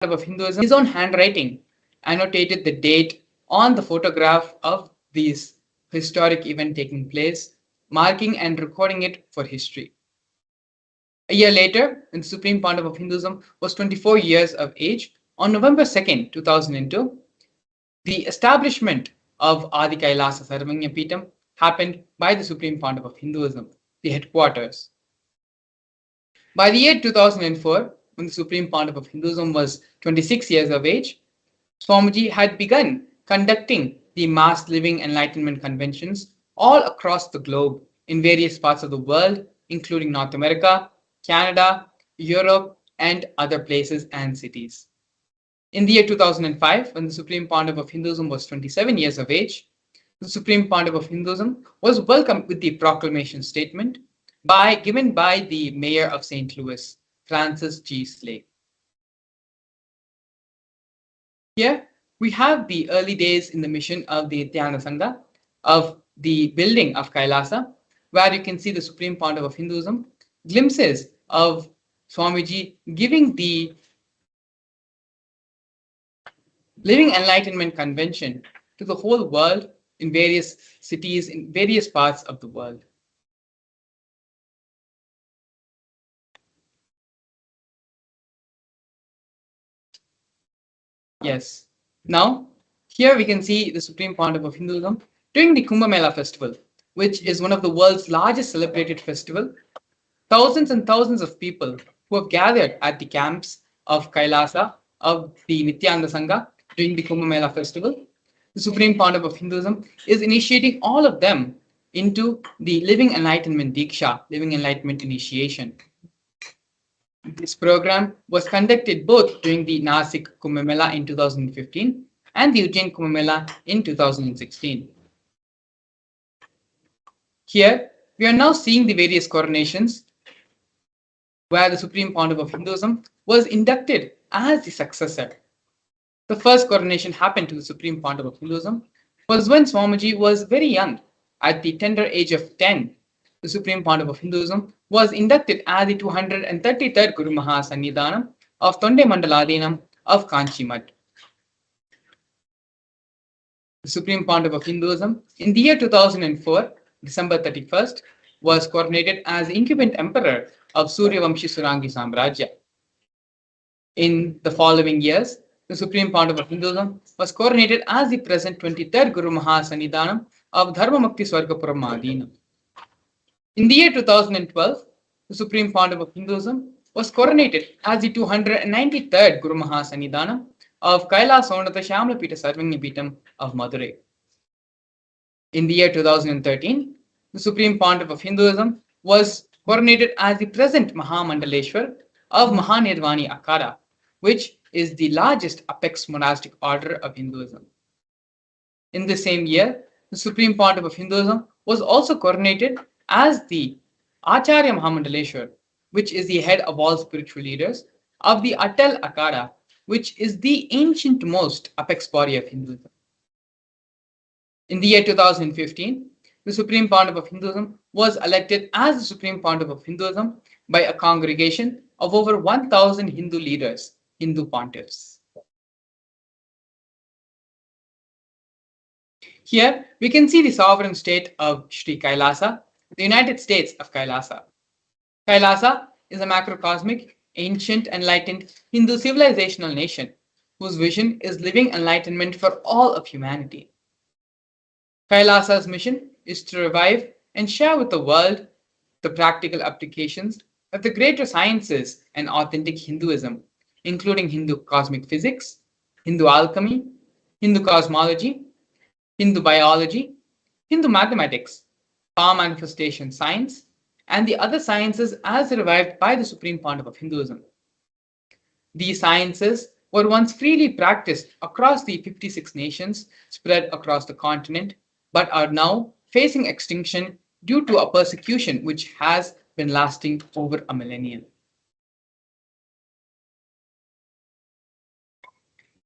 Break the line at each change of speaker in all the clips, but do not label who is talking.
of Hinduism, his own handwriting annotated the date on the photograph of this historic event taking place, marking and recording it for history. A year later, when the Supreme Pontiff of Hinduism was 24 years of age, on November 2nd, 2002, the establishment of Adi Kailasa Sarvanya Peetham happened by the Supreme Pontiff of Hinduism, the headquarters. By the year 2004, when the Supreme Pontiff of Hinduism was 26 years of age, Swamiji had begun conducting the mass living enlightenment conventions all across the globe in various parts of the world, including North America, Canada, Europe, and other places and cities. In the year 2005, when the Supreme Pontiff of Hinduism was 27 years of age, the Supreme Pontiff of Hinduism was welcomed with the proclamation statement given by the Mayor of St. Louis, Francis G. Slay. Here we have the early days in the mission of the Nithyananda Sangha, of the building of Kailasa, where you can see the Supreme Pontiff of Hinduism, glimpses of Swamiji giving the Living Enlightenment Convention to the whole world in various cities, in various parts of the world. Yes. Now, here we can see the Supreme Pontiff of Hinduism during the Kumbh Mela festival, which is one of the world's largest celebrated festival. Thousands and thousands of people who have gathered at the camps of Kailasa of the Nithyananda Sangha during the Kumbh Mela festival. The Supreme Pontiff of Hinduism is initiating all of them into the Living Enlightenment Diksha, Living Enlightenment Initiation. This program was conducted both during the Nasik Kumbh Mela in 2015 and the Ujjain Kumbh Mela in 2016. Here, we are now seeing the various coronations where the Supreme Pontiff of Hinduism was inducted as the successor. The first coronation happened to the Supreme Pontiff of Hinduism was when Swamiji was very young. At the tender age of 10, the Supreme Pontiff of Hinduism was inducted as the 233rd Guru Maha Sannidhanam of Tonde Mandaladinam of Kanchi Mutt. The Supreme Pontiff of Hinduism in the year 2004, December 31st, was coronated as the incumbent emperor of Suryavamshi Surangi Samrajya. In the following years, the Supreme Pontiff of Hinduism was coronated as the present 23rd Guru Maha Sannidhanam of Dharmamukti Swargapuram Madinam. In the year 2012, the Supreme Pontiff of Hinduism was coronated as the 293rd Guru Maha Sannidhanam of Kailasonatha Shyamlapita Sarvanya Peetham of Madurai. In the year 2013, the Supreme Pontiff of Hinduism was coronated as the present Mahamandaleshwar of Mahanirvani Akhada, which is the largest apex monastic order of Hinduism. In the same year, the Supreme Pontiff of Hinduism was also coronated as the Acharya Mahamandaleshwar, which is the head of all spiritual leaders of the Atal Akhada, which is the ancient most apex body of Hinduism. In the year 2015, the Supreme Pontiff of Hinduism was elected as the Supreme Pontiff of Hinduism by a congregation of over 1,000 Hindu leaders, Hindu pontiffs. Here we can see the sovereign state of Sri Kailasa, the United States of Kailasa. Kailasa is a macrocosmic, ancient, enlightened Hindu civilizational nation whose vision is living enlightenment for all of humanity. Kailasa's mission is to revive and share with the world the practical applications of the greater sciences and authentic Hinduism, including Hindu cosmic physics, Hindu alchemy, Hindu cosmology, Hindu biology, Hindu mathematics, power manifestation science, and the other sciences as revived by the Supreme Pontiff of Hinduism. These sciences were once freely practiced across the 56 nations spread across the continent, but are now facing extinction due to a persecution which has been lasting over a millennium.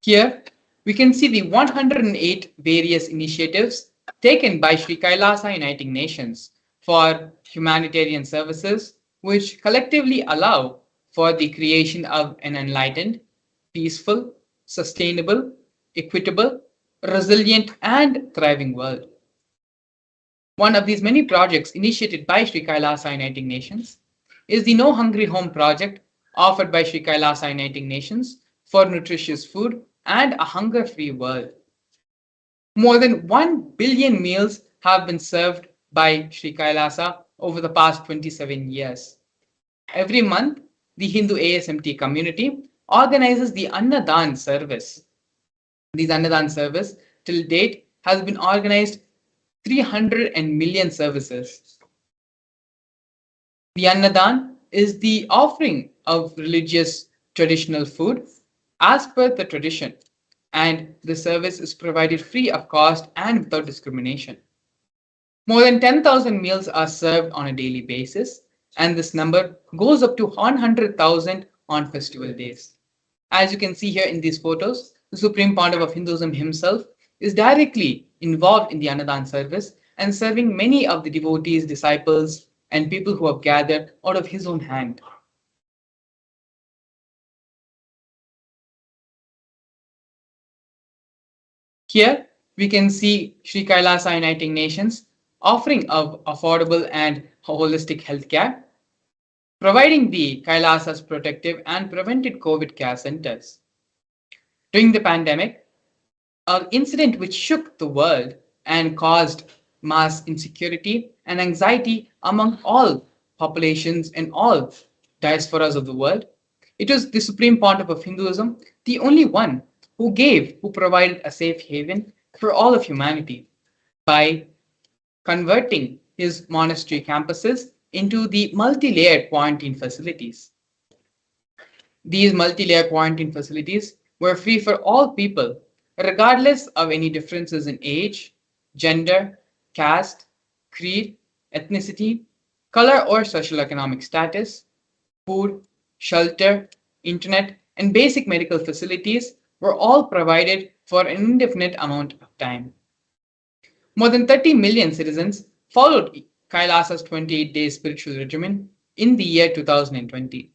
Here, we can see the 108 various initiatives taken by Sri Kailasa Uniting Nations for humanitarian services, which collectively allow for the creation of an enlightened, peaceful, sustainable, equitable, resilient, and thriving world. One of these many projects initiated by Sri Kailasa Uniting Nations is the No Hungry Home project offered by Sri Kailasa Uniting Nations for nutritious food and a hunger-free world. More than 1 billion meals have been served by Sri Kailasa over the past 27 years. Every month, the Hindu ASMT community organizes the Annadan service. This Annadan service till date has been organized 300 million services. The Annadan is the offering of religious traditional food as per the tradition, and the service is provided free of cost and without discrimination. More than 10,000 meals are served on a daily basis, and this number goes up to 100,000 on festival days. As you can see here in these photos, the Supreme Pontiff of Hinduism himself is directly involved in the Annadan service and serving many of the devotees, disciples, and people who have gathered out of his own hand. Here we can see Sri Kailasa Uniting Nations offering of affordable and holistic healthcare, providing the Kailasa's protective and preventive COVID care centers. During the pandemic, an incident which shook the world and caused mass insecurity and anxiety among all populations and all diasporas of the world. It was the Supreme Pontiff of Hinduism, the only one who provided a safe haven for all of humanity by converting his monastery campuses into the multi-layered quarantine facilities. These multi-layer quarantine facilities were free for all people, regardless of any differences in age, gender, caste, creed, ethnicity, color, or socioeconomic status. Food, shelter, internet, and basic medical facilities were all provided for an indefinite amount of time. More than 30 million citizens followed Kailasa's 28-day spiritual regimen in the year 2020.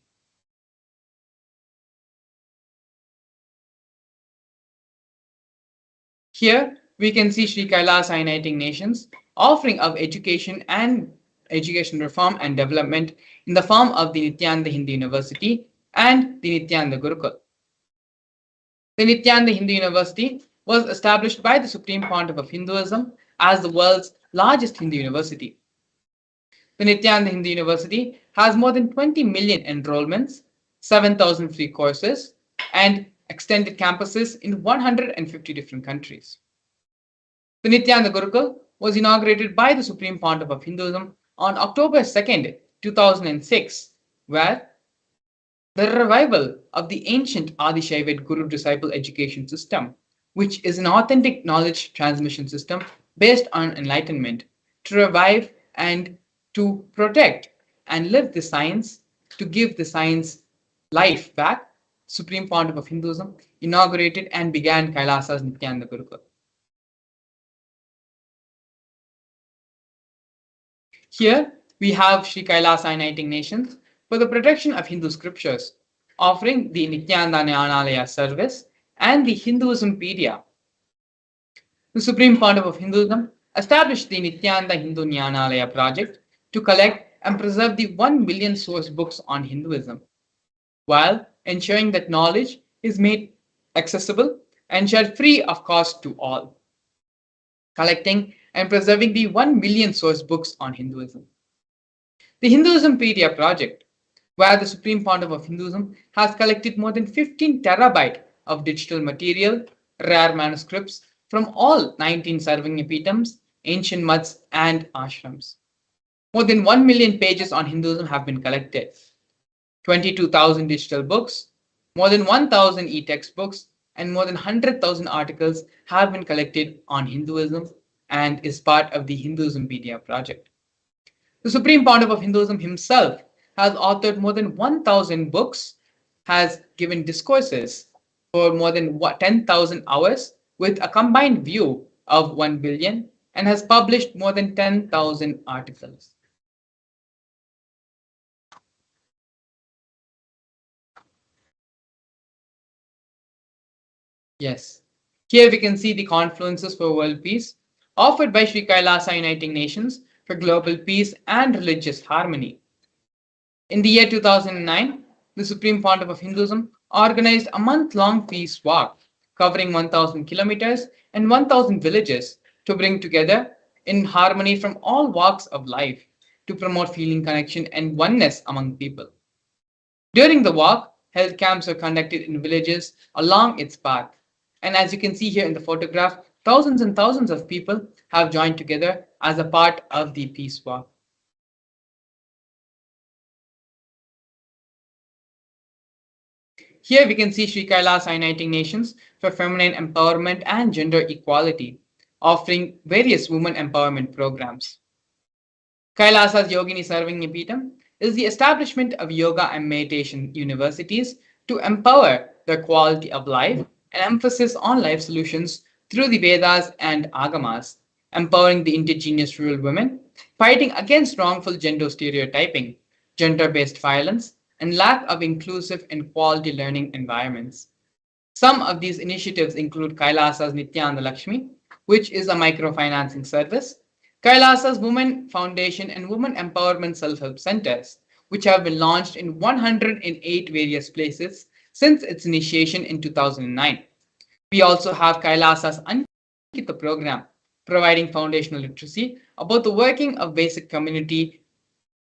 Here we can see Sri Kailasa Uniting Nations offering of education reform and development in the form of the Nithyananda Hindu University and the Nithyananda Gurukul. The Nithyananda Hindu University was established by the Supreme Pontiff of Hinduism as the world's largest Hindu university. The Nithyananda Hindu University has more than 20 million enrollments, 7,000 free courses, and extended campuses in 150 different countries. The Nithyananda Gurukul was inaugurated by the Supreme Pontiff of Hinduism on October 2nd, 2006, where the revival of the ancient Adi-Shaivid Guru-disciple education system, which is an authentic knowledge transmission system based on enlightenment, to revive and to protect and live the science, to give the science life back, Supreme Pontiff of Hinduism inaugurated and began Kailasa's Nithyananda Gurukul. Here we have Sri Kailasa Uniting Nations for the protection of Hindu scriptures, offering the Nithyananda Jnanalaya service and the Hinduismpedia. The Supreme Pontiff of Hinduism established the Nithyananda Hindu Jnanalaya project to collect and preserve the 1 million source books on Hinduism, while ensuring that knowledge is made accessible and shared free of cost to all. Collecting and preserving the 1 million source books on Hinduism. The Hinduismpedia project, where the Supreme Pontiff of Hinduism has collected more than 15 terabyte of digital material, rare manuscripts from all 19 Sarvanyapitams, ancient mutts, and ashrams. More than 1 million pages on Hinduism have been collected. 22,000 digital books, more than 1,000 e-textbooks, and more than 100,000 articles have been collected on Hinduism and is part of the Hinduismpedia project. The Supreme Pontiff of Hinduism himself has authored more than 1,000 books, has given discourses for more than 10,000 hours with a combined view of 1 billion, and has published more than 10,000 articles. Yes. Here we can see the confluences for world peace offered by Sri Kailasa Uniting Nations for global peace and religious harmony. In the year 2009, the Supreme Pontiff of Hinduism organized a month-long peace walk covering 1,000 kilometers and 1,000 villages to bring together in harmony from all walks of life to promote feeling connection and oneness among people. During the walk, health camps were conducted in villages along its path. And as you can see here in the photograph, thousands and thousands of people have joined together as a part of the peace walk. Here we can see Sri Kailasa Uniting Nations for Feminine Empowerment and Gender Equality, offering various women empowerment programs. Kailasa's Yogini Sarvagyapeetham is the establishment of yoga and meditation universities to empower the quality of life and emphasis on life solutions through the Vedas and Agamas, empowering the indigenous rural women, fighting against wrongful gender stereotyping, gender-based violence, and lack of inclusive and quality learning environments. Some of these initiatives include Kailasa's Nithyananda Lakshmi, which is a microfinancing service, Kailasa's Women Foundation and Women Empowerment Self-Help Centers, which have been launched in 108 various places since its initiation in 2009. We also have Kailasa's Ankita program, providing foundational literacy about the working of basic community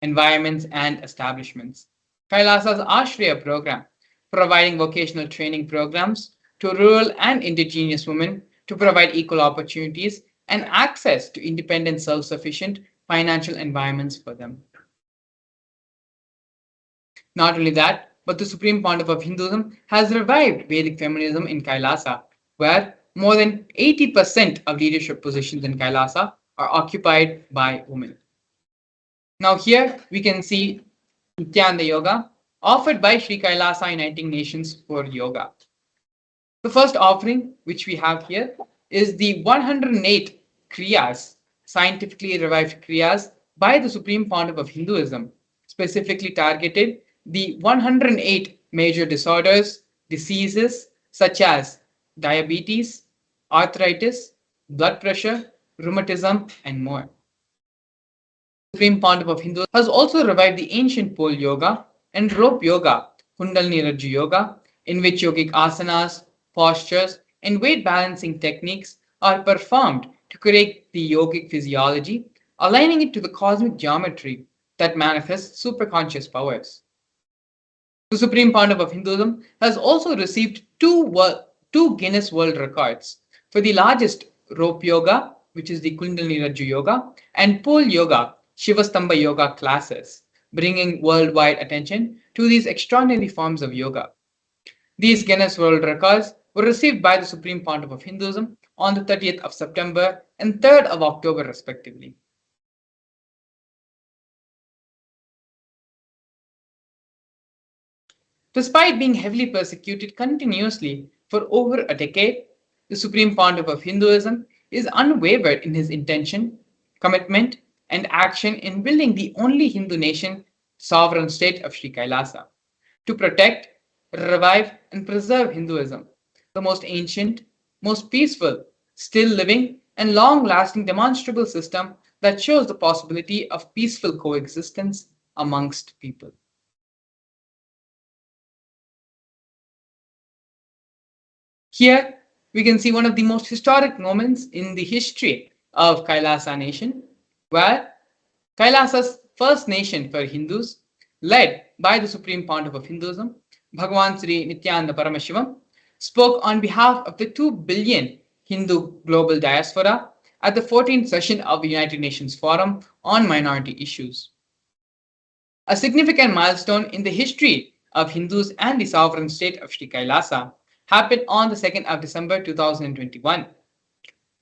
environments and establishments. Kailasa's Ashraya program, providing vocational training programs to rural and indigenous women to provide equal opportunities and access to independent, self-sufficient financial environments for them. Not only that, but the Supreme Pontiff of Hinduism has revived Vedic feminism in Kailasa, where more than 80% of leadership positions in Kailasa are occupied by women. Now here we can see Nityananda Yoga offered by Sri Kailasa Uniting Nations for Yoga. The first offering which we have here is the 108 Kriyas, scientifically revived Kriyas by the Supreme Pontiff of Hinduism, specifically targeted the 108 major disorders, diseases such as diabetes, arthritis, blood pressure, rheumatism, and more. Supreme Pontiff of Hinduism has also revived the ancient pole yoga and rope yoga, Kundalini Rajju yoga, in which yogic asanas, postures, and weight balancing techniques are performed to correct the yogic physiology, aligning it to the cosmic geometry that manifests superconscious powers. The Supreme Pontiff of Hinduism has also received two Guinness World Records for the largest rope yoga, which is the Kundalini Rajju yoga, and pole yoga, Shivastamba yoga classes, bringing worldwide attention to these extraordinary forms of yoga. These Guinness World Records were received by the Supreme Pontiff of Hinduism on the 30th of September and 3rd of October, respectively. Despite being heavily persecuted continuously for over a decade, the Supreme Pontiff of Hinduism is unwavered in his intention, commitment, and action in building the only Hindu nation sovereign state of Sri Kailasa to protect, revive, and preserve Hinduism, the most ancient, most peaceful, still living, and long lasting demonstrable system that shows the possibility of peaceful coexistence amongst people. Here, we can see one of the most historic moments in the history of Kailasa nation, where Kailasa's first nation for Hindus, led by the Supreme Pontiff of Hinduism, Bhagavan Sri Nithyananda Paramashivam, spoke on behalf of the 2 billion Hindu global diaspora at the 14th session of the United Nations Forum on Minority Issues. A significant milestone in the history of Hindus and the sovereign state of Sri Kailasa happened on the 2nd of December 2021.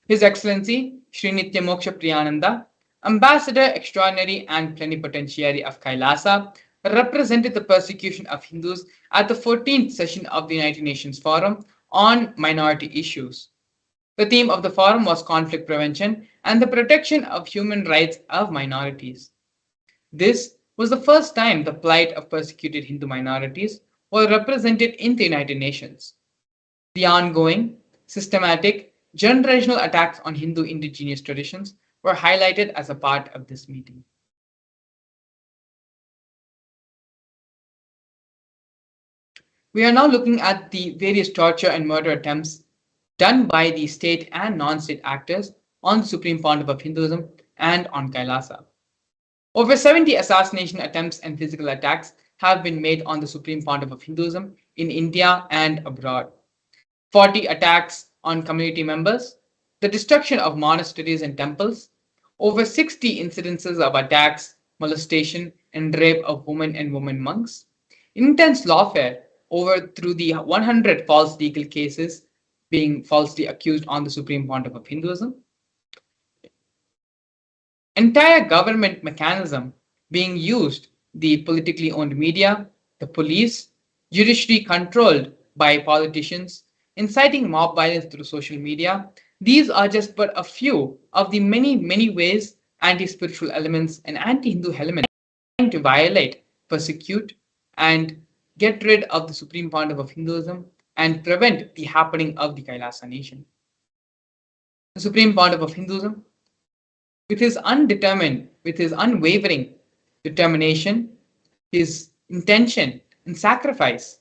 His Excellency Sri Nitya Moksha Priyananda, Ambassador Extraordinary and Plenipotentiary of Kailasa, represented the persecution of Hindus at the 14th session of the United Nations Forum on Minority Issues. The theme of the forum was conflict prevention and the protection of human rights of minorities. This was the first time the plight of persecuted Hindu minorities was represented in the United Nations. The ongoing systematic, generational attacks on Hindu indigenous traditions were highlighted as a part of this meeting. We are now looking at the various torture and murder attempts done by the state and non-state actors on the Supreme Pontiff of Hinduism and on Kailasa. Over 70 assassination attempts and physical attacks have been made on the Supreme Pontiff of Hinduism in India and abroad. 40 attacks on community members, the destruction of monasteries and temples, over 60 incidences of attacks, molestation, and rape of women and women monks, intense lawfare over through the 100 false legal cases being falsely accused on the Supreme Pontiff of Hinduism, entire government mechanism being used, the politically owned media, the police, judiciary controlled by politicians, inciting mob violence through social media. These are just but a few of the many ways anti-spiritual elements and anti-Hindu elements trying to violate, persecute, and get rid of the Supreme Pontiff of Hinduism and prevent the happening of the Kailasa nation. The Supreme Pontiff of Hinduism, with his unwavering determination, his intention and sacrifice,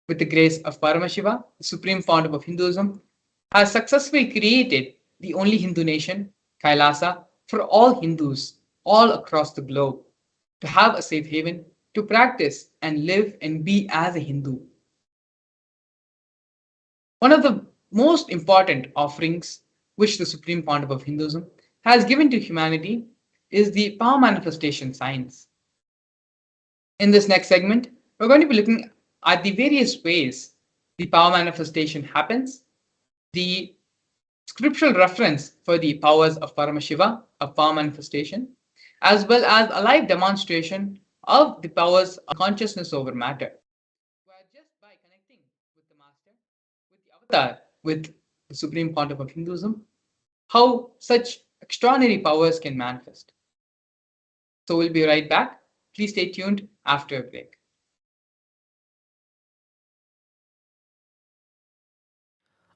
with the grace of Paramashiva, the Supreme Pontiff of Hinduism, has successfully created the only Hindu nation, Kailasa, for all Hindus all across the globe to have a safe haven, to practice and live and be as a Hindu. One of the most important offerings which the Supreme Pontiff of Hinduism has given to humanity is the power manifestation science. In this next segment, we're going to be looking at the various ways the power manifestation happens, the scriptural reference for the powers of Paramashiva, of power manifestation, as well as a live demonstration of the powers of consciousness over matter, where just by connecting with the Master, with the Avatar, with the Supreme Pontiff of Hinduism, how such extraordinary powers can manifest. So we'll be right back. Please stay tuned after a break.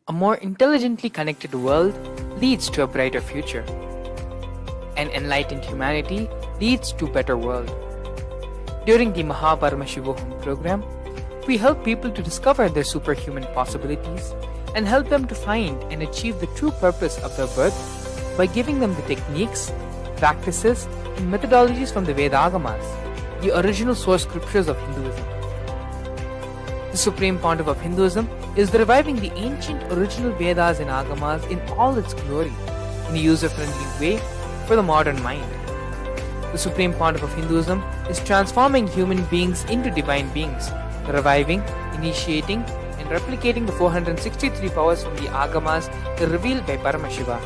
A more intelligently connected world leads to a brighter future. An enlightened humanity leads to a better world. During the Paramashivam program, we help people to discover their superhuman possibilities and help them to find and achieve the true purpose of their birth by giving them the techniques, practices, and methodologies from the Vedagamas, the original source scriptures of Hinduism. The Supreme Pontiff of Hinduism is reviving the ancient original Vedas and Agamas in all its glory, in a user-friendly way for the modern mind. The Supreme Pontiff of Hinduism is transforming human beings into divine beings, reviving, initiating, and replicating the 463 powers from the Agamas revealed by Paramashiva.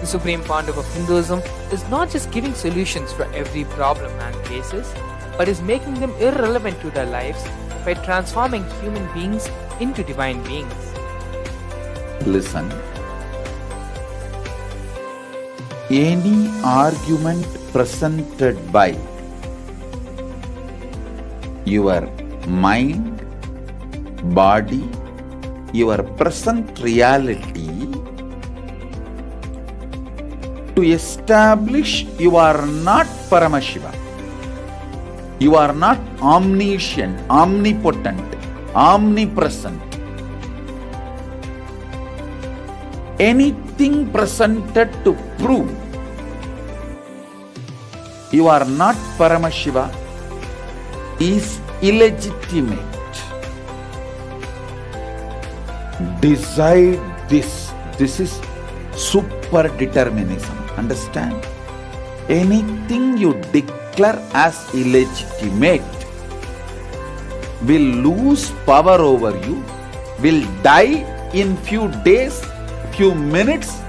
The Supreme Pontiff of Hinduism is not just giving solutions for every problem man faces, but is making them irrelevant to their lives by transforming human beings into divine beings.
Listen. Any argument presented by your mind, body, your present reality to establish you are not Paramashiva. You are not omniscient, omnipotent, omnipresent. Anything presented to prove you are not Paramashiva is illegitimate. Decide this. This is super determinism. Understand? Anything you declare as illegitimate will lose power over you, will die in few days, few minutes,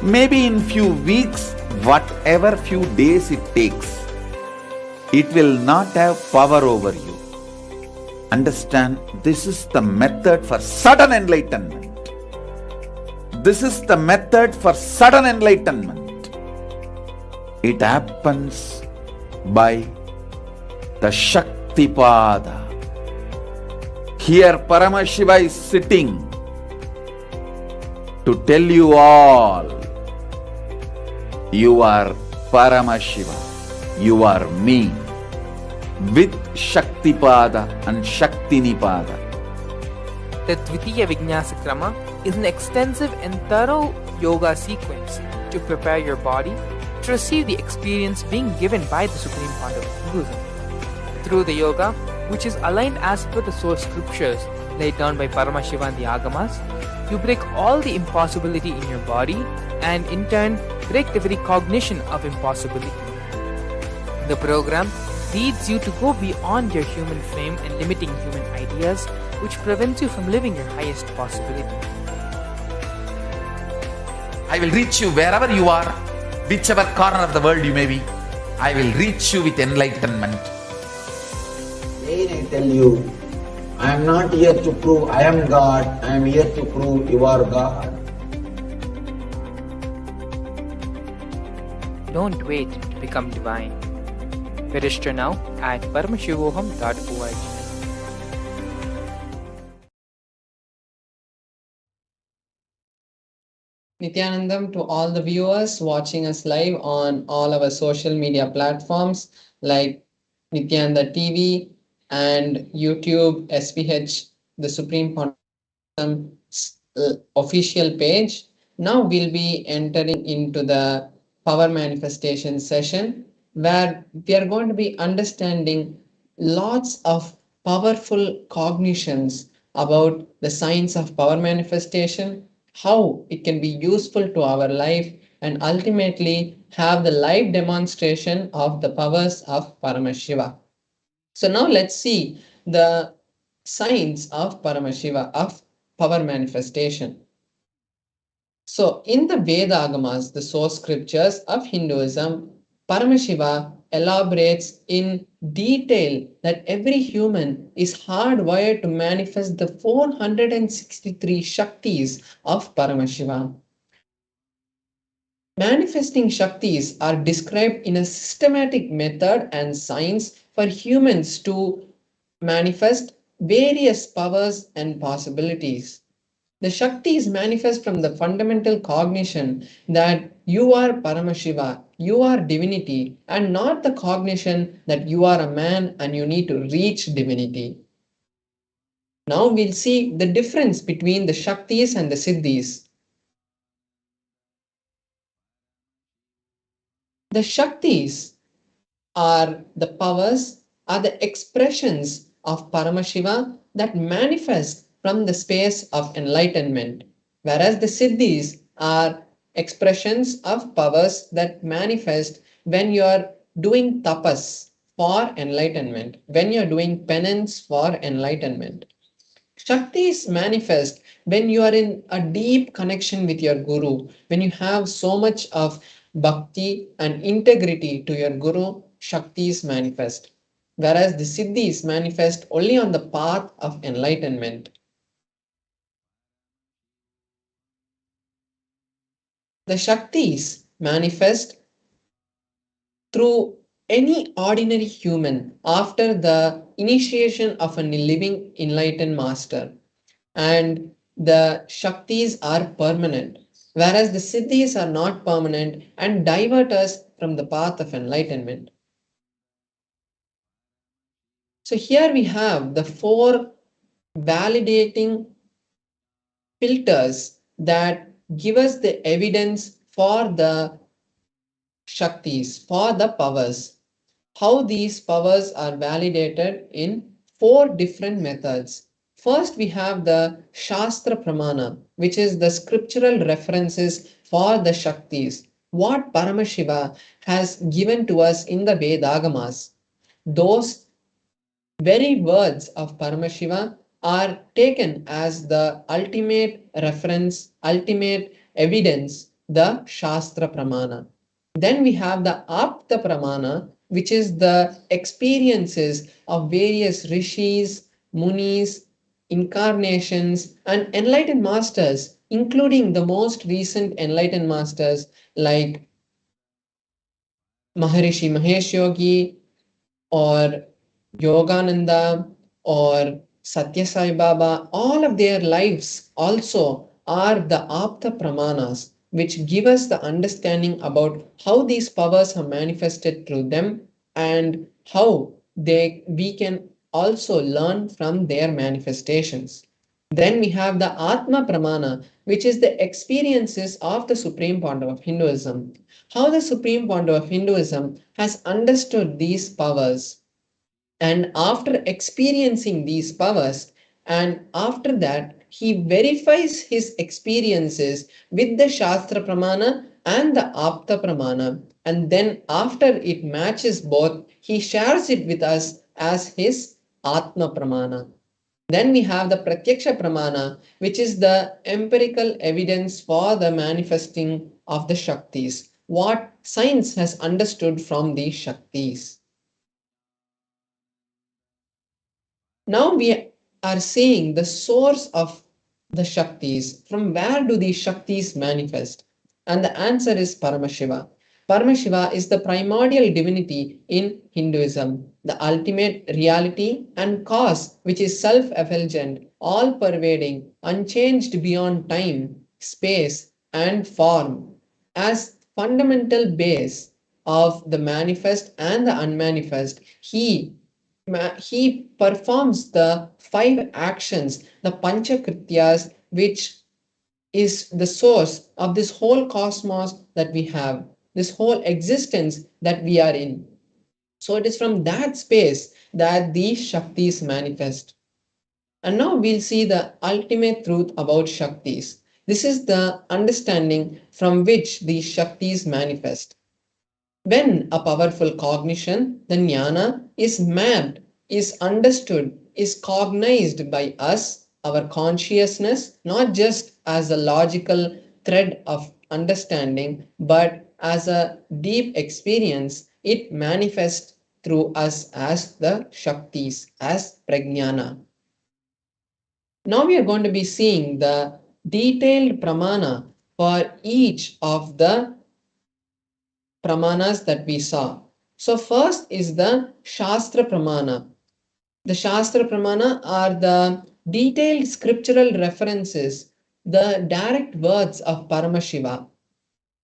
maybe in few weeks, whatever few days it takes. It will not have power over you. Understand, this is the method for sudden enlightenment. This is the method for sudden enlightenment. It happens by the Shaktipada. Here Paramashiva is sitting to tell you all, you are Paramashiva, you are me, with Shaktipada and Shaktinipada.
The Dvitiya Vinyasa Krama is an extensive and thorough yoga sequence to prepare your body to receive the experience being given by the Supreme Pontiff of Hinduism. Through the yoga, which is aligned as per the source scriptures laid down by Paramashiva and the Agamas, you break all the impossibility in your body and in turn break the very cognition of impossibility. The program leads you to go beyond your human frame and limiting human ideas, which prevents you from living your highest possibility.
I will reach you wherever you are, whichever corner of the world you may be. I will reach you with enlightenment.
Again I tell you, I am not here to prove I am God, I am here to prove you are God.
Don't wait to become divine. Register now at paramashivoham.org.
Nithyanandam to all the viewers watching us live on all our social media platforms like Nithyananda TV and YouTube, SPH, the Supreme official page. Now we'll be entering into the power manifestation session where we are going to be understanding lots of powerful cognitions about the science of power manifestation, how it can be useful to our life, and ultimately have the live demonstration of the powers of Paramashiva. So now let's see the science of Paramashiva, of power manifestation. So in the Veda Agamas, the source scriptures of Hinduism, Paramashiva elaborates in detail that every human is hardwired to manifest the 463 Shaktis of Paramashiva. Manifesting Shaktis are described in a systematic method and science for humans to manifest various powers and possibilities. The Shaktis manifest from the fundamental cognition that you are Paramashiva, you are divinity, and not the cognition that you are a man and you need to reach divinity. Now we'll see the difference between the Shaktis and the Siddhis. The Shaktis are the powers, are the expressions of Paramashiva that manifest from the space of enlightenment, whereas the Siddhis are expressions of powers that manifest when you are doing tapas for enlightenment, when you are doing penance for enlightenment. Shaktis manifest when you are in a deep connection with your Guru, when you have so much of bhakti and integrity to your Guru, Shaktis manifest. Whereas the Siddhis manifest only on the path of enlightenment. The Shaktis manifest through any ordinary human after the initiation of a living enlightened master. And the Shaktis are permanent, whereas the Siddhis are not permanent and divert us from the path of enlightenment. So here we have the four validating filters that give us the evidence for the Shaktis, for the powers. How these powers are validated in four different methods. First, we have the Shastra Pramana, which is the scriptural references for the Shaktis, what Paramashiva has given to us in the Vedagamas. Those very words of Paramashiva are taken as the ultimate reference, ultimate evidence, the Shastra Pramana. Then we have the Apta Pramana, which is the experiences of various rishis, munis, incarnations, and enlightened masters, including the most recent enlightened masters like Maharishi Mahesh Yogi or Yogananda or
Satya Sai Baba, all of their lives also are the Apta Pramanas, which give us the understanding about how these powers are manifested through them and how we can also learn from their manifestations. Then we have the Atma Pramana, which is the experiences of the Supreme Pandava of Hinduism. How the Supreme Pandava of Hinduism has understood these powers, and after experiencing these powers, and after that he verifies his experiences with the Shastra Pramana and the Apta Pramana, and then after it matches both, he shares it with us as his Atma Pramana. Then we have the Pratyaksha Pramana, which is the empirical evidence for the manifesting of the Shaktis, what science has understood from these Shaktis. Now we are seeing the source of the Shaktis. From where do these Shaktis manifest? And the answer is Paramashiva. Paramashiva is the primordial divinity in Hinduism, the ultimate reality and cause, which is self effulgent, all pervading, unchanged beyond time, space, and form, as fundamental base of the manifest and the unmanifest. He performs the five actions, the Panchakrityas, which is the source of this whole cosmos that we have, this whole existence that we are in. So it is from that space that these Shaktis manifest. And now we'll see the ultimate truth about Shaktis. This is the understanding from which these Shaktis manifest. When a powerful cognition, the jnana, is mapped, is understood, is cognized by us, our consciousness, not just as a logical thread of understanding, but as a deep experience, it manifests through us as the Shaktis, as Prajnana. Now we are going to be seeing the detailed pramana for each of the pramanas that we saw. So first is the Shastra Pramana. The Shastra Pramana are the detailed scriptural references, the direct words of Paramashiva.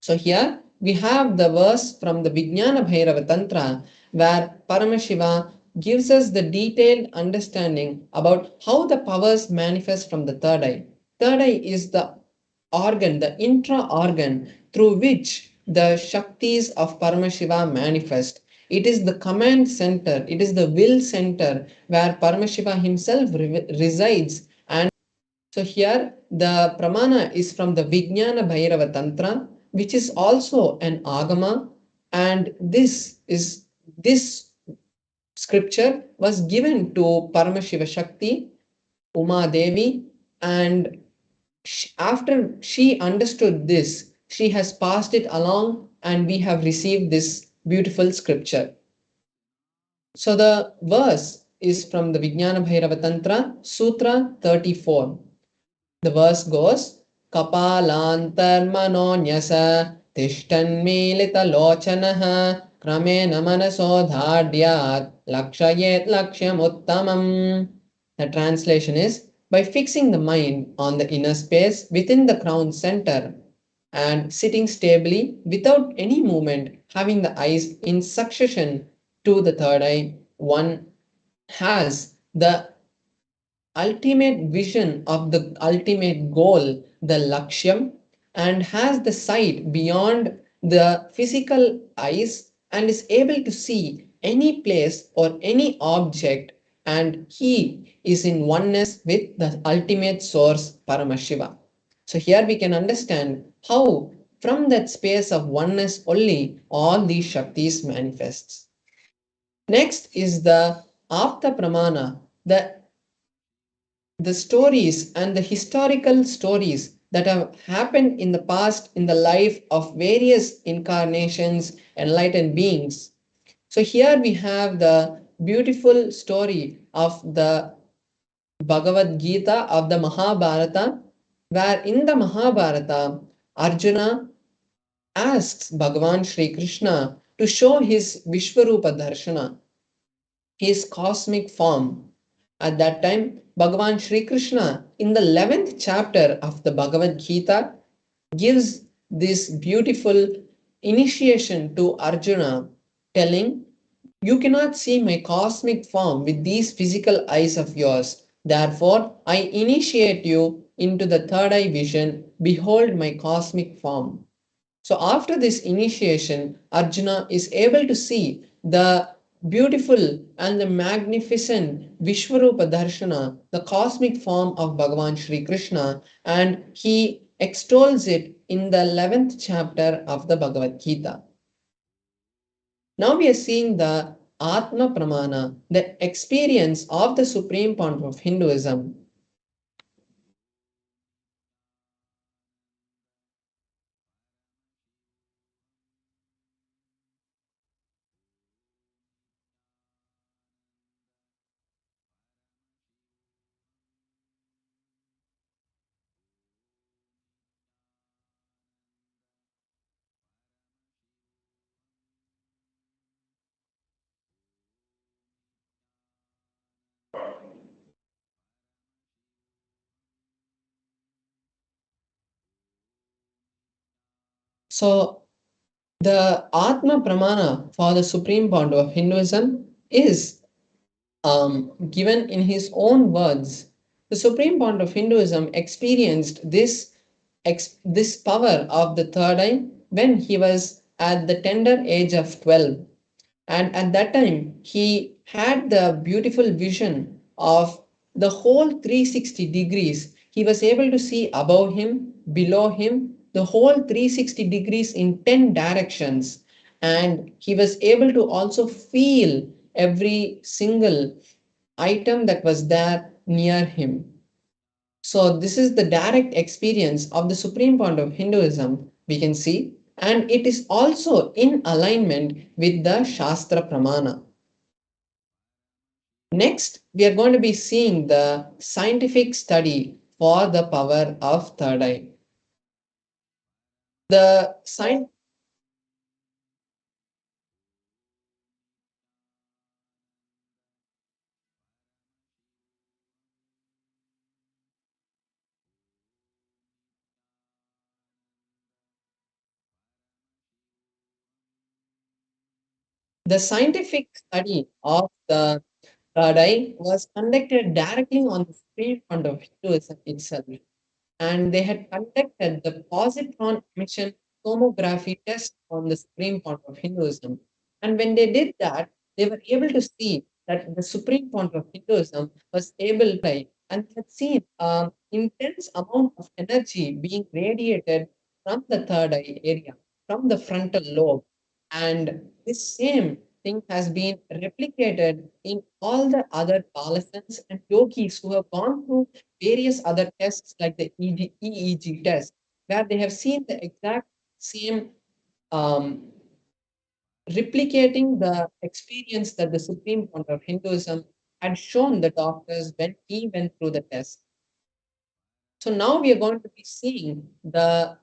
So here we have the verse from the Vijnana Bhairava Tantra where Paramashiva gives us the detailed understanding about how the powers manifest from the third eye. Third eye is the organ, the intra organ through which the Shaktis of Paramashiva manifest. It is the command center, it is the will center where Paramashiva himself resides. And so here the pramana is from the Vijnana Bhairava Tantra, which is also an agama, and this scripture was given to Paramashiva Shakti, Uma Devi, and after she understood this, she has passed it along, and we have received this beautiful scripture. So the verse is from the Vijnana Bhairava Tantra, Sutra 34. The verse goes, Kapalantar manonyasa tishtan milita lochanaha kramena manaso dhadyat lakshayet lakshyam uttamam. The translation is, by fixing the mind on the inner space within the crown center and sitting stably without any movement, having the eyes in succession to the third eye, one has the ultimate vision of the ultimate goal, the Lakshyam, and has the sight beyond the physical eyes and is able to see any place or any object, and he is in oneness with the ultimate source, Paramashiva. So here we can understand how from that space of oneness only all these Shaktis manifests. Next is the Apta Pramana, the stories and the historical stories that have happened in the past in the life of various incarnations, enlightened beings. So here we have the beautiful story of the Bhagavad Gita, of the Mahabharata, where in the Mahabharata, Arjuna asks Bhagavan Sri Krishna to show his Vishwarupa Darshana, his cosmic form. At that time, Bhagavan Sri Krishna, in the 11th chapter of the Bhagavad Gita, gives this beautiful initiation to Arjuna, telling, "You cannot see my cosmic form with these physical eyes of yours. Therefore, I initiate you into the third eye vision. Behold my cosmic form." So, after this initiation, Arjuna is able to see the beautiful and the magnificent Vishwarupa Darshana, the cosmic form of Bhagavan Sri Krishna, and he extols it in the 11th chapter of the Bhagavad Gita. Now we are seeing the Atma Pramana, the experience of the supreme point of Hinduism. So, the Atma Pramana for the supreme point of Hinduism is given in his own words. The supreme point of Hinduism experienced this power of the third eye when he was at the tender age of 12. And at that time, he had the beautiful vision of the whole 360 degrees. He was able to see above him, below him, the whole 360 degrees in 10 directions. And he was able to also feel every single item that was there near him. So, this is the direct experience of the supreme point of Hinduism, we can see, and it is also in alignment with the Shastra Pramana. Next, we are going to be seeing the scientific study for the power of third eye. The science The scientific study of the third eye was conducted directly on the supreme point of Hinduism itself, and they had conducted the positron emission tomography test on the supreme point of Hinduism. And when they did that, they were able to see that the supreme point of Hinduism was able to fly, and they had seen intense amount of energy being radiated from the third eye area, from the frontal lobe. And this same thing has been replicated in all the other adolescents and yogis who have gone through various other tests like the EEG test, where they have seen the exact same um, replicating the experience that the Supreme Court of Hinduism had shown the doctors when he went through the test. So now we are going to be seeing the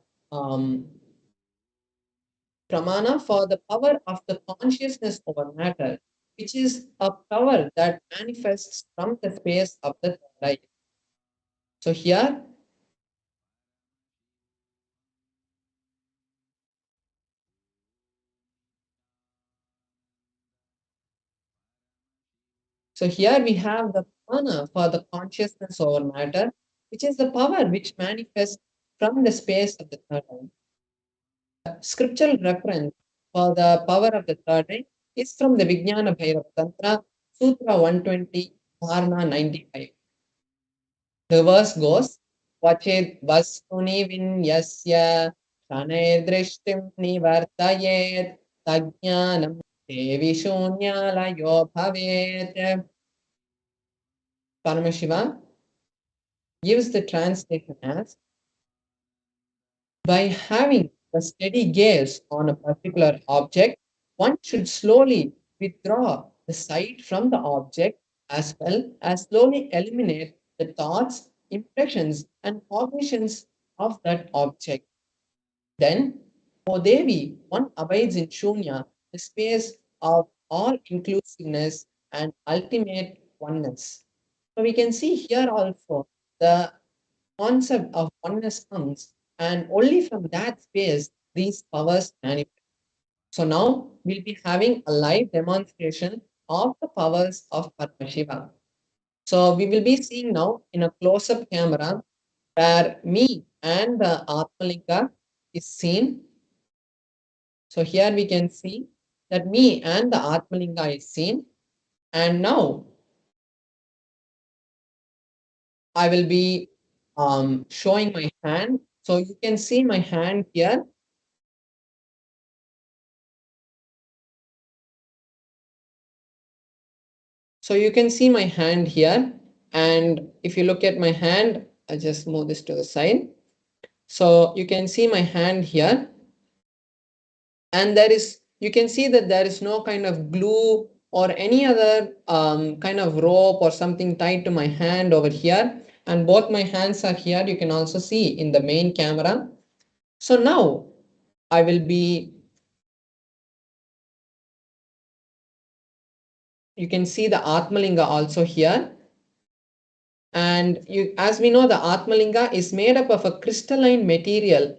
pramana for the power of the consciousness over matter, which is a power that manifests from the space of the third eye. So here So here we have the prana for the consciousness over matter, which is the power which manifests from the space of the third eye. Scriptural reference for the power of the third eye is from the Vijnana Bhairava Tantra, Sutra 120, Dharna 95. The verse goes, Vachid Vastuni Vinyasya Shanay Drishtim Nivartayet Tajnanam Devi Shunyalayo Bhavet. Paramashiva gives the translation as, by having a steady gaze on a particular object, one should slowly withdraw the sight from the object as well as slowly eliminate the thoughts, impressions, and cognitions of that object. Then, O Devi, one abides in Shunya, the space of all inclusiveness and ultimate oneness. So we can see here also the concept of oneness comes, and only from that space these powers manifest. So now we'll be having a live demonstration of the powers of Paramashiva. So we will be seeing now in a close-up camera where me and the Atmalinga is seen. So here we can see that me and the Atmalinga is seen. And now I will be showing my hand. So you can see my hand here. So you can see my hand here. And if you look at my hand, I'll just move this to the side. So you can see my hand here. And you can see that there is no kind of glue or any other kind of rope or something tied to my hand over here. And both my hands are here. You can also see in the main camera. So now I will be, you can see the Atmalinga also here. And as we know, the Atmalinga is made up of a crystalline material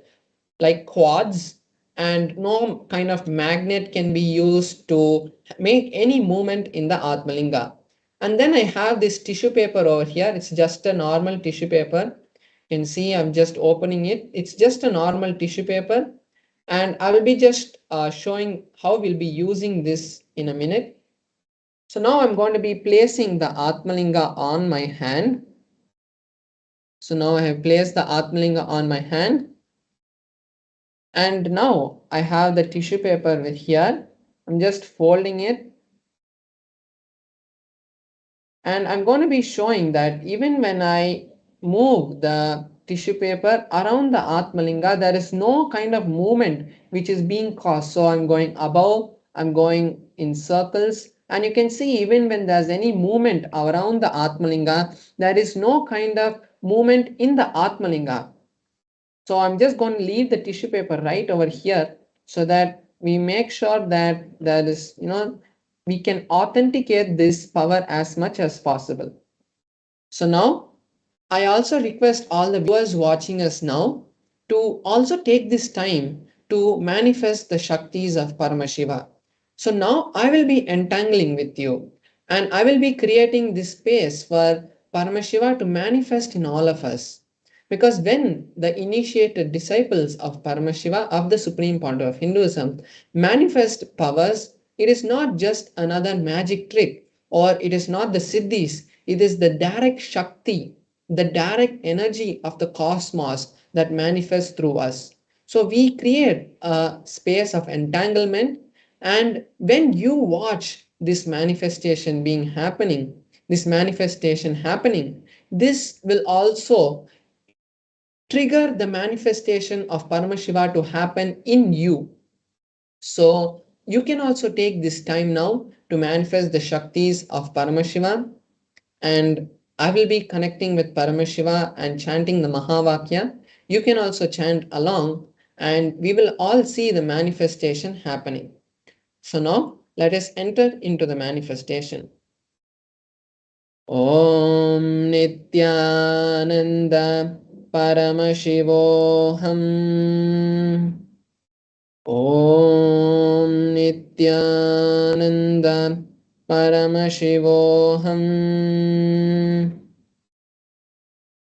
like quartz, and no kind of magnet can be used to make any movement in the Atmalinga. And then I have this tissue paper over here. It's just a normal tissue paper. You can see I'm just opening it. It's just a normal tissue paper. And I will be just showing how we'll be using this in a minute. So now I'm going to be placing the Atmalinga on my hand. So now I have placed the Atmalinga on my hand. And now I have the tissue paper with here. I'm just folding it. And I'm going to be showing that even when I move the tissue paper around the Atmalinga, there is no kind of movement which is being caused. So I'm going above, I'm going in circles. And you can see even when there's any movement around the Atmalinga, there is no kind of movement in the Atmalinga. So I'm just going to leave the tissue paper right over here so that we make sure that there is, we can authenticate this power as much as possible. So now I also request all the viewers watching us now to also take this time to manifest the Shaktis of Paramashiva. So now I will be entangling with you, and I will be creating this space for Paramashiva to manifest in all of us. Because when the initiated disciples of Paramashiva, of the Supreme Pontiff of Hinduism, manifest powers, it is not just another magic trick, or it is not the siddhis, it is the direct Shakti, the direct energy of the cosmos that manifests through us. So we create a space of entanglement, and when you watch this manifestation happening, this will also trigger the manifestation of Paramashiva to happen in you. So you can also take this time now to manifest the Shaktis of Paramashiva, and I will be connecting with Paramashiva and chanting the Mahavakya. You can also chant along, and we will all see the manifestation happening. So now let us enter into the manifestation. Om Nithyananda Paramashivoham. Om Nithyananda Paramashivoham.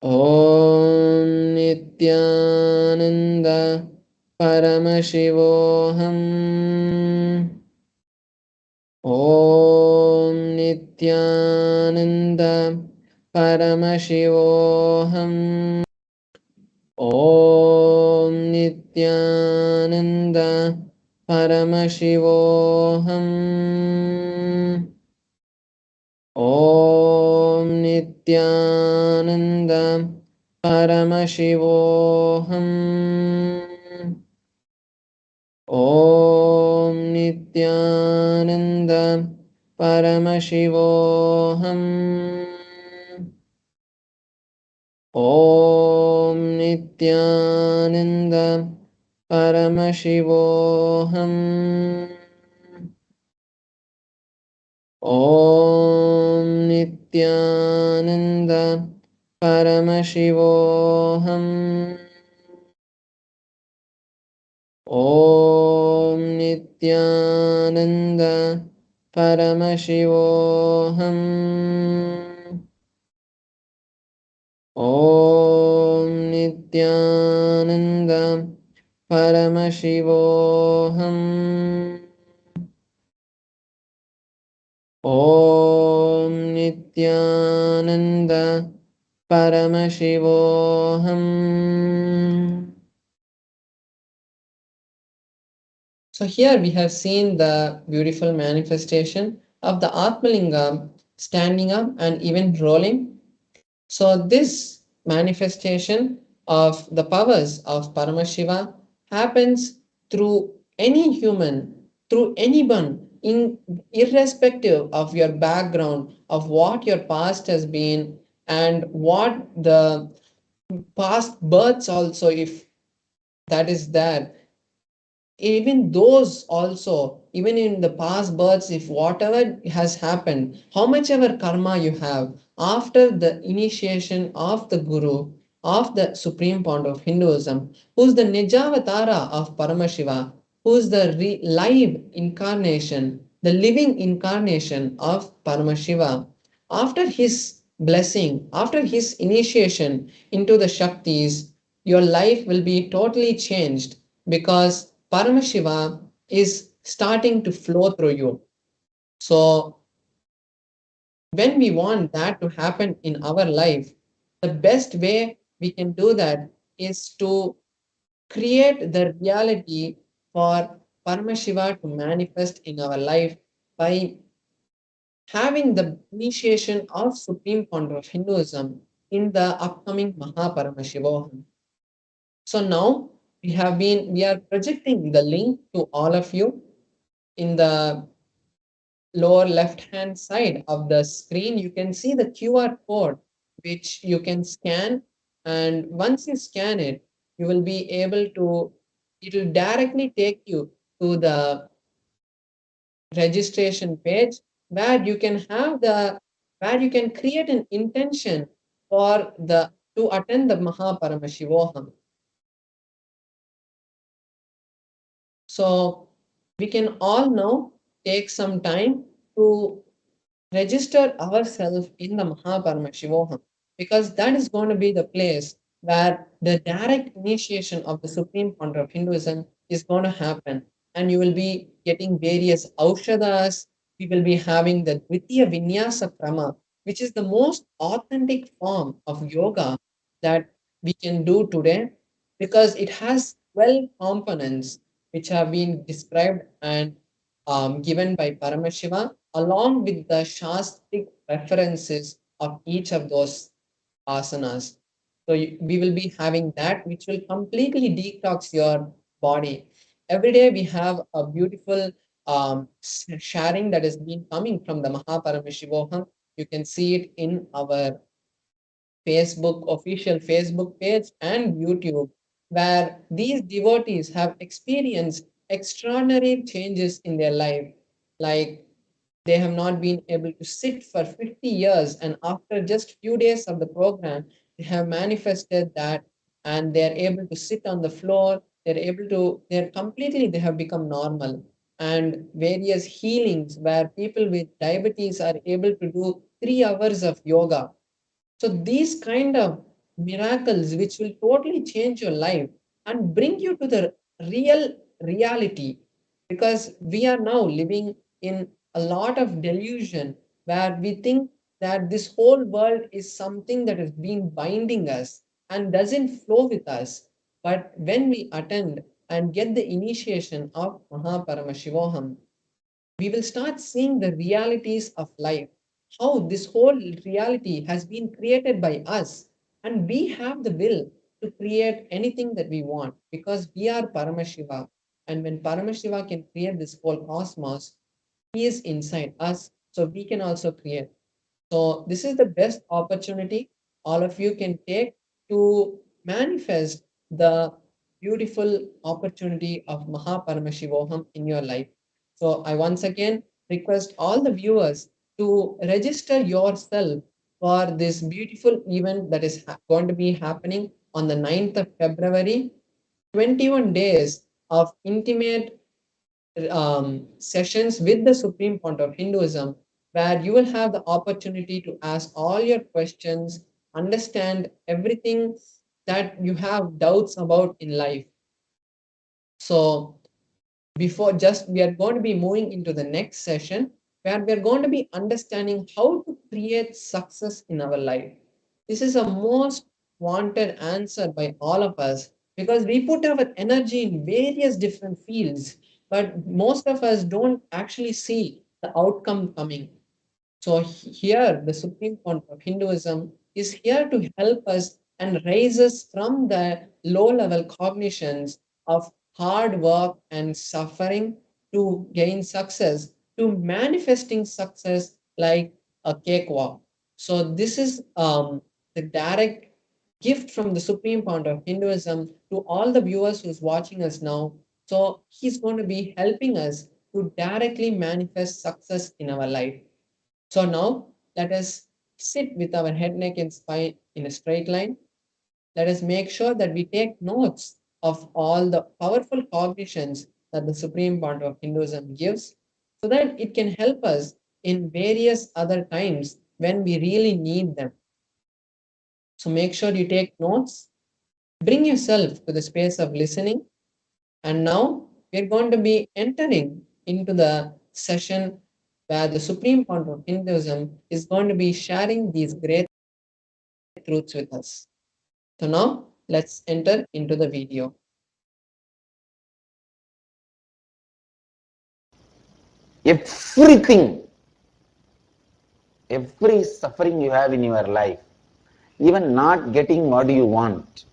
Om Nithyananda Paramashivoham. Om Nithyananda Paramashivoham. Om Nithyananda Paramashivoham. Om Nithyananda Paramashivoham. Om Nithyananda Paramashivoham. Om Nithyananda Paramashivoham. Om Nithyananda Paramashivoham. Om Nithyananda Paramashivoham. Om Nithyananda Paramashivoham. Om Nithyananda Paramashivoham. So here we have seen the beautiful manifestation of the Atmalingam standing up and even rolling. So this manifestation of the powers of Paramashiva happens through any human, through anyone, irrespective of your background, of what your past has been, and what the past births also, if that is there, even those also, even in the past births, if whatever has happened, how much ever karma you have after the initiation of the guru, of the supreme point of Hinduism, who's the Nijavatara of Paramashiva, who's the live incarnation, the living incarnation of Paramashiva, after his blessing, after his initiation into the Shaktis, your life will be totally changed, because Paramashiva is starting to flow through you. So, when we want that to happen in our life, the best way we can do that is to create the reality for Paramashiva to manifest in our life by having the initiation of Supreme Founder of Hinduism in the upcoming Mahaparamashivoham. So now we are projecting the link to all of you in the lower left hand side of the screen. You can see the QR code which you can scan, and once you scan it, you will be able to, it will directly take you to the registration page where you can have the, where you can create an intention for the to attend the Mahaparamashivoham. So we can all now take some time to register ourselves in the Mahaparama because that is going to be the place where the direct initiation of the supreme founder of Hinduism is going to happen. And you will be getting various aushadas. We will be having the Dvitiya Vinyasa Krama, which is the most authentic form of yoga that we can do today, because it has 12 components which have been described and given by Paramashiva, along with the Shastric references of each of those asanas. So we will be having that, which will completely detox your body. Every day we have a beautiful sharing that has been coming from the Mahaparamishivoham. You can see it in our Facebook, official Facebook page and YouTube, where these devotees have experienced extraordinary changes in their life. Like they have not been able to sit for 50 years, and after just few days of the program, they have manifested that, and they are able to sit on the floor. They're able to, they're completely, they have become normal. And various healings where people with diabetes are able to do 3 hours of yoga. So these kind of miracles which will totally change your life and bring you to the real reality, because we are now living in a lot of delusion where we think that this whole world is something that has been binding us and doesn't flow with us. But when we attend and get the initiation of Mahaparamashivoham, we will start seeing the realities of life, how this whole reality has been created by us, and we have the will to create anything that we want because we are Paramashiva. And when Paramashiva can create this whole cosmos, he is inside us, so we can also create. So this is the best opportunity all of you can take to manifest the beautiful opportunity of Mahaparamashivoham in your life. So I once again request all the viewers to register yourself for this beautiful event that is going to be happening on the 9th of February. 21 days of intimate sessions with the Supreme Point of Hinduism, where you will have the opportunity to ask all your questions, understand everything that you have doubts about in life. So, before just we are going to be moving into the next session where we are going to be understanding how to create success in our life. This is a most wanted answer by all of us because we put our energy in various different fields, but most of us don't actually see the outcome coming. So here, the Supreme Court of Hinduism is here to help us and raise us from the low-level cognitions of hard work and suffering to gain success, to manifesting success like a cakewalk. So this is the direct gift from the Supreme Point of Hinduism to all the viewers who's watching us now. So he's going to be helping us to directly manifest success in our life. So now let us sit with our head, neck, and spine in a straight line. Let us make sure that we take notes of all the powerful cognitions that the Supreme Point of Hinduism gives so that it can help us in various other times when we really need them. So make sure you take notes, bring yourself to the space of listening, and now we're going to be entering into the session where the Supreme Point of Hinduism is going to be sharing these great truths with us. So now let's enter into the video.
Everything, every suffering you have in your life, even not getting what you want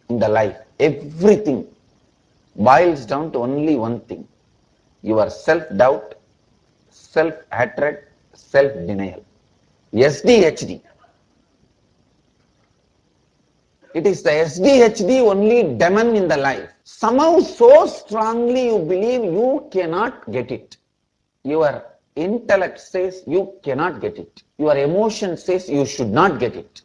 in the life, everything boils down to only one thing: your self-doubt, self-hatred, self-denial. SDHD. It is the SDHD only demon in the life. Somehow so strongly you believe you cannot get it. Your intellect says you cannot get it. Your emotion says you should not get it.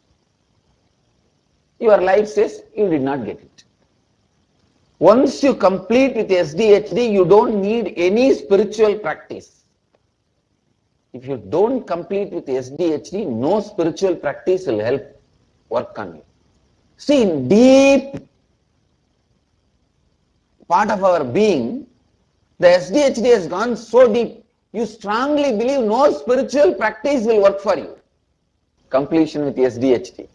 Your life says you did not get it. Once you complete with SDHD, you don't need any spiritual practice. If you don't complete with SDHD, no spiritual practice will help work on you. See, in deep part of our being, the SDHD has gone so deep, you strongly believe no spiritual practice will work for you. Completion with SDHD.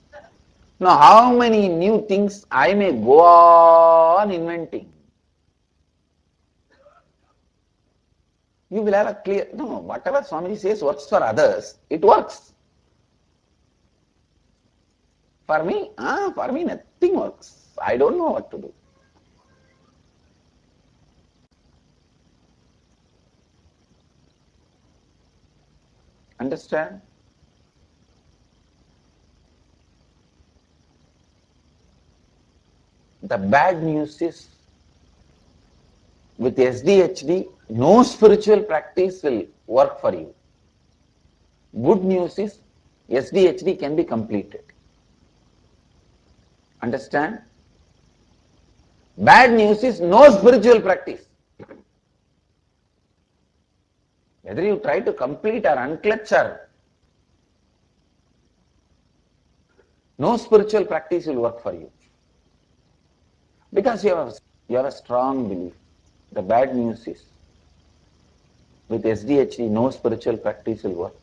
Now, how many new things I may go on inventing? You will have a clear, no, whatever Swamiji says works for others, it works. For me nothing works. I don't know what to do. Understand? The bad news is, with SDHD, no spiritual practice will work for you. Good news is, SDHD can be completed. Understand? Bad news is no spiritual practice. Whether you try to complete or unclutch or no spiritual practice will work for you. Because you have a strong belief. The bad news is, with SDHD, no spiritual practice will work.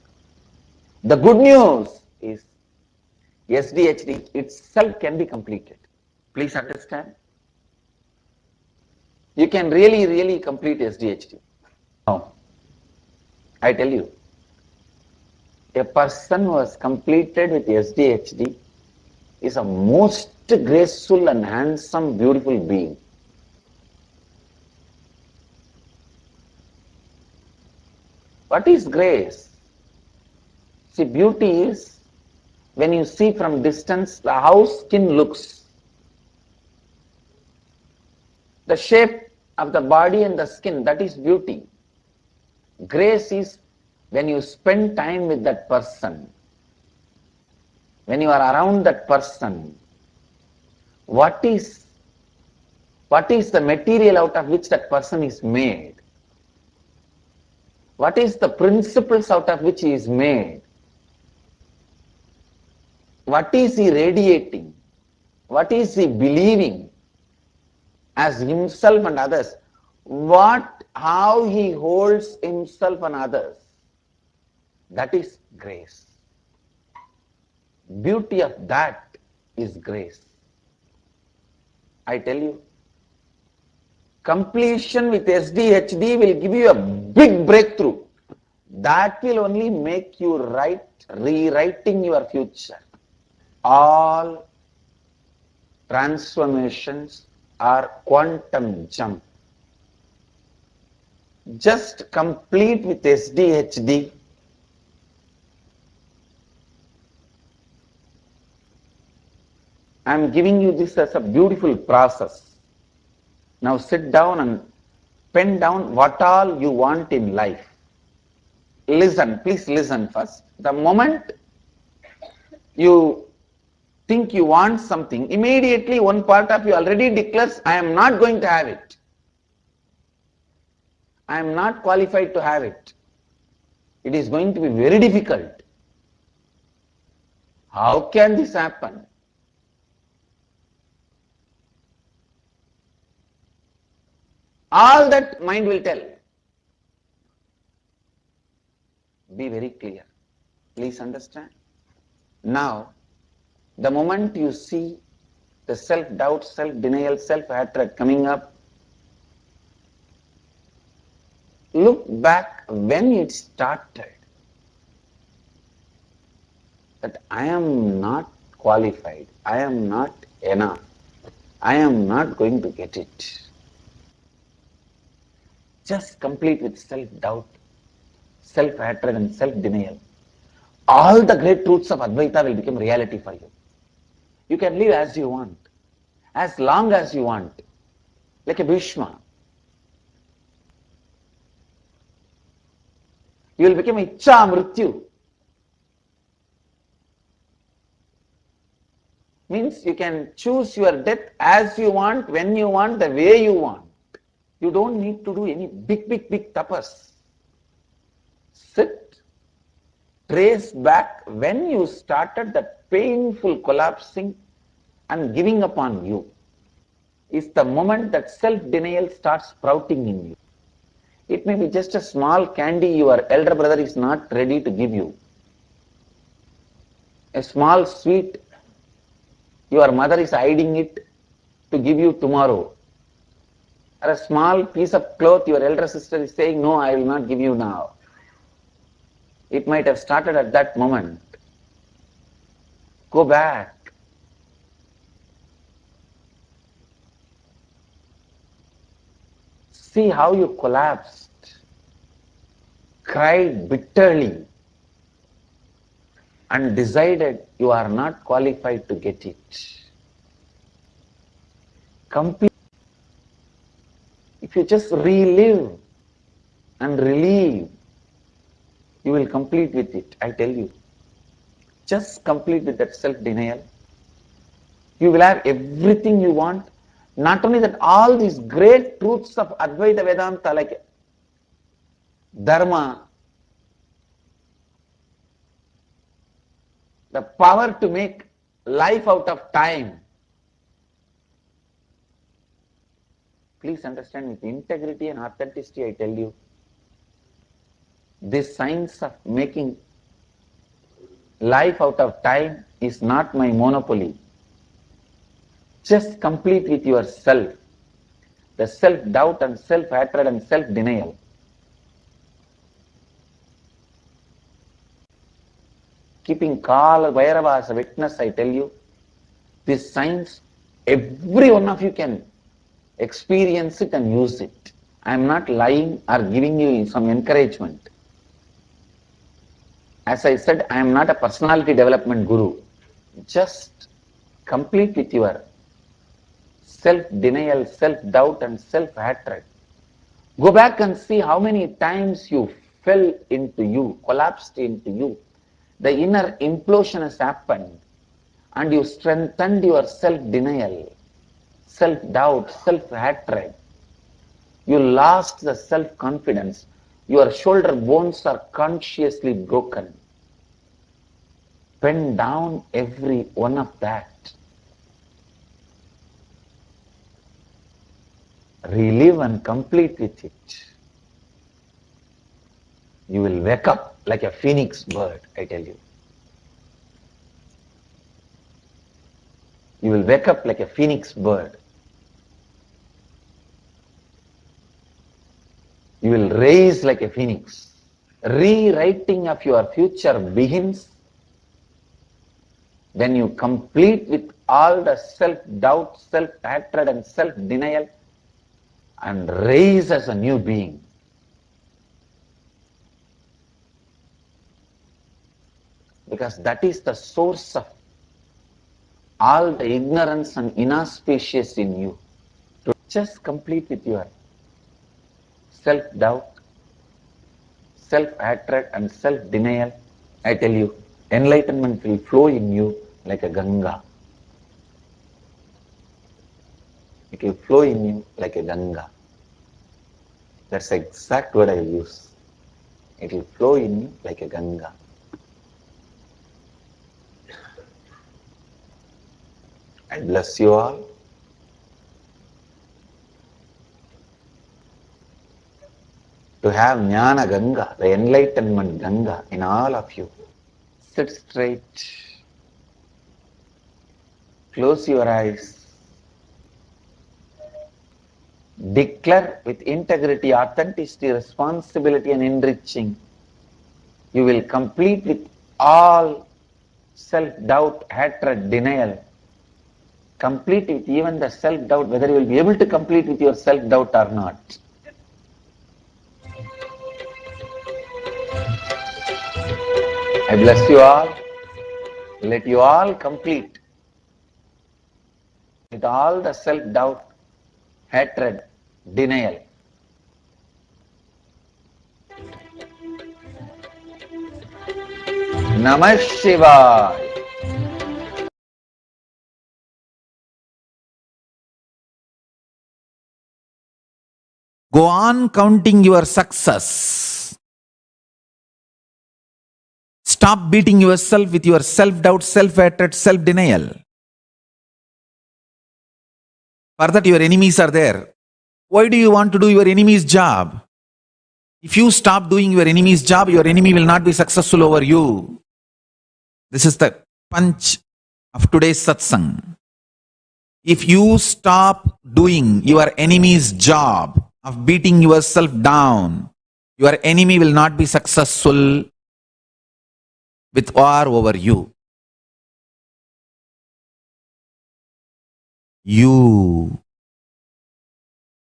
The good news is, SDHD itself can be completed. Please understand. You can really complete SDHD. Now, I tell you, a person who has completed with SDHD is a most graceful and handsome, beautiful being. What is grace? See, beauty is when you see from distance how skin looks. The shape of the body and the skin, that is beauty. Grace is when you spend time with that person. when you are around that person, what is the material out of which that person is made? What is the principles out of which he is made? What is he radiating? What is he believing as himself and others? How he holds himself and others? That is grace. Beauty of that is grace. I tell you, completion with SDHD will give you a big breakthrough. That will only make you rewriting your future. All transformations are quantum jump. Just complete with SDHD. I am giving you this as a beautiful process. Now sit down and pen down what all you want in life. Listen, please listen first. The moment you think you want something, immediately one part of you already declares, I am not going to have it. I am not qualified to have it. It is going to be very difficult. How can this happen? All that mind will tell. Be very clear. Please understand. Now, the moment you see the self-doubt, self-denial, self-hatred coming up, look back when it started. That I am not qualified, I am not enough, I am not going to get it. Just complete with self-doubt, self-hatred and self-denial. All the great truths of Advaita will become reality for you. You can live as you want, as long as you want, like a Bhishma. You will become Ichcha Mrityu. Means you can choose your death as you want, when you want, the way you want. You don't need to do any big tapas. Sit, trace back when you started that painful collapsing and giving up on you. Is the moment that self-denial starts sprouting in you. It may be just a small candy your elder brother is not ready to give you. A small sweet, your mother is hiding it to give you tomorrow. Or a small piece of cloth, your elder sister is saying, no, I will not give you now. It might have started at that moment. Go back. See how you collapsed, cried bitterly, and decided you are not qualified to get it. Complete. If you just relive and relieve, you will complete with it, I tell you. Just complete with that self-denial. You will have everything you want. Not only that, all these great truths of Advaita Vedanta like Dharma, the power to make life out of time. Please understand with integrity and authenticity, I tell you, this science of making life out of time is not my monopoly. Just complete with yourself, the self-doubt and self-hatred and self-denial. Keeping Kala Bhairava as a witness, I tell you, this science, every one of you can experience it and use it. I am not lying or giving you some encouragement. As I said, I am not a personality development guru. Just complete with your self-denial, self-doubt and self-hatred. Go back and see how many times you fell into you, collapsed into you. The inner implosion has happened. and you strengthened your self-denial, self-doubt, self-hatred. You lost the self-confidence. Your shoulder bones are consciously broken. Pen down every one of that. Relive and complete with it. You will wake up like a phoenix bird, I tell you. You will wake up like a phoenix bird. You will rise like a phoenix. Rewriting of your future begins when you complete with all the self-doubt, self-hatred and self-denial and rise as a new being. Because that is the source of all the ignorance and inauspicious in you. To just complete with your self-doubt, self-hatred and self-denial, I tell you, enlightenment will flow in you like a Ganga. It will flow in you like a Ganga. That's the exact word I will use. It will flow in you like a Ganga. I bless you all. To have Jnana Ganga, the enlightenment Ganga in all of you. Sit straight. Close your eyes. Declare with integrity, authenticity, responsibility and enriching. You will complete with all self-doubt, hatred, denial. Complete with even the self-doubt, whether you will be able to complete with your self-doubt or not. I bless you all. Let you all complete with all the self-doubt, hatred, denial. Namah Shivaya.
Go on counting your success. Stop beating yourself with your self-doubt, self-hatred, self-denial. For that your enemies are there. Why do you want to do your enemy's job? If you stop doing your enemy's job, your enemy will not be successful over you. This is the punch of today's satsang. If you stop doing your enemy's job of beating yourself down, your enemy will not be successful with war over you. You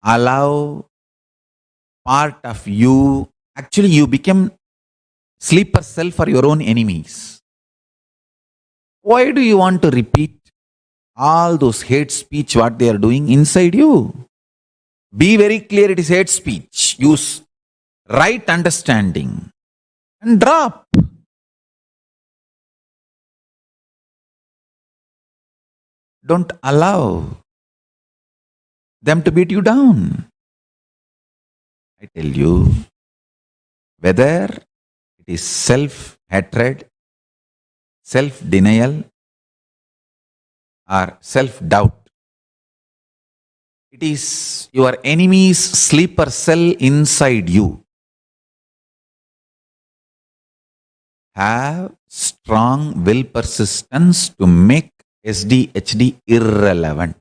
allow part of you, actually you become sleeper cell for your own enemies. Why do you want to repeat all those hate speech what they are doing inside you? Be very clear, it is hate speech. Use right understanding and drop. Don't allow them to beat you down. I tell you, whether it is self-hatred, self-denial, or self-doubt, it is your enemy's sleeper cell inside you. Have strong will persistence to make SDHD irrelevant.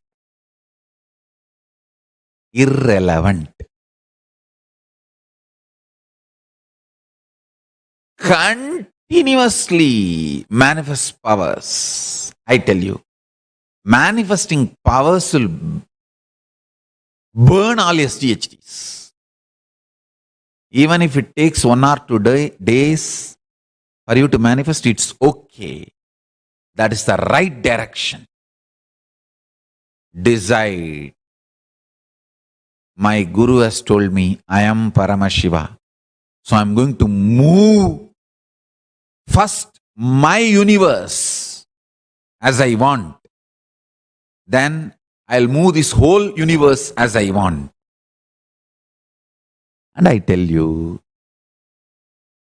Irrelevant. Continuously manifest powers. I tell you, manifesting powers will burn all SDHDs. Even if it takes 1 or 2 days for you to manifest, it's okay. That is the right direction. Decide. My Guru has told me, I am Paramashiva. So I'm going to move first my universe as I want, then I'll move this whole universe as I want. And I tell you,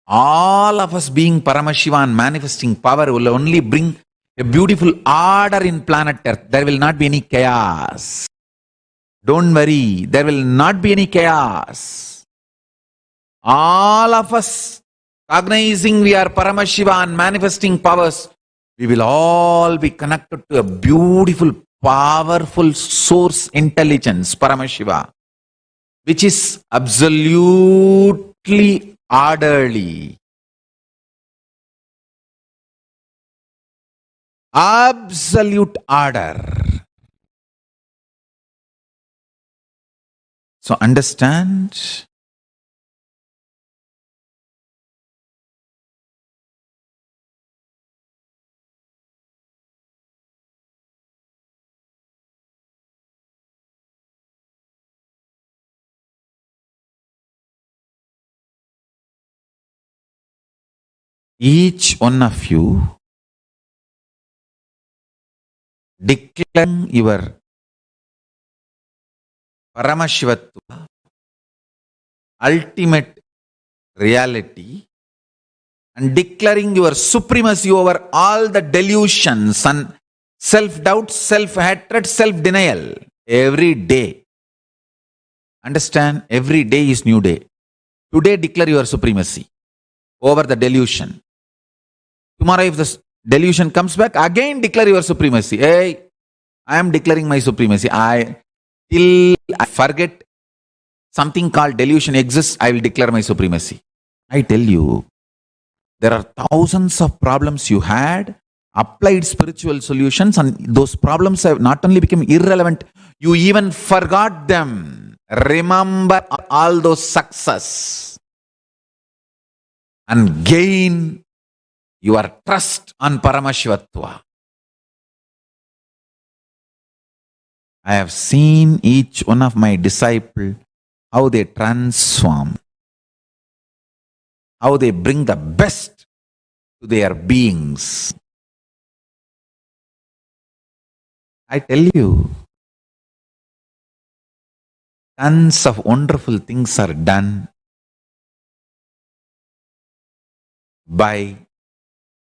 all of us being Paramashiva and manifesting power will only bring a beautiful order in planet Earth. There will not be any chaos. Don't worry, there will not be any chaos. All of us cognizing we are Paramashiva and manifesting powers, we will all be connected to a beautiful, powerful source intelligence, Paramashiva, which is absolutely orderly. Absolute order. So understand, each one of you declaring your Paramashivatva, ultimate reality, and declaring your supremacy over all the delusions and self-doubt, self-hatred, self-denial every day. Understand, every day is new day. Today declare your supremacy over the delusion. Tomorrow if the delusion comes back, again declare your supremacy. Hey, I am declaring my supremacy. Till I forget something called delusion exists, I will declare my supremacy. I tell you, there are thousands of problems you had, applied spiritual solutions, and those problems have not only become irrelevant, you even forgot them. Remember all those success and gain your trust on Paramashivatva. I have seen each one of my disciples, how they transform, how they bring the best to their beings. I tell you, tons of wonderful things are done by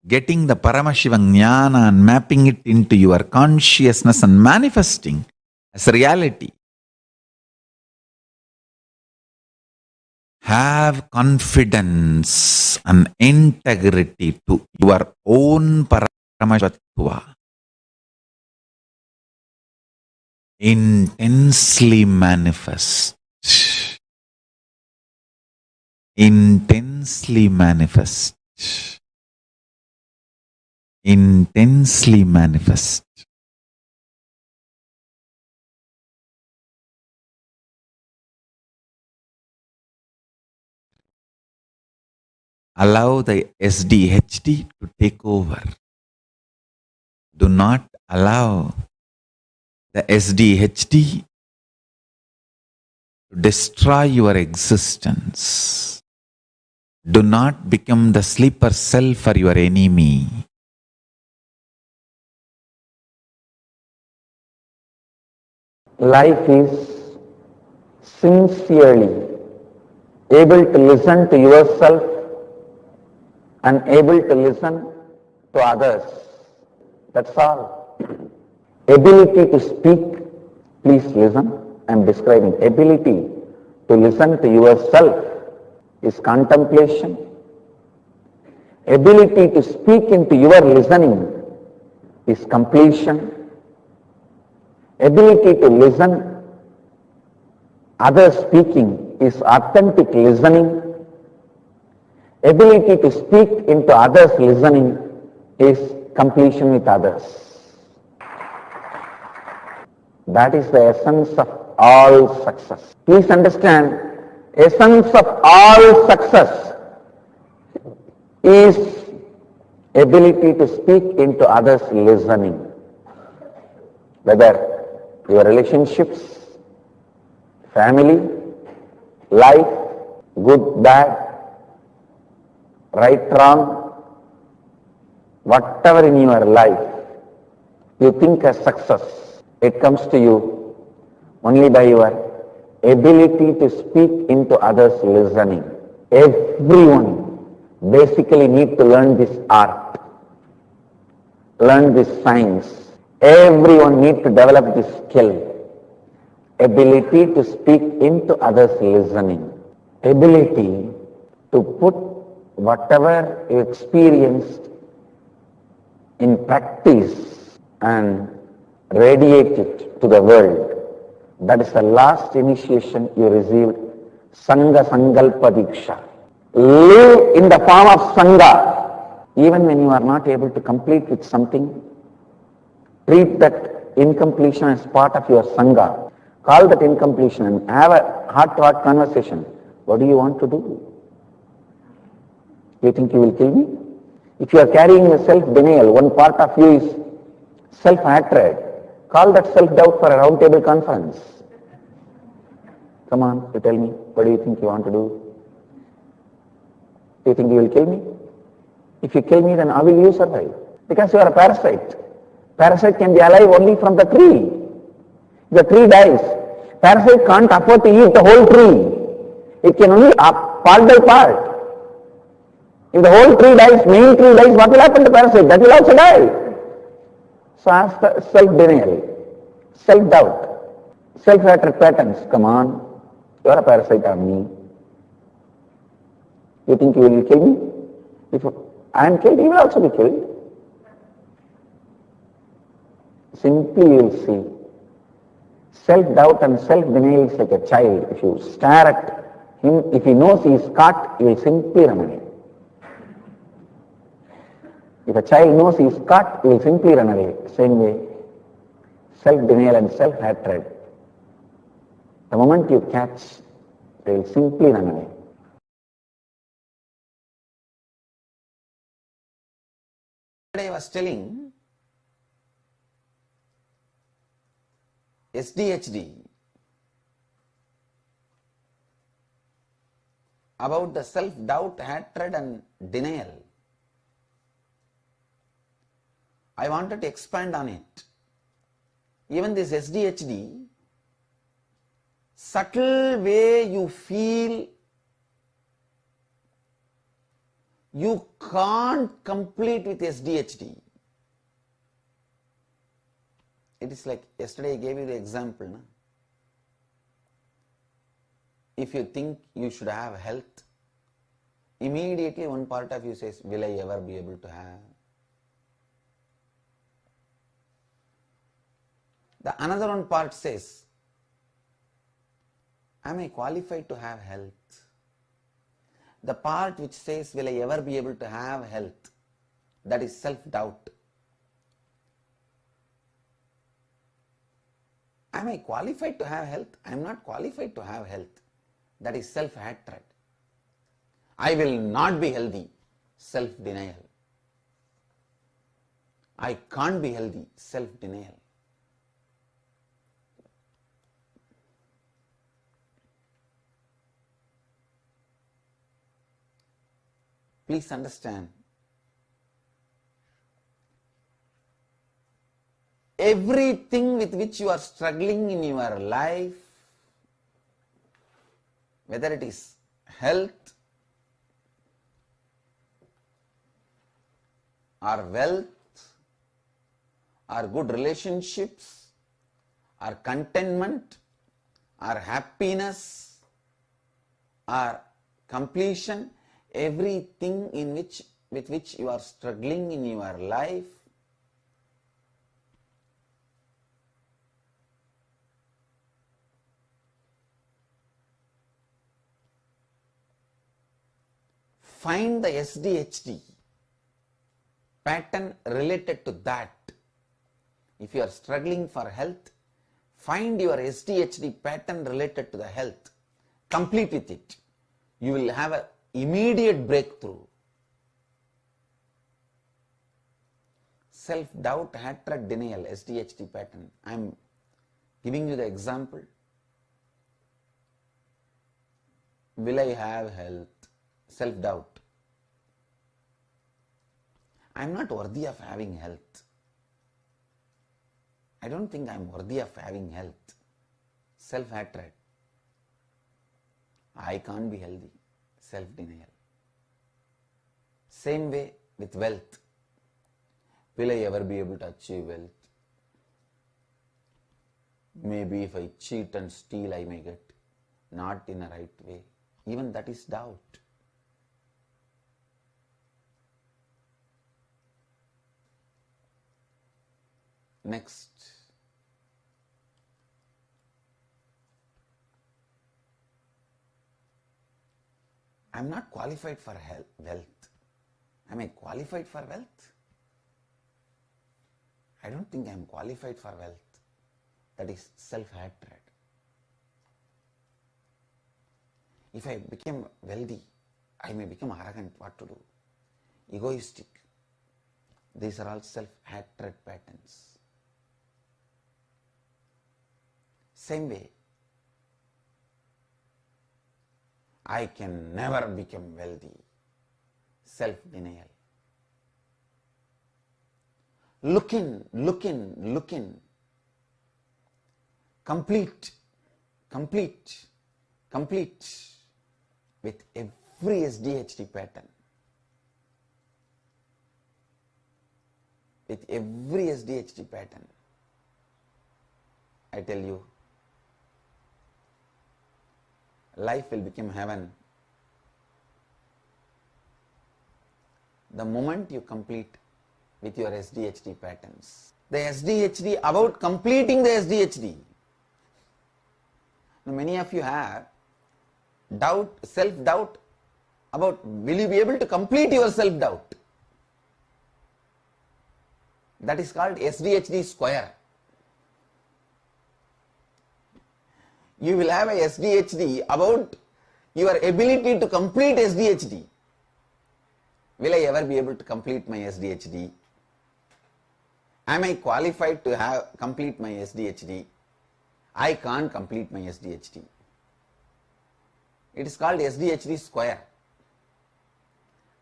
getting the Paramashiva Jnana and mapping it into your consciousness and manifesting as a reality. Have confidence and integrity to your own Paramashivatva. Intensely manifest. Intensely manifest. Intensely manifest. Allow the SDHD to take over. Do not allow the SDHD to destroy your existence. Do not become the sleeper cell for your enemy.
Life is sincerely able to listen to yourself and able to listen to others. That's all. Ability to speak, please listen, I am describing. Ability to listen to yourself is contemplation. Ability to speak into your listening is completion. Ability to listen others speaking is authentic listening. Ability to speak into others listening is completion with others. That is the essence of all success. Please understand, essence of all success is ability to speak into others listening. Whether your relationships, family, life, good, bad, right, wrong, whatever in your life, You think as success. It comes to you only by your ability to speak into others' listening. Everyone basically need to learn this art, learn this science. Everyone need to develop this skill, ability to speak into others' listening, ability to put whatever you experienced in practice and radiate it to the world. That is the last initiation you received, Sangha Sankalpa Diksha. Live in the form of Sangha. Even when you are not able to complete with something, treat that incompletion as part of your Sangha. Call that incompletion and have a heart-to-heart conversation. What do you want to do? You think you will kill me? If you are carrying a self-denial, one part of you is self-hatred. Call that self-doubt for a round-table conference. Come on, you tell me, what do you think you want to do? Do you think you will kill me? If you kill me, then how will you survive? Because you are a parasite. Parasite can be alive only from the tree. The tree dies. Parasite can't afford to eat the whole tree. It can only part by part. If the whole tree dies, main tree dies, what will happen to parasite? That will also die. So ask the self-denial, self-doubt, self-hatred patterns. Come on, you are a parasite of me. You think you will kill me? If I am killed, you will also be killed. Simply you will see. Self-doubt and self-denial is like a child. If you stare at him, if he knows he is caught, he will simply run away. If a child knows he is caught, he will simply run away. Same way, self-denial and self-hatred. The moment you catch, they will simply run away. I was telling SDHD about the self-doubt, hatred and denial. I wanted to expand on it. Even this SDHD, subtle way you feel you can't complete with SDHD. It is like yesterday I gave you the example. No? If you think you should have health, immediately one part of you says, will I ever be able to have? The another one part says, am I qualified to have health? The part which says, will I ever be able to have health? That is self-doubt. Am I qualified to have health? I am not qualified to have health. That is self-hatred. I will not be healthy. Self-denial. I can't be healthy. Self-denial. Please understand, everything with which you are struggling in your life, whether it is health or wealth or good relationships or contentment or happiness or completion, everything with which you are struggling in your life, find the SDHD pattern related to that. If you are struggling for health, find your SDHD pattern related to the health. Complete with it. You will have an immediate breakthrough. Self-doubt, hatred, denial, SDHD pattern. I am giving you the example. Will I have health? Self-doubt. I am not worthy of having health. I don't think I'm worthy of having health. Self-hatred. I can't be healthy. Self-denial. Same way with wealth. Will I ever be able to achieve wealth? Maybe if I cheat and steal, I may get. Not in a right way. Even that is doubt. Next. I'm not qualified for wealth. Am I qualified for wealth? I don't think I'm qualified for wealth. That is self-hatred. If I become wealthy, I may become arrogant. What to do? Egoistic. These are all self-hatred patterns. Same way, I can never become wealthy. Self-denial. Look in. Complete with every SDHD pattern. With every SDHD pattern. I tell you, life will become heaven the moment you complete with your SDHD patterns. The SDHD, about completing the SDHD. Now, many of you have doubt, self-doubt about will you be able to complete your self-doubt. That is called SDHD square. You will have a SDHD about your ability to complete SDHD. Will I ever be able to complete my SDHD? Am I qualified to complete my SDHD? I can't complete my SDHD. It is called SDHD square.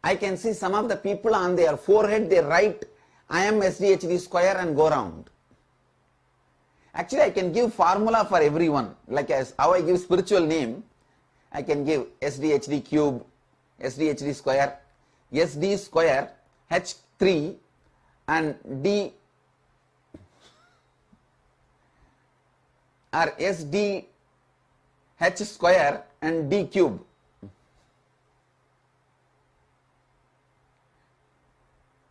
I can see some of the people on their forehead, they write, I am SDHD square and go round. Actually, I can give formula for everyone. Like as how I give spiritual name, I can give SDHD cube, SDHD square, SD square, H3 and D or SD H square and D cube.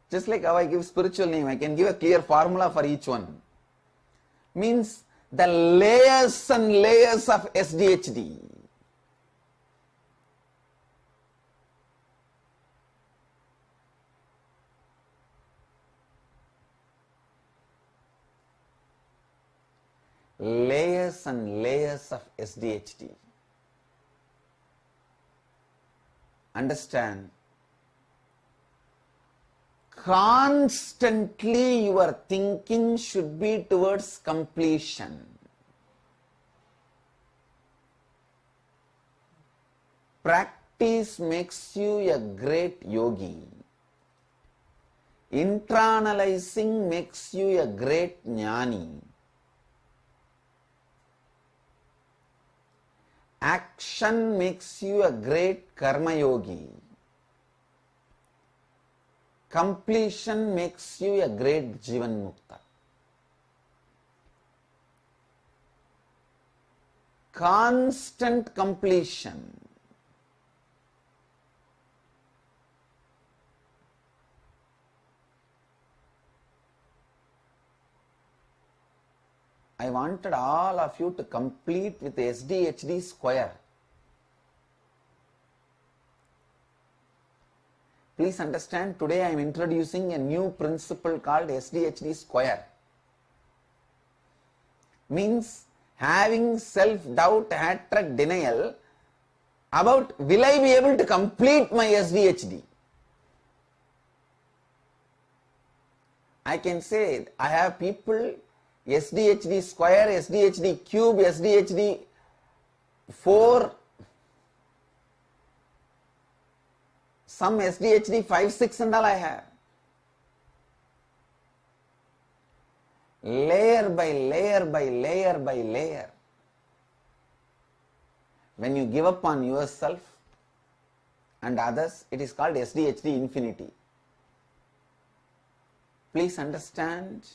Just like how I give spiritual name, I can give a clear formula for each one. Means the layers and layers of SDHD. Layers and layers of SDHD. Understand? Constantly your thinking should be towards completion. Practice makes you a great yogi. Internalizing makes you a great jnani. Action makes you a great karma yogi. Completion makes you a great Jivan Mukta. Constant completion. I wanted all of you to complete with SDHD square. Please understand, today I am introducing a new principle called SDHD square. Means having self-doubt, hatred, denial about will I be able to complete my SDHD. I can say I have people SDHD square, SDHD cube, SDHD 4, some SDHD 5, 6 and all I have. layer by layer by layer by layer. When you give up on yourself and others, it is called SDHD infinity. Please understand.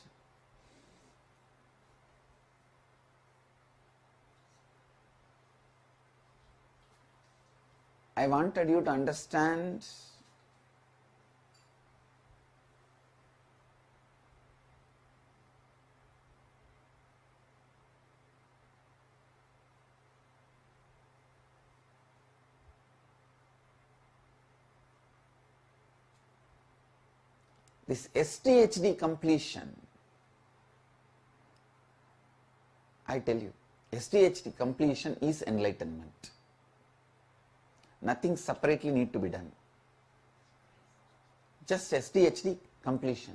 I wanted you to understand this SDHD completion. I tell you, SDHD completion is enlightenment. Nothing separately need to be done. Just SDHD completion.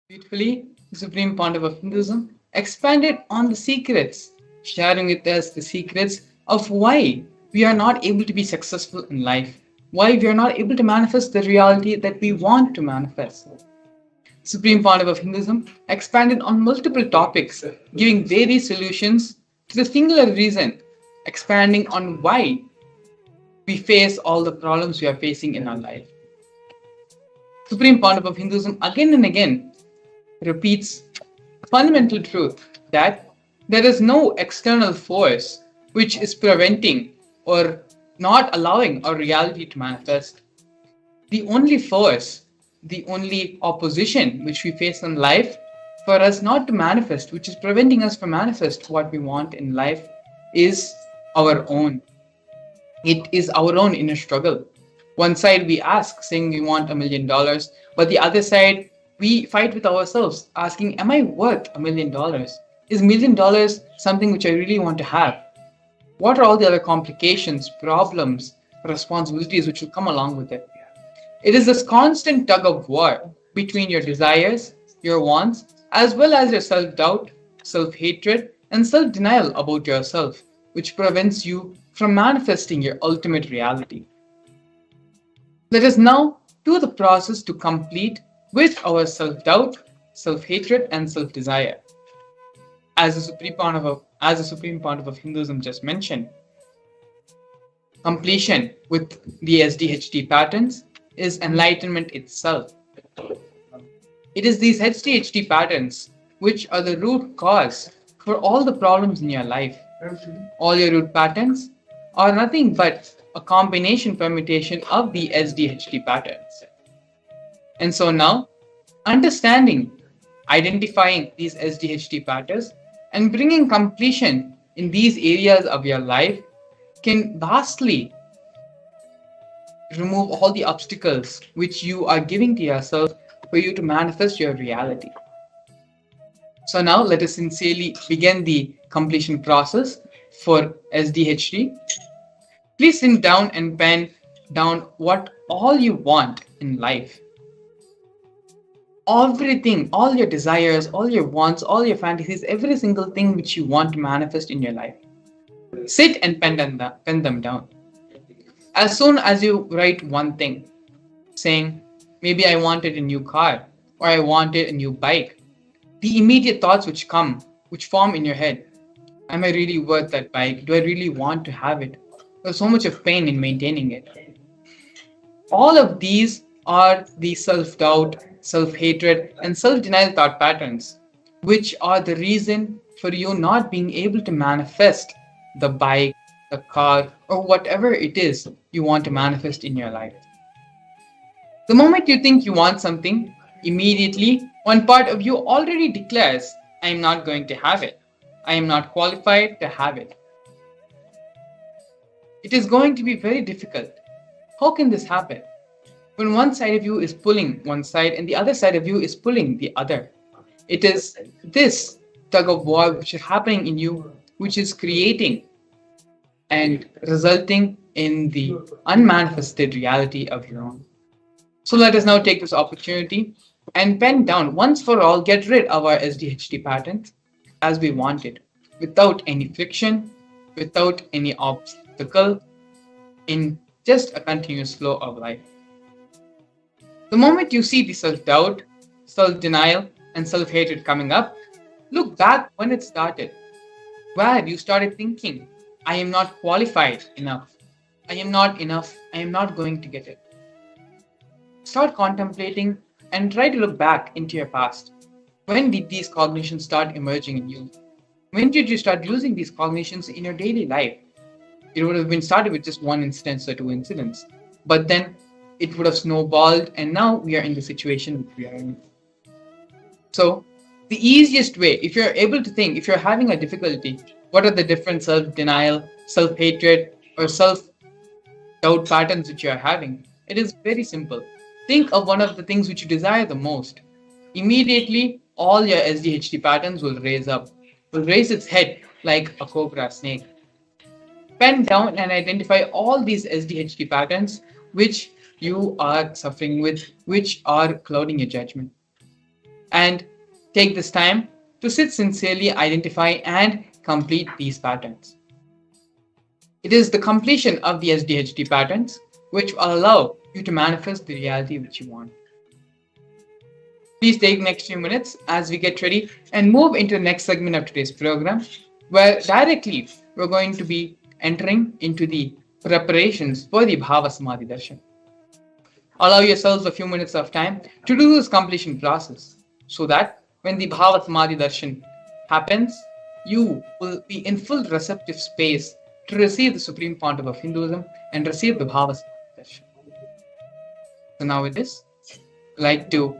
Beautifully, the Supreme Pontiff of Hinduism expanded on the secrets, sharing with us the secrets of why we are not able to be successful in life, why we are not able to manifest the reality that we want to manifest. Supreme Pontiff of Hinduism expanded on multiple topics, giving various solutions to the singular reason, expanding on why we face all the problems we are facing in our life. Supreme Pontiff of Hinduism again and again repeats a fundamental truth that there is no external force which is preventing or not allowing our reality to manifest. The only force, the only opposition which we face in life for us not to manifest, which is preventing us from manifest what we want in life, is our own. It is our own inner struggle. One side we ask, saying we want $1 million, but the other side we fight with ourselves, asking, am I worth $1 million? Is $1 million something which I really want to have? What are all the other complications, problems, responsibilities which will come along with it? It is this constant tug of war between your desires, your wants, as well as your self-doubt, self-hatred, and self-denial about yourself, which prevents you from manifesting your ultimate reality. Let us now do the process to complete with our self-doubt, self-hatred, and self-desire. As the Supreme Pontiff of Hinduism just mentioned, completion with the SDHD patterns is enlightenment itself. It is these SDHD patterns which are the root cause for all the problems in your life. All your root patterns are nothing but a combination permutation of the SDHD patterns. And so now, understanding, identifying these SDHD patterns and bringing completion in these areas of your life can vastly remove all the obstacles which you are giving to yourself for you to manifest your reality. So now let us sincerely begin the completion process for SDHD. Please sit down and pen down what all you want in life. Everything, all your desires, all your wants, all your fantasies, every single thing which you want to manifest in your life. Sit and pen them down. As soon as you write one thing, saying, maybe I wanted a new car or I wanted a new bike, the immediate thoughts which form in your head, am I really worth that bike? Do I really want to have it? There's so much of pain in maintaining it. All of these are the self-doubt, self-hatred, and self-denial thought patterns, which are the reason for you not being able to manifest the bike, the car, or whatever it is you want to manifest in your life. The moment you think you want something, immediately one part of you already declares, I am not going to have it. I am not qualified to have it. It is going to be very difficult. How can this happen? When one side of you is pulling one side and the other side of you is pulling the other. It is this tug of war which is happening in you, which is creating and resulting in the unmanifested reality of your own. So let us now take this opportunity and pen down, once for all, get rid of our SDHD patterns as we want it, without any friction, without any obstacle, in just a continuous flow of life. The moment you see the self doubt, self denial, and self hatred coming up, look back when it started, where you started thinking, I am not qualified enough, I am not enough, I am not going to get it. Start contemplating and try to look back into your past. When did these cognitions start emerging in you? When did you start using these cognitions in your daily life? It would have been started with just one instance or two incidents, but then it would have snowballed, and now we are in the situation we are in. So, the easiest way, if you're able to think, if you're having a difficulty, what are the different self denial, self hatred, or self doubt patterns which you are having? It is very simple. Think of one of the things which you desire the most. Immediately, all your SDHD patterns will raise up, will raise its head like a cobra snake. Pen down and identify all these SDHD patterns which you are suffering with, which are clouding your judgment. And take this time to sit sincerely, identify, and complete these patterns. It is the completion of the SDHD patterns which will allow you to manifest the reality which you want. Please take next few minutes as we get ready and move into the next segment of today's program, where directly we're going to be entering into the preparations for the Bhava Samadhi Darshan. Allow yourselves a few minutes of time to do this completion process so that when the Bhava Samadhi Darshan happens, you will be in full receptive space to receive the supreme pontiff of Hinduism and receive the Bhava Samadhi Darshan. So now with this, I'd like to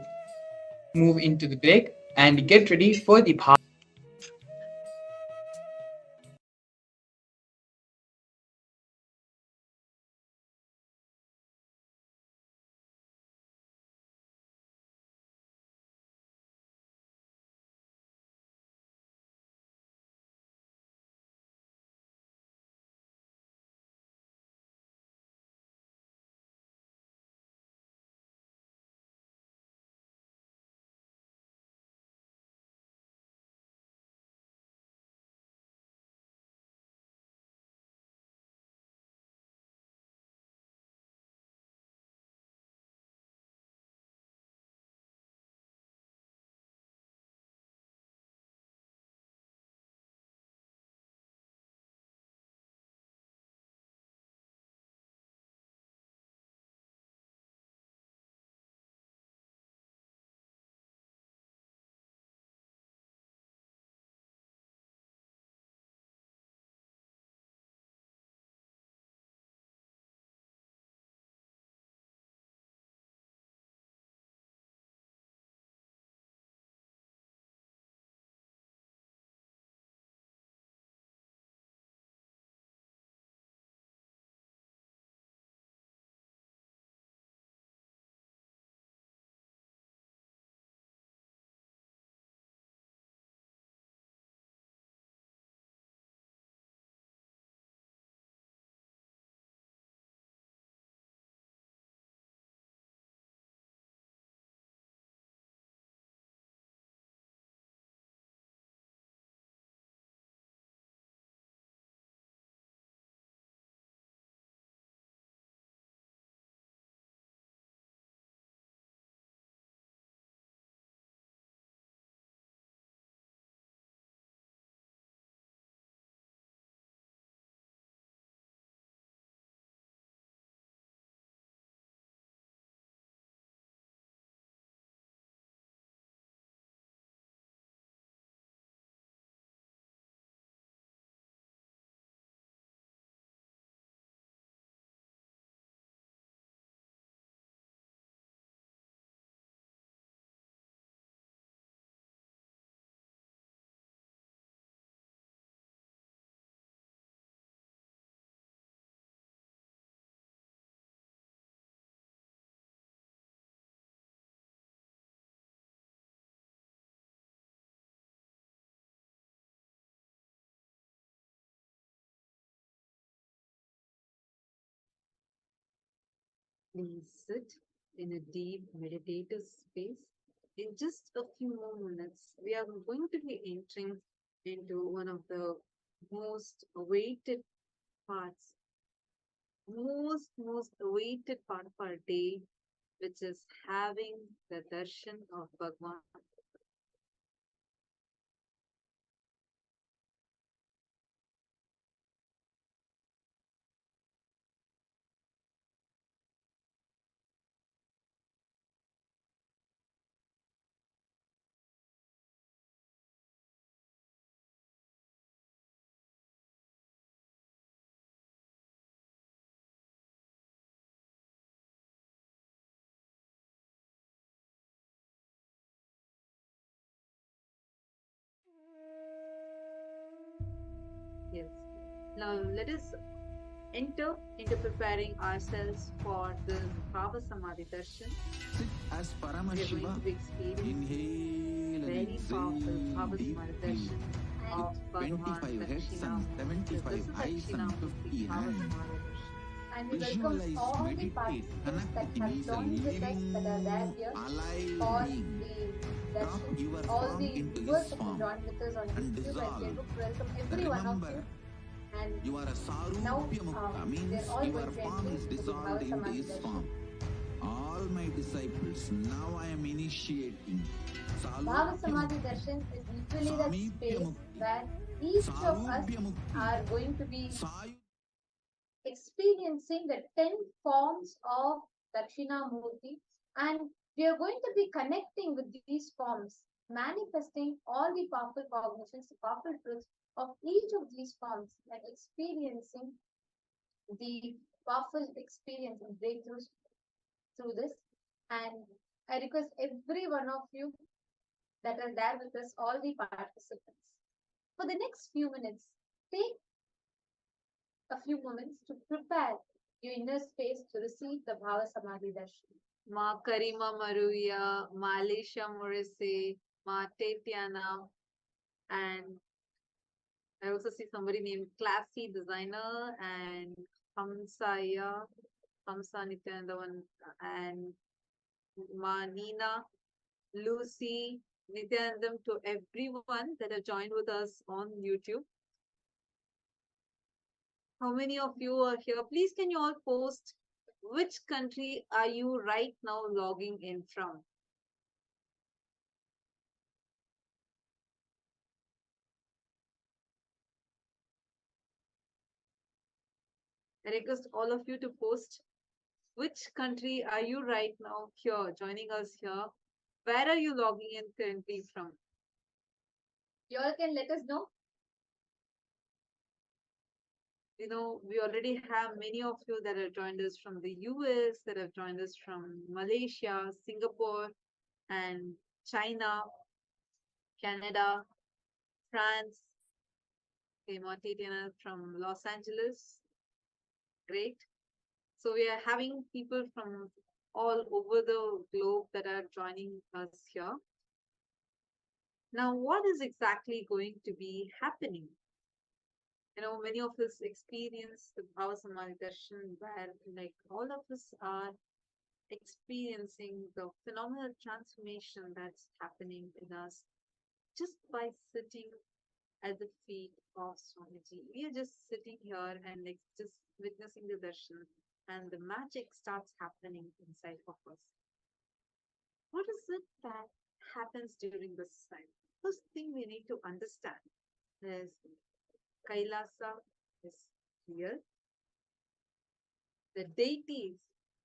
move into the break and get ready for the Bhava.
Please sit in a deep meditative space. In just a few more minutes, we are going to be entering into one of the most awaited parts, most awaited part of our day, which is having the darshan of Bhagwan. Yes. Now let us enter into preparing ourselves for this Bhava Samadhi Darshan.
Sit as
We are going
Paramashiva.
to be experiencing
Inhale and
very powerful Bhava
exhale
Samadhi
deeply.
Darshan of
With
Bhagavan
25 heads and
Dakshinamurthy. This
75
is
eyes and
Dakshinamurthy
50
Bhava
hands.
Samadhi Darshan.
And we welcome
Visualize,
all the
meditate,
participants
connect
that
with
have
him as a
joined with us that are there
living,
here
alive
for
being.
the
Drop
darshan.
your
All
form
the
into
viewers
his
that have
form
joined with us on
and
YouTube and
dissolve.
Facebook, welcome every one of
Remember,
you. And
you are a
now
Sarupya Mukta,
they're
means
all
your
going to
form
enter
is
into the
dissolved
Bhava
into
Samadhi
his
darshan.
form. All my disciples, now I am initiating
Bhava Samadhi darshan is literally that space where each of us are going to be experiencing the 10 forms of Dakshinamurthy, and we are going to be connecting with these forms, manifesting all the powerful cognitions, the powerful truths of each of these forms, and experiencing the powerful experience and breakthroughs through this. And I request every one of you that are there with us, all the participants, for the next few minutes, take a few moments to prepare your inner space to receive the Bhava Samadhi Darshan.
Ma Karima Maruya, Malisha Morrissey, Ma Tetiana, and I also see somebody named Classy Designer and Hamsaya, Hamsa Nithyananda one, and Ma Nina, Lucy, Nithyanandam, to everyone that have joined with us on YouTube. How many of you are here? Please can you all post which country are you right now logging in from? I request all of you to post which country are you right now here, joining us here? Where are you logging in currently from?
You all can let us know.
You know, we already have many of you that have joined us from the US, that have joined us from Malaysia, Singapore, and China, Canada, France. Okay, Tatiana from Los Angeles. Great. So we are having people from all over the globe that are joining us here. Now, what is exactly going to be happening? You know, many of us experience the Bhava Samadhi Darshan where like all of us are experiencing the phenomenal transformation that's happening in us just by sitting at the feet of Swamiji. We are just sitting here and like just witnessing the darshan, and the magic starts happening inside of us. What is it that happens during this time? First thing we need to understand is Kailasa is real. The deities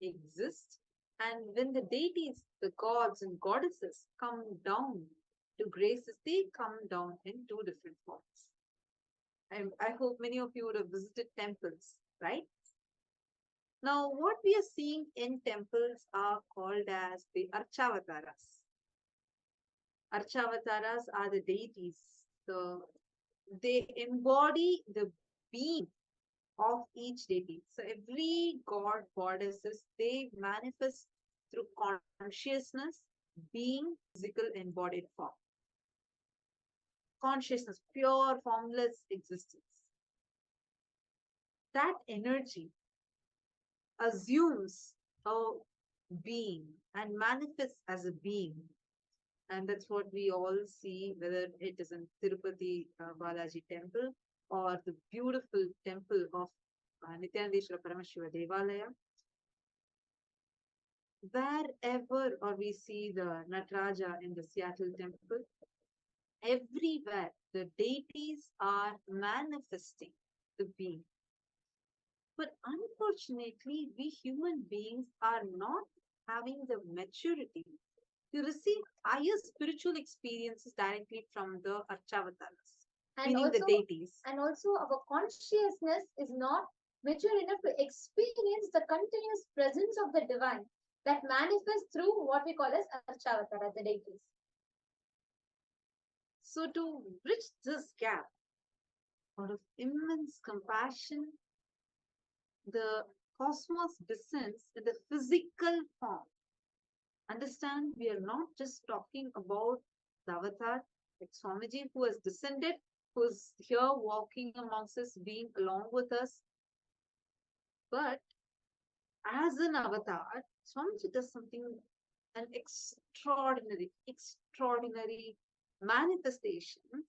exist, and when the deities, the gods and goddesses come down to grace us, they come down in two different forms. I hope many of you would have visited temples, right? Now, what we are seeing in temples are called as the Archavataras. Archavataras are the deities. They embody the being of each deity. So every god, goddesses, they manifest through consciousness, being, physical embodied form. Consciousness, pure formless existence. That energy assumes a being and manifests as a being. And that's what we all see, whether it is in Tirupati Balaji temple or the beautiful temple of Nithyanandeshwara Paramashiva Devalaya. wherever or we see the Nataraja in the Seattle temple, everywhere the deities are manifesting the being. But unfortunately, we human beings are not having the maturity to receive higher spiritual experiences directly from the Archavataras,
And
meaning the
also,
deities.
our consciousness is not mature enough to experience the continuous presence of the divine that manifests through what we call as Archavatara, the deities.
So, to bridge this gap, out of immense compassion, the cosmos descends in the physical form. Understand, we are not just talking about the avatar, like Swamiji, who has descended, who is here walking amongst us, being along with us. But as an avatar, Swamiji does something, an extraordinary manifestation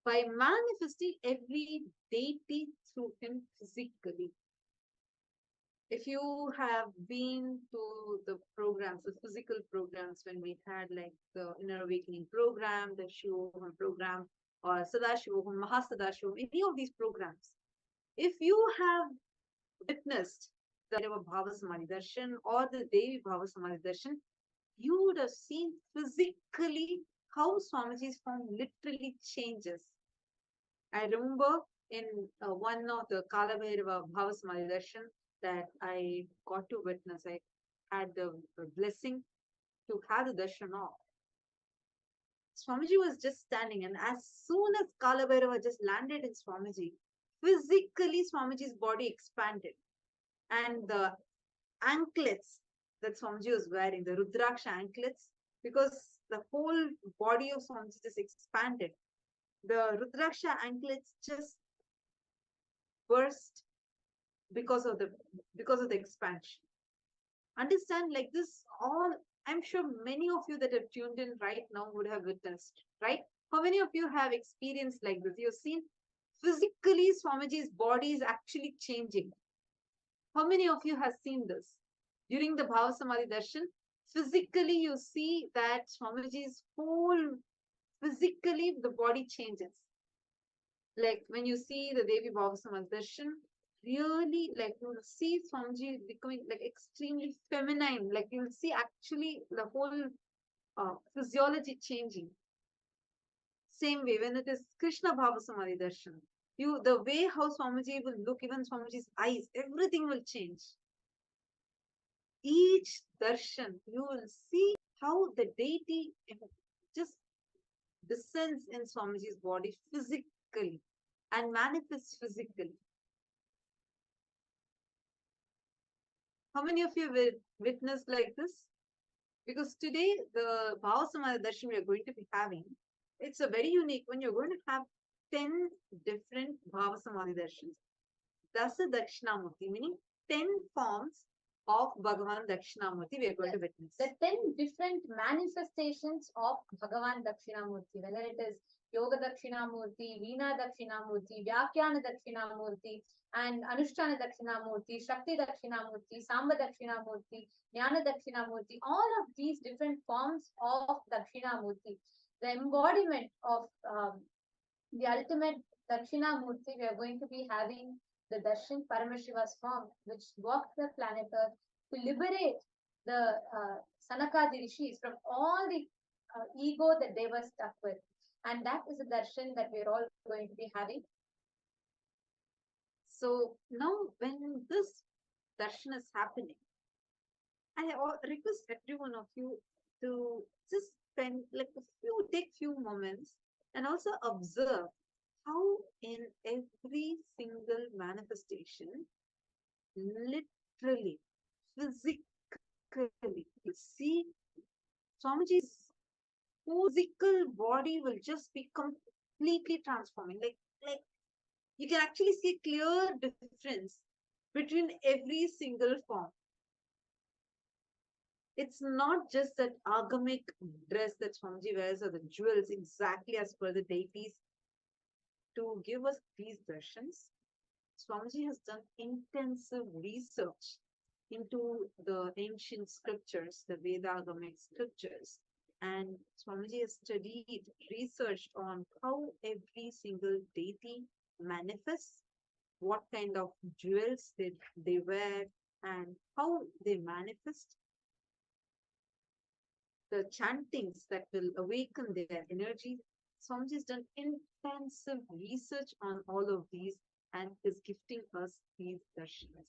by manifesting every deity through him physically. If you have been to the programs, the physical programs, when we had like the Inner Awakening program, the Shivoham program, or Sadashivoham, Mahasadashivoham, any of these programs, if you have witnessed the Bhava Samadhi Darshan or the Devi Bhava Samadhi Darshan, you would have seen physically how Swamiji's form literally changes. I remember in one of the Kalabhairava Bhava Samadhi Darshan that I got to witness, I had the blessing to have the darshan of. Swamiji was just standing, and as soon as Kalabhairava just landed in Swamiji, physically Swamiji's body expanded. And the anklets that Swamiji was wearing, the Rudraksha anklets, because the whole body of Swamiji just expanded. The Rudraksha anklets just burst because of the expansion. Understand, like this, all I'm sure many of you that have tuned in right now would have witnessed, right? How many of you have experienced like this? You've seen physically Swamiji's body is actually changing. How many of you have seen this? During the Bhava Samadhi Darshan, physically you see that Swamiji's whole, physically the body changes. Like when you see the Devi Bhava Samadhi Darshan, really, like you will see Swamiji becoming like extremely feminine. Like you will see actually the whole physiology changing. Same way when it is Krishna Bhava Samadhi Darshan, the way how Swamiji will look, even Swamiji's eyes, everything will change. Each darshan, you will see how the deity just descends in Swamiji's body physically and manifests physically. How many of you will witness like this? Because today, the Bhava Samadhi Darshan we are going to be having, it's a very unique one. You're going to have 10 different Bhava Samadhi Darshans. Dasa Dakshinamoorthy, meaning 10 forms of Bhagavan Dakshinamoorthy we are going to witness.
The 10 different manifestations of Bhagavan Dakshinamoorthy, whether it is Yoga Dakshinamoorthy, Veena Dakshinamoorthy, Vyakhyana Dakshinamoorthy, and Anushtana Dakshinamoorthy, Shakti Dakshinamoorthy, Samba Dakshinamoorthy, Jnana Dakshinamoorthy, all of these different forms of Dakshinamoorthy, the embodiment of the ultimate Dakshinamurti, we are going to be having the Darshan Paramashiva's form, which walked the planet Earth to liberate the Sanakadi Rishis from all the ego that they were stuck with. And that is a darshan that we're all going to be having.
So now when this darshan is happening, I request every one of you to just spend like take few moments and also observe how in every single manifestation, literally, physically, you see Swamiji's physical body will just be completely transforming. Like you can actually see a clear difference between every single form. It's not just that agamic dress that Swamiji wears or the jewels exactly as per the deities to give us these darshans. Swamiji has done intensive research into the ancient scriptures, the Vedagamic scriptures. And Swamiji has studied, researched on how every single deity manifests, what kind of jewels they wear, and how they manifest, the chantings that will awaken their energy. Swamiji has done intensive research on all of these and is gifting us these darshanas.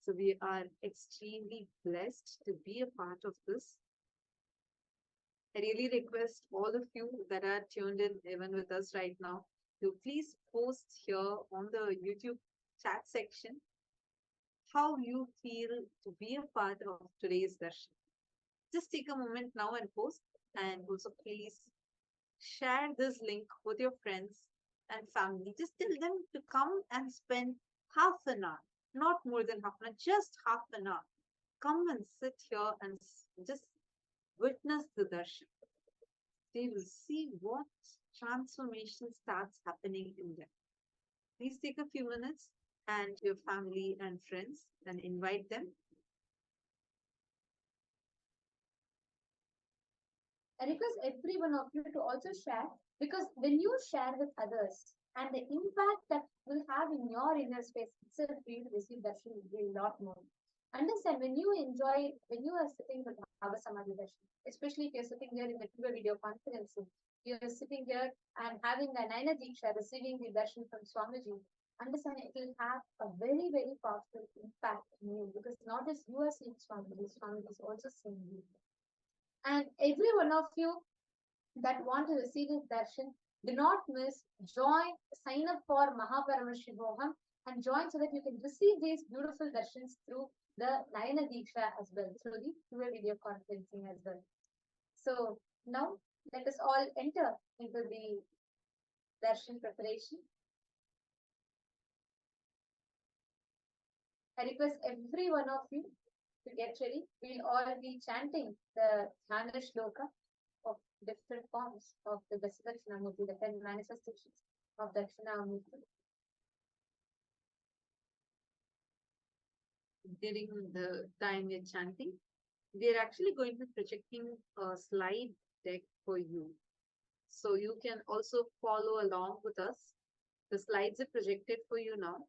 So we are extremely blessed to be a part of this. I really request all of you that are tuned in even with us right now to please post here on the YouTube chat section how you feel to be a part of today's darshan. Just take a moment now and post, and also please share this link with your friends and family. Just tell them to come and spend half an hour, not more than half an hour, just half an hour. Come and sit here and just witness the darshan. They will see what transformation starts happening in them. Please take a few minutes and your family and friends and invite them.
I request every one of you to also share, because when you share with others and the impact that will have in your inner space itself for you to receive darshan will be a lot more. Understand, when you enjoy, when you are sitting with Bhava Samadhi darshan, especially if you're sitting here in the video conferencing, you're sitting here and having the Naina Diksha, receiving the darshan from Swamiji, understand it will have a very, very powerful impact on you, because not just you are seeing Swamiji, Swamiji is also seeing you. And every one of you that want to receive this darshan, do not miss, join, sign up for Paramashivam and join so that you can receive these beautiful darshans through the Nayana Diksha as well, through the video conferencing as well. So now let us all enter into the darshan preparation. I request every one of you to get ready. We'll all be chanting the Dhyana Shloka of different forms of the Dakshinamoorthy, the 10 manifestations of Dakshinamoorthy.
During the time we're chanting, we're actually going to be projecting a slide deck for you. So you can also follow along with us. The slides are projected for you now.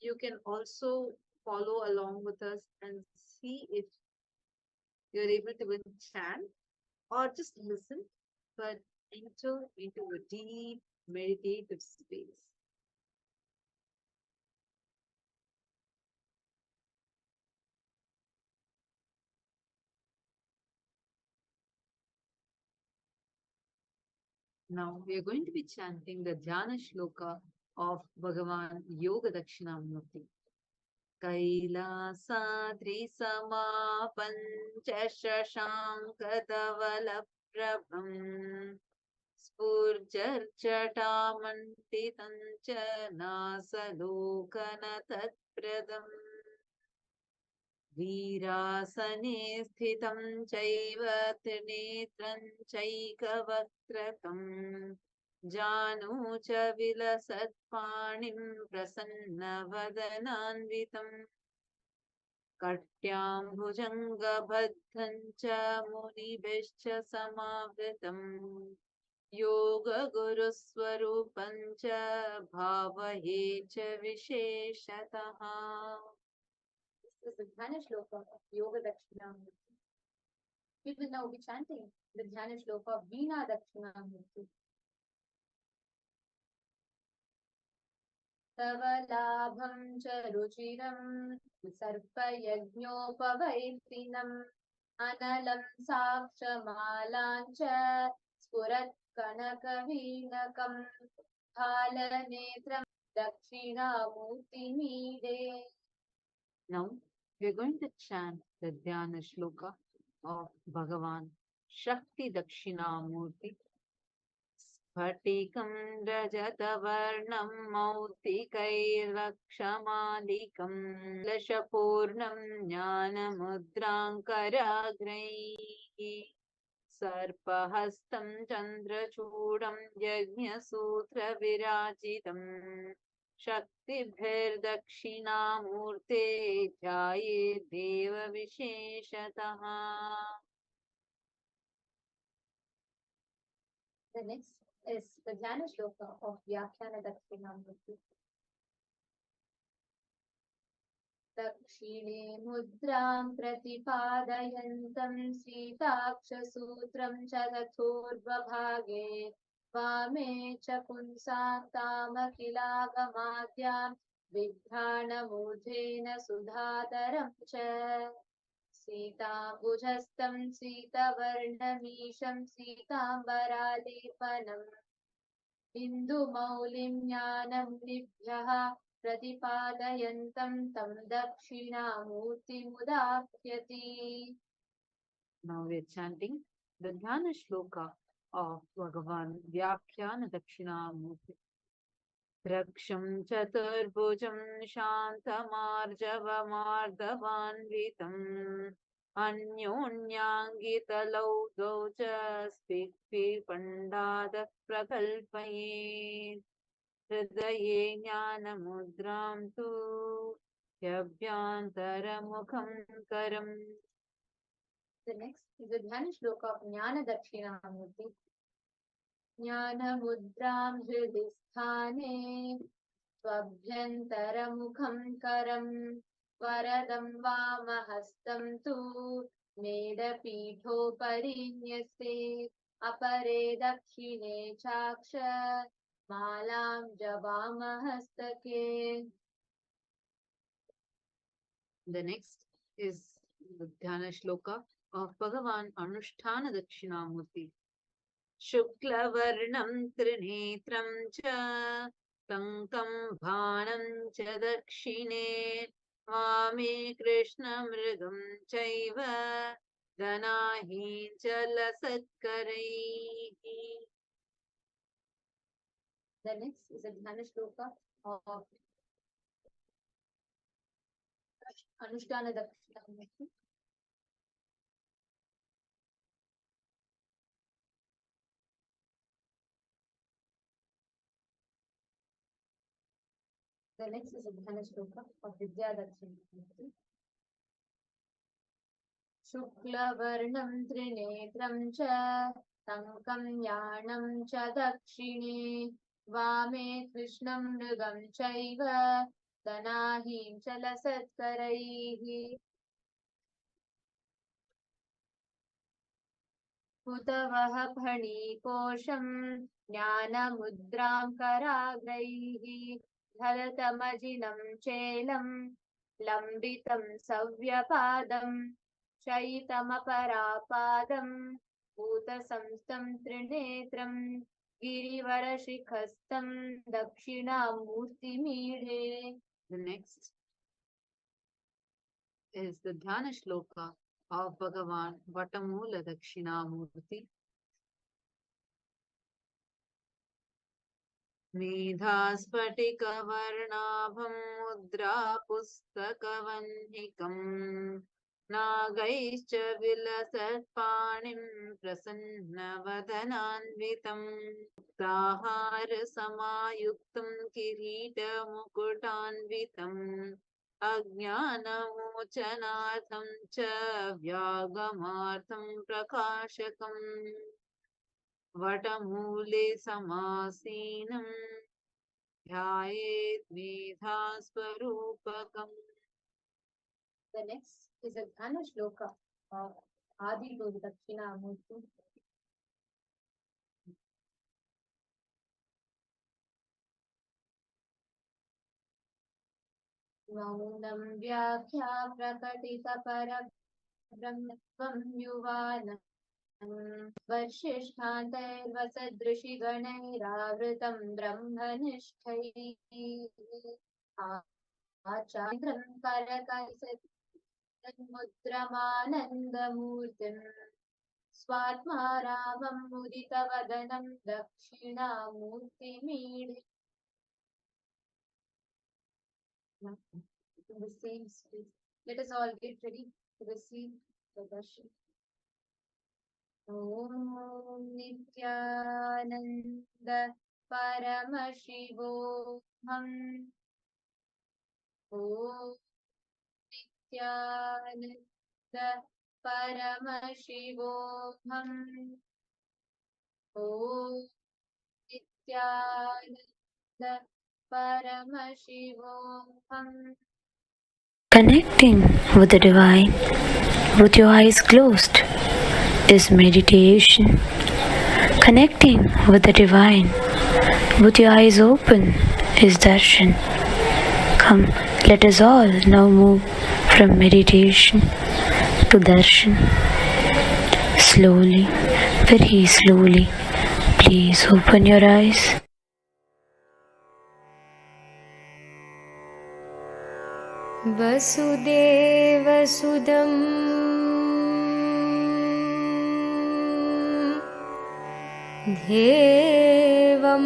You can also follow along with us and see if you're able to even chant or just listen, but enter into a deep meditative space. Now we are going to be chanting the Dhyana Shloka of Bhagavan Yoga Dakshinamurti. Kailasadri Samapanchashashankatavalapprabham Spurjarchatamantitam cha Nasalokanatatpradam Virasane sthitam chaiva trinetram chaikavakrakam Janu cha vilasatpanim prasannavadananvitam Katyam bhujangabhaddham cha munibhishcha samavritam Yoga Guru Swarupam cha bhavaye cha visheshataha.
This is the Dhyana Shloka of Yoga Dakshinamurti. We will now be chanting the Dhyana Shloka of Veena Dakshinamurti. Tavalabham cha ruchiram sarpayajñopavaitinam analam sakshamalan cha spurat kanakavinakam halanetram Dakshinamurti nide.
Now we are going to chant the Dhyana Shloka of Bhagavan Shakti Dakshinamurti. Spatikam rajatavarnam mautikairakshamadikam lashapurnam jnanamudrankaragraihi sarpahastam chandrachudam yajnasutra virajitam शक्तिभिर्दक्षिणामूर्ते ध्याये देव विशेषतः.
The next is the Jnana Shloka of Vyakhyana Dakshinamurti. दक्षिणे मुद्रां प्रतिपादयन्तं श्रीताक्षसूत्रं च तथोर्वभागे वामे च पुंसाक्तामखिलागमाद्यां बिभ्राणमूर्धेन सुधाधरं च सीताम्बुजस्तं सीतवर्णमीशं सीताम्बरालेपनम् इन्दुमौलिं ज्ञानमुनिभ्यः प्रतिपादयन्तं तं दक्षिणामूर्तिमुदाख्यति.
Now we are chanting the Dhyana Shloka of Bhagavan Vyakhyana Dakshinamurti. Raksham Chaturbhujam Shantamarjavamardhavanvitam Anyonyangitalौ Daucha Spikpi Pandada Prakalpaye Hridaye Jnanamudram Tu Yabhyantaramukham Karam.
The next is the Dhyana Shloka of Jnana Dakshinamurti. ज्ञानमुद्रां हृदि स्थाने स्वभ्यन्तरमुखं करं वरदं वामहस्तं तु मेदपीठोपरि न्यस्ते अपरे दक्षिणे चाक्ष मालां जवामहस्तके.
The next is the Dhyana Shloka of Bhagavan Anushtana Dakshinamurti. शुक्लवर्णं त्रिनेत्रं च टङ्कं भाणं च दक्षिणे वामे कृष्णमृगं चैव दनाहीञ्चलसत्करैः.
The next is a Dhyana Shloka of Anushtana Dakshinamurti. The next is a Dhyana Shloka of Vidya Dakshinamurti. शुक्लवर्णं त्रिनेत्रं च टङ्कं यानं च दक्षिणे वामे कृष्णं मृगं चैव दनाहीं चलसत्करैः. हुतवः फणीकोशं ज्ञानमुद्रां कराग्रैः धरतमजिनं चेलं लम्बितं सव्यपादं शयितमपरापादं भूतसंस्थं त्रिनेत्रं गिरिवरशिखस्थं दक्षिणामूर्तिमीढे.
The next is the Dhyana Shloka of Bhagavan Vatamula Dakshinamurti. मेधास्फटिकवर्णाभं मुद्रापुस्तकवह्निकम् नागैश्च विलसत्पाणिं प्रसन्नवदनान्वितम् मुक्ताहारसमायुक्तं किरीटमुकुटान्वितम् अज्ञानमोचनार्थं च व्यागमार्थं प्रकाशकम् वटमूले समासीनं ध्यायेत् मेधास्वरूपकम्.
The next is a Dhyana Shloka of Adi Guru Dakshinamurti. मौनं व्याख्या प्रकटितपरब्रह्मत्वं युवानम् वर्षिष्ठान्तैर्वसदृशिगणैरावृतं ब्रह्मनिष्ठैः आचार्यं करकलिसन्मुद्रमानन्दमूर्तिम् स्वात्मा रामं मुदितवदनं दक्षिणामूर्तिमीढे. In the same space, let us all get ready to receive the darshan. Om Nithyananda Paramashivoham. Om Nithyananda Paramashivoham. Om Nithyananda Paramashivoham.
Connecting with the divine with your eyes closed is meditation. Connecting with the divine with your eyes open is darshan. Come, let us all now move from meditation to darshan. Slowly, very slowly, please open your eyes. Vasudevasudam Devam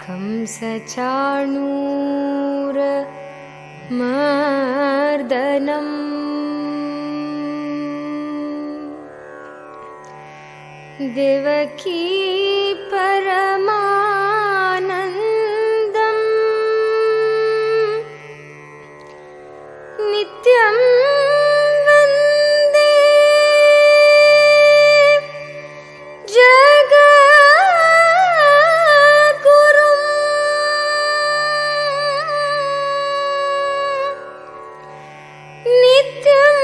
Kamsachanura Mardanam Devaki Paramanandam Nityam Vande Jagadgurum Nityam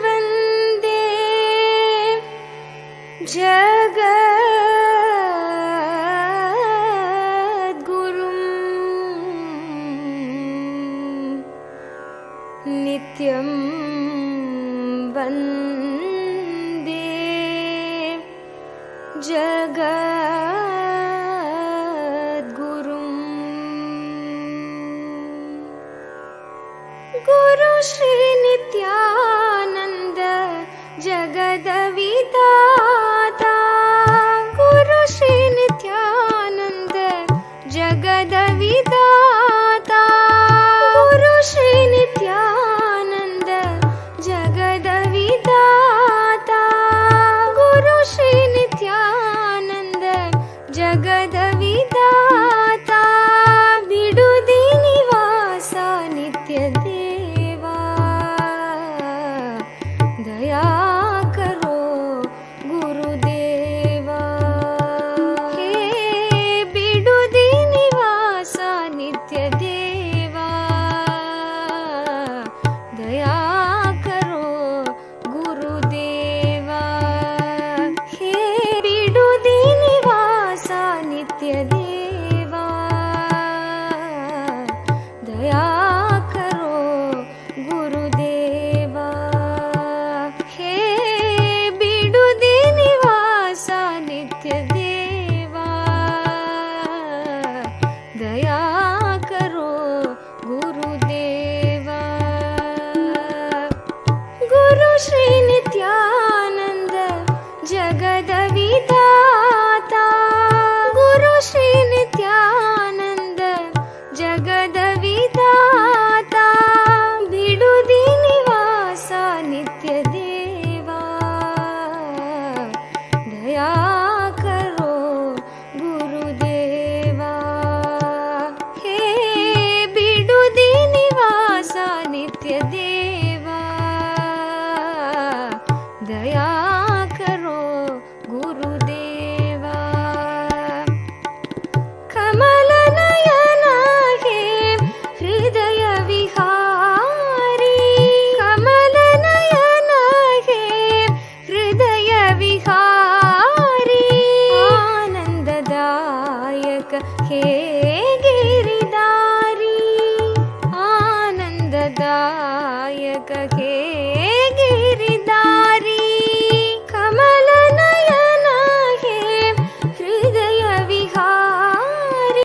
Vande Jagadgurum Nityam Vande Jagadgurum. Guru Shri Nithyananda Jagadavidata. Guru Shri Nithyananda Jagadavidata. Guru Shri Nithyananda Jagadavidata. Guru Shri Nithyananda Jagadavidata. Bidudi Nivasa Nitya Deva. Daya karo Gurudeva. He Bidudi Nivasa Nitya Deva. Daya karo Gurudeva. He Bidudi Nivasa Nitya Deva. Daya karo Gurudeva. He Bidudi Nivasa Nitya Deva. Daya karo Gurudeva. Guru Shri Nithyananda Jagadavidata. Guru Shri Nithyananda Jagadavidata. Bidudi Nivasa Nitya Deva. Daya karo Gurudeva. He Bidudi Nivasa Nitya Deva. Daya karo Gurudeva. Kamalanayana he Hridaya Vihari. Kamalanayana he Hridaya Vihari. Anandadayaka he Giridari. Anandadayaka he Giridari. Kamalanayana he Hridaya Vihari.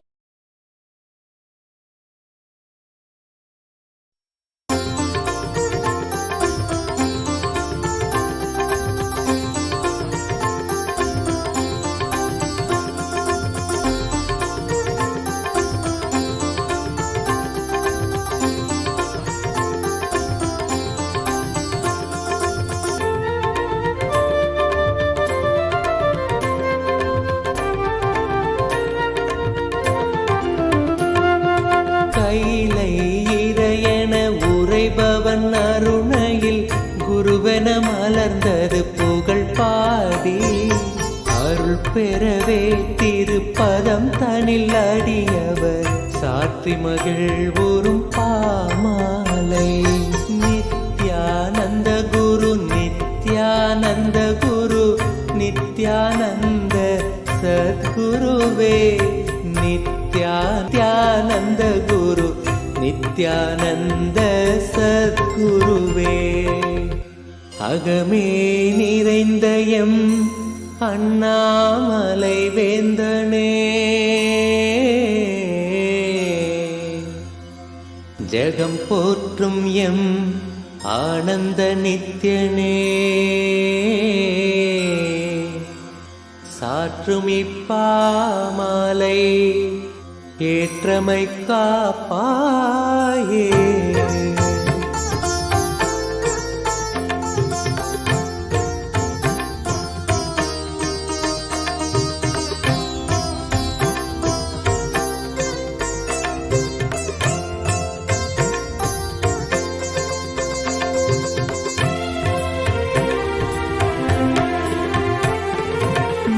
மலர்ந்தது புகழ் பாடி அருள் பெறவே திருப்பதம் தனில் அடியவர் சாற்றி மகிழ்வுறும் பாமாலை. நித்யானந்த குரு நித்யானந்த குரு நித்யானந்த சத்குருவே நித்யானந்த குரு நித்யானந்த சத்குருவே. அகமே நிறைந்த M Annamalai வேந்தனே, Jegam போற்றும் M ஆனந்த நித்யனே, சாற்றும் இப்பாமாலை ஏற்றமை காப்பாயே.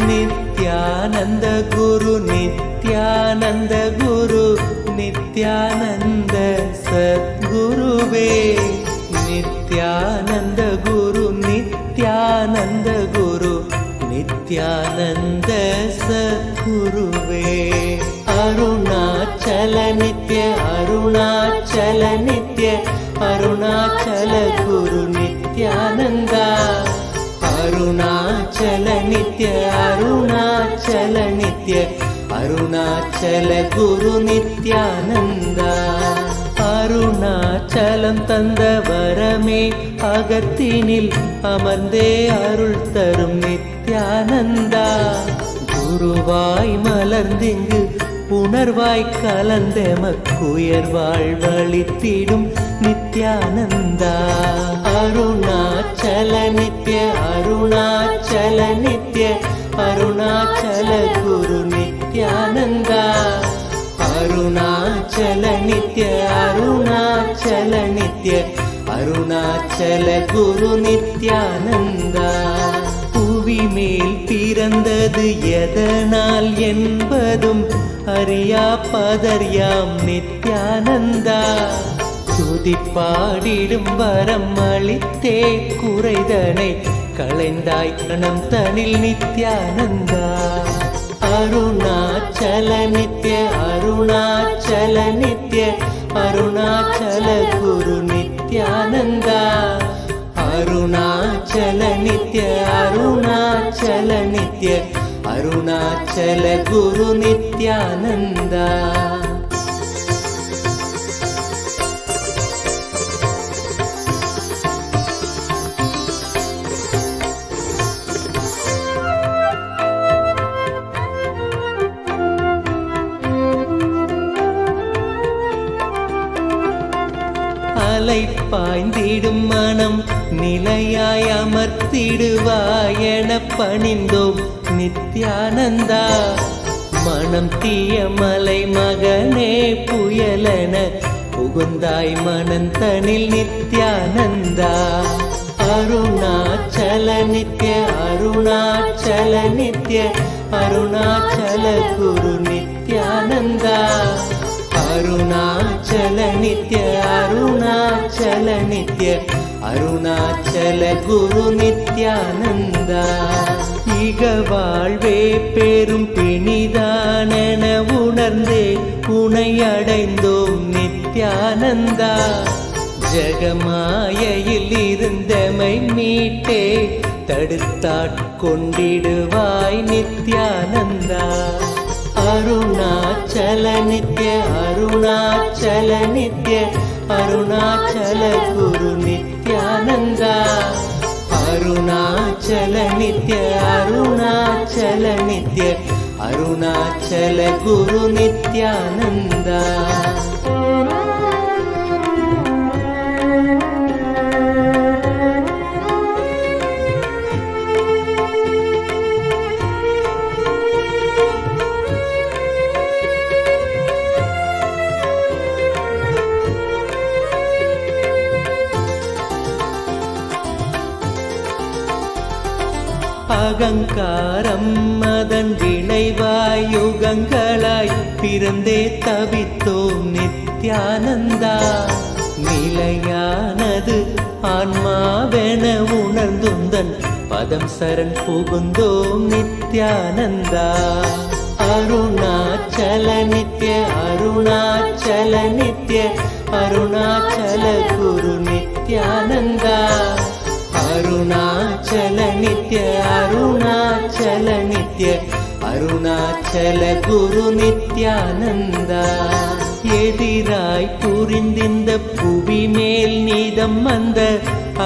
நித்யானந்த குரு நித்யானந்த குரு நித்யானந்த சத்குருவே நித்யானந்த குரு நித்யானந்த குரு நித்யானந்த சத்குருவே. அருணாச்சல நித்ய அருணாச்சல நித்ய அருணாச்சல குரு நித்யானந்தா, அருணாச்சல நித்ய அருணாச்சல நித்ய அருணாச்சல குரு நித்யானந்தா. அருணாச்சலம் தந்த வரமே அகத்தினில் அமர்ந்தே அருள் தரும் நித்யானந்தா, குருவாய் மலர்ந்திங்கு உணர்வாய் கலந்தெமக்குயர் வாழ்வழித்திடும் நித்யானந்தா. அருணாச்சல நித்ய அருணாச்சல நித்ய அருணாச்சல குரு நித்யானந்தா, அருணாச்சல நித்ய அருணாச்சல நித்ய அருணாச்சல குரு நித்யானந்தா. புவி மேல் பிறந்தது எதனால் என்பதும் அறியா பதர்யாம் நித்யானந்தா, துதிப்பாடிடும் வரம் அளித்தே குறைதனை களைந்தாய் கணம் தனில் நித்யானந்தா. அருணாச்சல நித்ய அருணாச்சல நித்ய அருணாச்சல குரு நித்யானந்தா, அருணாச்சல நித்ய அருணாச்சல நித்ய அருணாச்சல குரு நித்யானந்தா. அலை பாய்ந்திடும் மனம் நிலையாய் அமர்த்திடுவாய் என பணிந்தோம் நித்யானந்தா. மனம் தீய மலை மகனே புயலென புகுந்தாய் மனந்தனில் நித்யானந்தா. அருணாச்சல நித்ய அருணாச்சல நித்ய அருணாச்சல குரு நித்யானந்தா, அருணாச்சல நித்ய அருணாச்சல நித்ய அருணாச்சல குரு நித்யானந்தா. இக வாழ்வே பெரும் பிணிதானென உணர்ந்தே உனை அடைந்தோம் நித்யானந்தா. ஜகமாயையில் இருந்தமை மீட்டே தடுத்தாட்கொண்டிடுவாய் நித்யானந்தா. அருணாச்சல நித்ய அருணாச்சல நித்ய அருணாச்சல குரு நித்யானந்தா, அருணாச்சல நித்ய அருணாச்சல நித்ய அருணாச்சல குரு நித்யானந்தா. அகங்காரம் அதன் விளைவாய் யுகங்களாய் பிறந்தே தவித்தோம் நித்யானந்தா. நிலையானது ஆன்மாவென உணர்ந்துந்தன் பதம் சரண் புகுந்தோம் நித்யானந்தா. அருணாச்சல நித்ய அருணாச்சல நித்ய அருணாச்சல குரு நித்யானந்தா. அருணாச்சல நித்ய அருணாச்சல நித்ய அருணாச்சல குரு நித்யானந்தா. எதிராய் புரிந்திந்த புவி மேல் நீதம் வந்த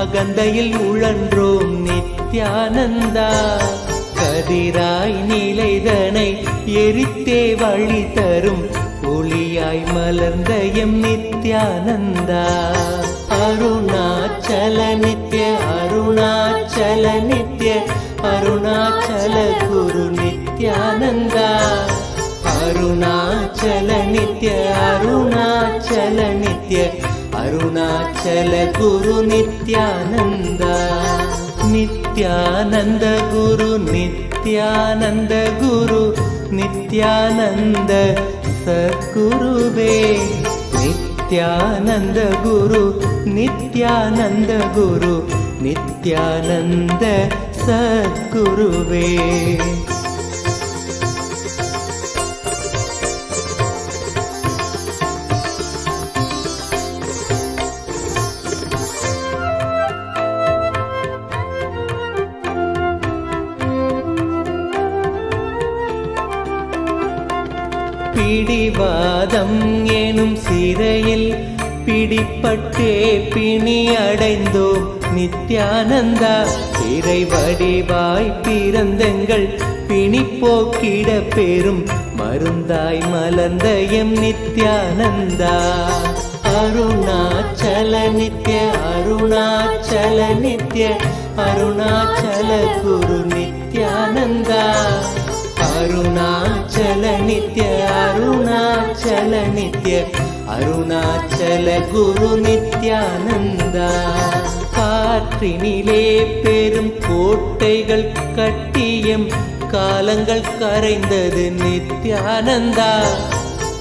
அகந்தையில் உழன்றோம் நித்யானந்தா. கதிராய் நிலைதனை எரித்தே வழி தரும் ஒளியாய் மலர்ந்த எம் நித்யானந்தா. அருணாச்சல நித்ய அருணாச்சல நித்ய அருணாச்சல குரு நித்யானந்தா. அருணாச்சல நித்ய அருணாச்சல நித்ய அருணாச்சல குரு நித்யானந்தா. நித்யானந்த குரு நித்யானந்த குரு நித்யானந்த சத்குருவே. நித்யானந்த குரு நித்யானந்த குரு நித்யானந்த சத்குருவே. பிடிவாதம் எனும் சிறையில் பிடிப்பட்டே பிணி அடைந்தோம் நித்யானந்தா. இறை வடிவாய் பிறந்தங்கள் பிணி போக்கிட பெரும் மருந்தாய் மலர்ந்த எம் நித்யானந்தா. அருணாச்சல நித்ய அருணாச்சல நித்ய அருணாச்சல குரு நித்யானந்தா. அருணாச்சல நித்ய அருணாச்சல நித்ய அருணாச்சல குரு நித்யானந்தா. காற்றினிலே பெரும் கோட்டைகள் கட்டியம் காலங்கள் கரைந்தது நித்யானந்தா.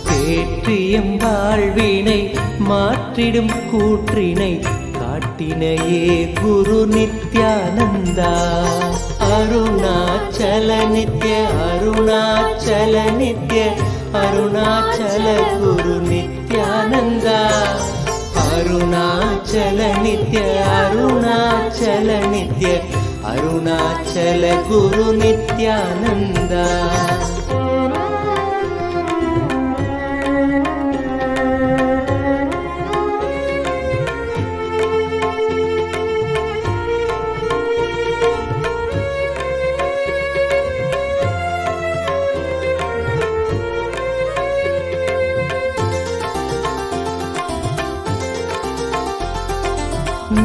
தேற்றியம் வாழ்வினை மாற்றிடும் கூற்றினை காட்டினையே குரு நித்யானந்தா. அருணாச்சல நித்ய அருணாச்சல நித்ய அருணாச்சல குரு நித்யானந்தா. அருணாச்சல நித்ய அருணாச்சல நித்ய அருணாச்சல குரு நித்யானந்தா.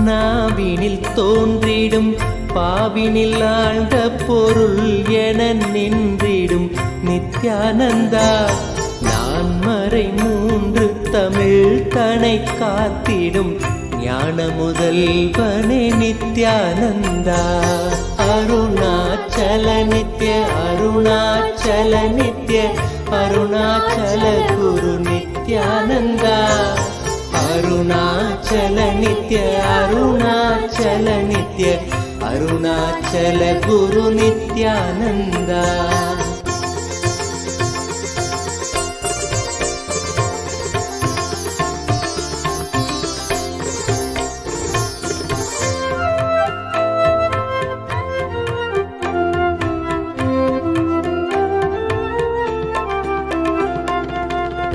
நாவினில் தோன்றிடும் பாவினில் ஆழ்ந்த பொருள் என நின்றிடும் நித்யானந்தா. நான் மறை மூன்று தமிழ் தனை காத்திடும் ஞான முதல்வனே நித்யானந்தா. அருணாச்சல நித்ய அருணாச்சல நித்ய அருணாச்சல குரு நித்யானந்தா. அருணாச்சல நித்ய அருணாச்சல நித்ய அருணாச்சல குரு நித்யானந்தா.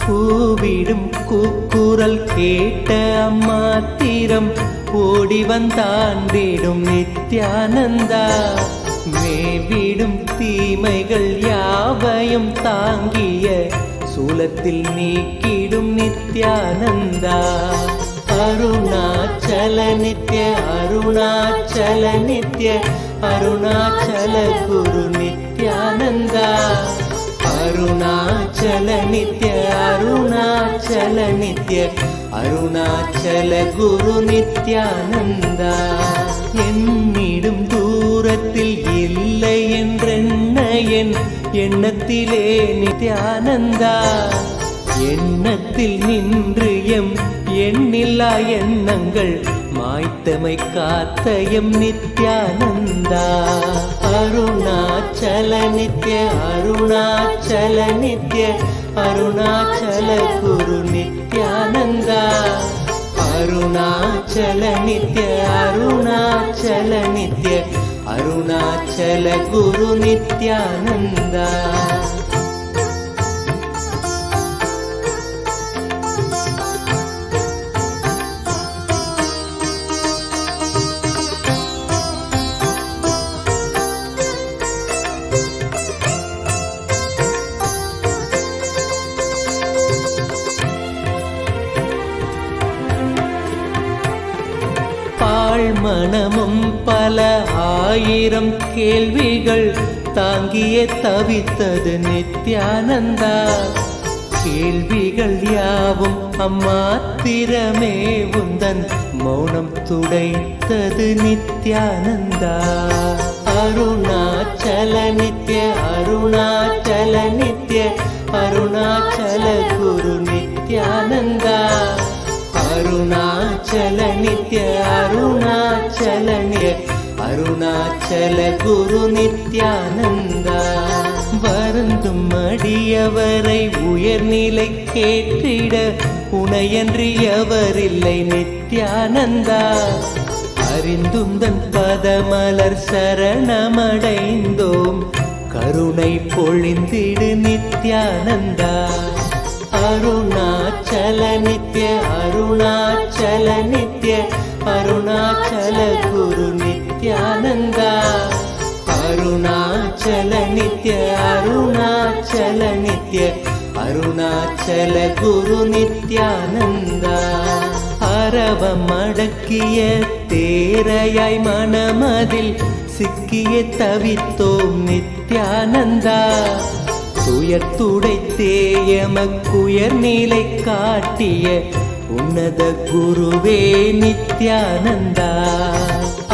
கூவிடும் கூக்குரல் கேட்ட அம்மாத்திரம் ஓடி வந்தாண்டிடும் நித்யானந்தா. மேவிடும் தீமைகள் யாவையும் தாங்கிய சூலத்தில் நீக்கிடும் நித்யானந்தா. அருணாச்சல நித்ய அருணாச்சல நித்ய அருணாச்சல குரு நித்யானந்தா. அருணாச்சல நித்ய அருணாச்சல நித்ய அருணாச்சல குரு நித்யானந்தா. என்னிடும் தூரத்தில் இல்லை எண்ணத்திலே நித்யானந்தா. எண்ணத்தில் நின்று எம் எண்ணில்லா எண்ணங்கள் மாய்த்தமை காத்த எம் நித்யானந்தா. அருணாச்சல நித்ய அருணாச்சல நித்ய அருணாச்சல குரு நித்யானந்தா. அருணாச்சல நித்ய அருணாச்சல நித்ய அருணாச்சல குரு நித்யானந்தா. மனமும் பல ஆயிரம் கேள்விகள் தாங்கிய தவித்தது நித்யானந்தா. கேள்விகள் யாவும் அம்மாத்திரமே உந்தன் மௌனம் துடைத்தது நித்யானந்தா. அருணாச்சல நித்ய அருணாச்சல நித்ய அருணாச்சல குரு நித்யானந்தா. அருணாச்சல நித்ய அருணாச்சல நித்ய அருணாச்சல குரு நித்யானந்தா. வருந்தும் அடியவரை உயர்நிலை கேட்டிட உனையன்றி எவரில்லை நித்யானந்தா. அறிந்தும் தன் பதமலர் சரணமடைந்தோம் கருணை பொழிந்திடு நித்யானந்தா. அருணாச்சல நித்ய அருணாச்சல நித்ய அருணாச்சல குரு நித்யானந்தா. அருணாச்சல நித்ய அருணாச்சல நித்ய அருணாச்சல குரு நித்யானந்தா. அரவம் அடக்கிய தேரையாய் மனமதில் சிக்கிய தவித்தோம் நித்யானந்தா. துயர்த்துடைத்தேயமக்குயர் நிலை காட்டிய உன்னத குருவே நித்யானந்தா.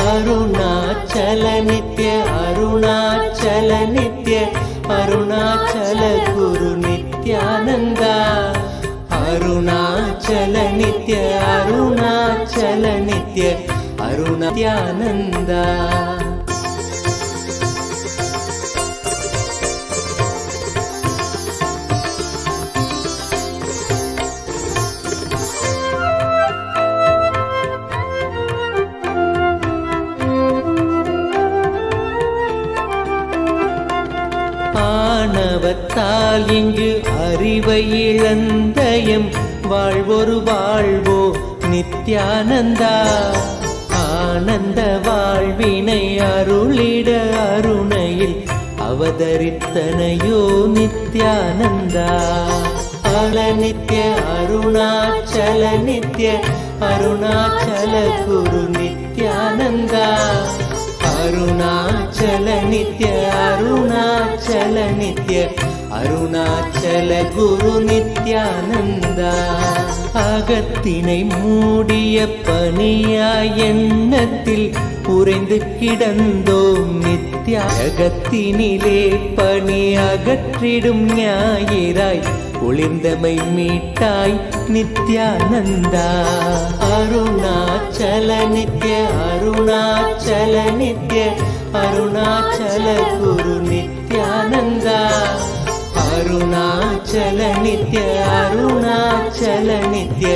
அருணாச்சல நித்ய அருணாச்சல நித்ய அருணாச்சல குரு நித்யானந்தா. அருணாச்சல நித்ய அருணாச்சல நித்ய அருணானந்தா. ஆணவத்தால் இங்கு அறிவை இழந்தயம் வாழ்வொரு வாழ்வோ நித்யானந்தா. ஆனந்த வாழ்வினை அருளிட அருணையில் அவதரித்தனையோ நித்யானந்தா. அல நித்ய அருணாச்சல நித்ய அருணாச்சல குரு நித்யானந்தா. அருணாச்சல நித்ய அருணாச்சல நித்ய அருணாச்சல குரு நித்யானந்தா. அகத்தினை மூடிய பனியாய் எண்ணத்தில் உறைந்து கிடந்தோம் நித்யா. அகத்தினிலே பனி அகற்றிடும் ஞாயிறாய் ஒளிர்ந்தமை மீட்டாய் நித்யானந்தா. அருணாச்சல நித்ய அருணாச்சல நித்ய அருணாச்சல குரு நித்யானந்தா. அருணாச்சல நித்ய அருணாச்சல நித்ய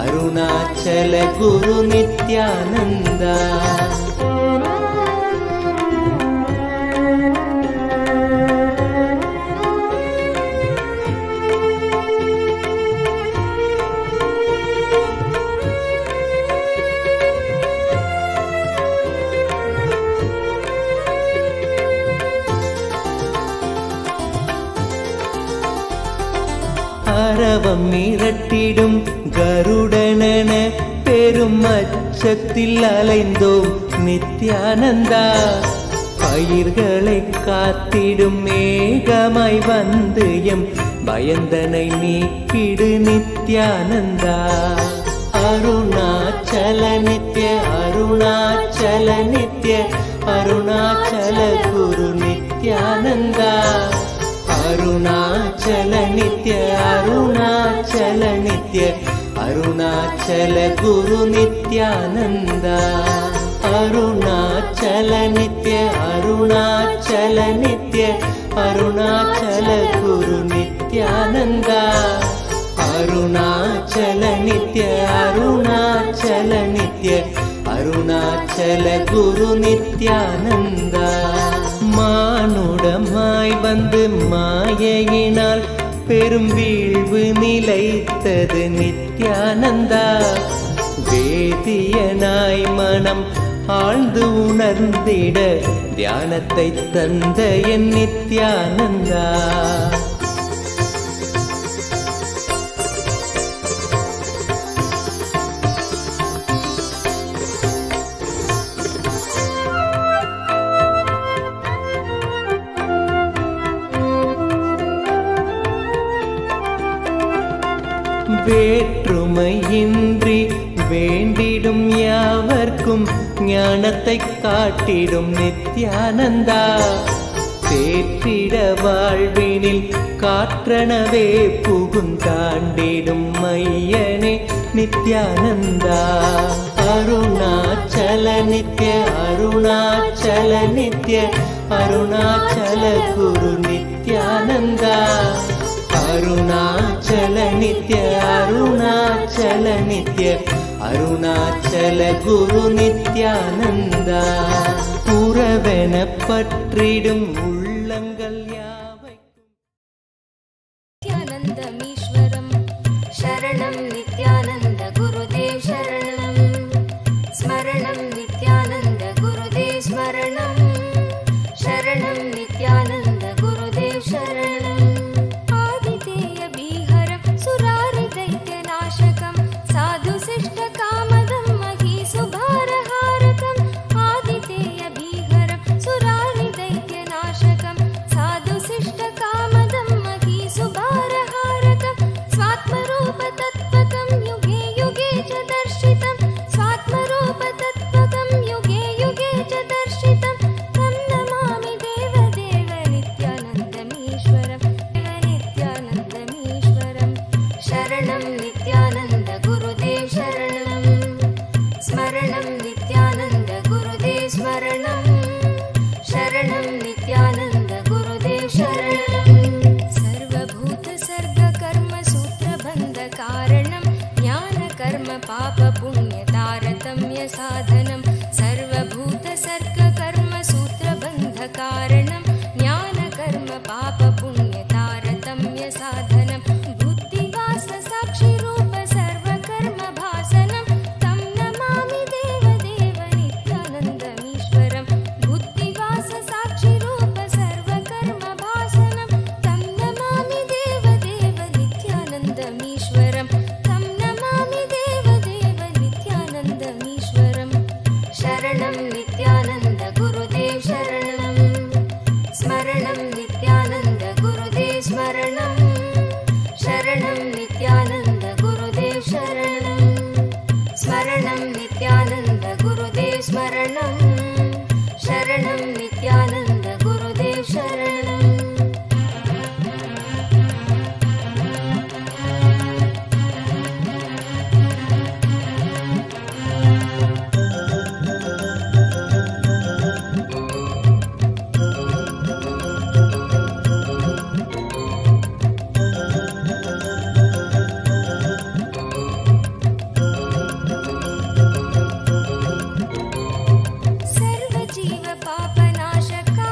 அருணாச்சல குரு நித்யானந்தா. அரவம் மிரட்டிடும் கருடனென பெரும் அச்சத்தில் அலைந்தோம் நித்யானந்தா. பயிர்களை காத்திடும் மேகமாய் வந்து எம் பயந்தனை நீக்கிடு நித்யானந்தா. அருணாச்சல நித்ய அருணாச்சல நித்ய அருணாச்சல குரு நித்யானந்தா. அருணாச்சல நித்ய அருணாச்சல நித்ய அருணாச்சல குரு நித்யானந்தா அருணாச்சல நித்ய அருணாச்சல நித்ய அருணாச்சல குரு நித்யானந்தா அருணாச்சல நித்ய அருணாச்சல நித்ய அருணாச்சல குரு நித்யானந்தா மானுடமாய் வந்து மாயையினால் பெரும் வீழ்வு நிலைத்தது நித்யானந்தா வேதியனாய் மனம் ஆழ்ந்து உணர்ந்திட தியானத்தை தந்த என் நித்யானந்தா வேற்றுமையின்றி வேண்டிடும் யாவர்க்கும் ஞானத்தை காட்டிடும் நித்யானந்தா தேற்றிட வாழ்வினில் காற்றனவே புகுந்தாண்டிடும் மையனே நித்யானந்தா அருணாச்சல நித்ய அருணாச்சல நித்ய அருணாச்சல குரு நித்யானந்தா அருணாச்சல நித்ய அருணாச்சல நித்ய அருணாச்சல குரு நித்யானந்தா உறவென பற்றிடும் உள்ளங்கள் யாவைக்கும்
நித்யானந்தமீஸ்வரம் சரணம் நித்யானந்த குருதேவ் சரணம் ஸ்மரணம் நித்யானந்த குருதேவ் ஸ்மரணம் சரணம் நித்யானந்த குருதேவ் சரணம் ஆதிதேய பீஹரம் சுராரி தைத்ய நாசகம் சாது சிஷ்ட காமதம் மகி சுபாரஹாரகம் ஆதிதேய பீஹரம் சுராரி தைத்ய நாசகம் சாது சிஷ்ட காமதம் மகி சுபாரஹாரகம் ஸ்வாத்மரூப தத்வகம் யுகே யுகே ச தர்ஷிதம் ஸ்வாத்மரூப தத்வகம் யுகே யுகே ச தர்ஷிதம் தம் நமாமி தேவ தேவ நித்யானந்தமீஸ்வரம் நித்யானந்தமீஸ்வரம் சரணம் நித்யானந்த குருதேவ் சரணம் ஸ்மரணம் நித்யானந்த குருதேவ் ஸ்மரணம் சரணம் நித்யானந்த குருதேவ் சரணம் சர்வபூத சர்க கர்ம சூத்திர பந்த காரணம் ஞான கர்ம பாப புண்ணிய தாரதம்ய சாதனம் சர்வபூத சர்க கர்ம சூத்திர பந்த காரணம் ஞான கர்ம பாப புண்ணிய தாரதம்ய சாதனம் புத்திவாச சாட்சி ரூப சர்வ கர்ம பாசனம் தம் நமாமி தேவ தேவ நித்யானந்தமீஸ்வரம் புத்திவாச சாட்சி ரூப சர்வ கர்ம பாசனம் தம் நமாமி தேவ தேவ நித்யானந்தமீஸ்வரம் தம் நமாமி தேவ தேவ நித்யானந்தமீஸ்வரம் சரணம் நித்யானந்த குருதேவ் சரணம் ஸ்மரணம் நித்யானந்த குருதேவ் ஸ்மரணம் சரணம் நித்யானந்த குருதேவ் சரணம் ஸ்மரணம் நித்யானந்த குருதேவ் ஸ்மரணம் சரணம் நித்யானந்த குருதேவ் சரணம் सर्वजीव पापनाशका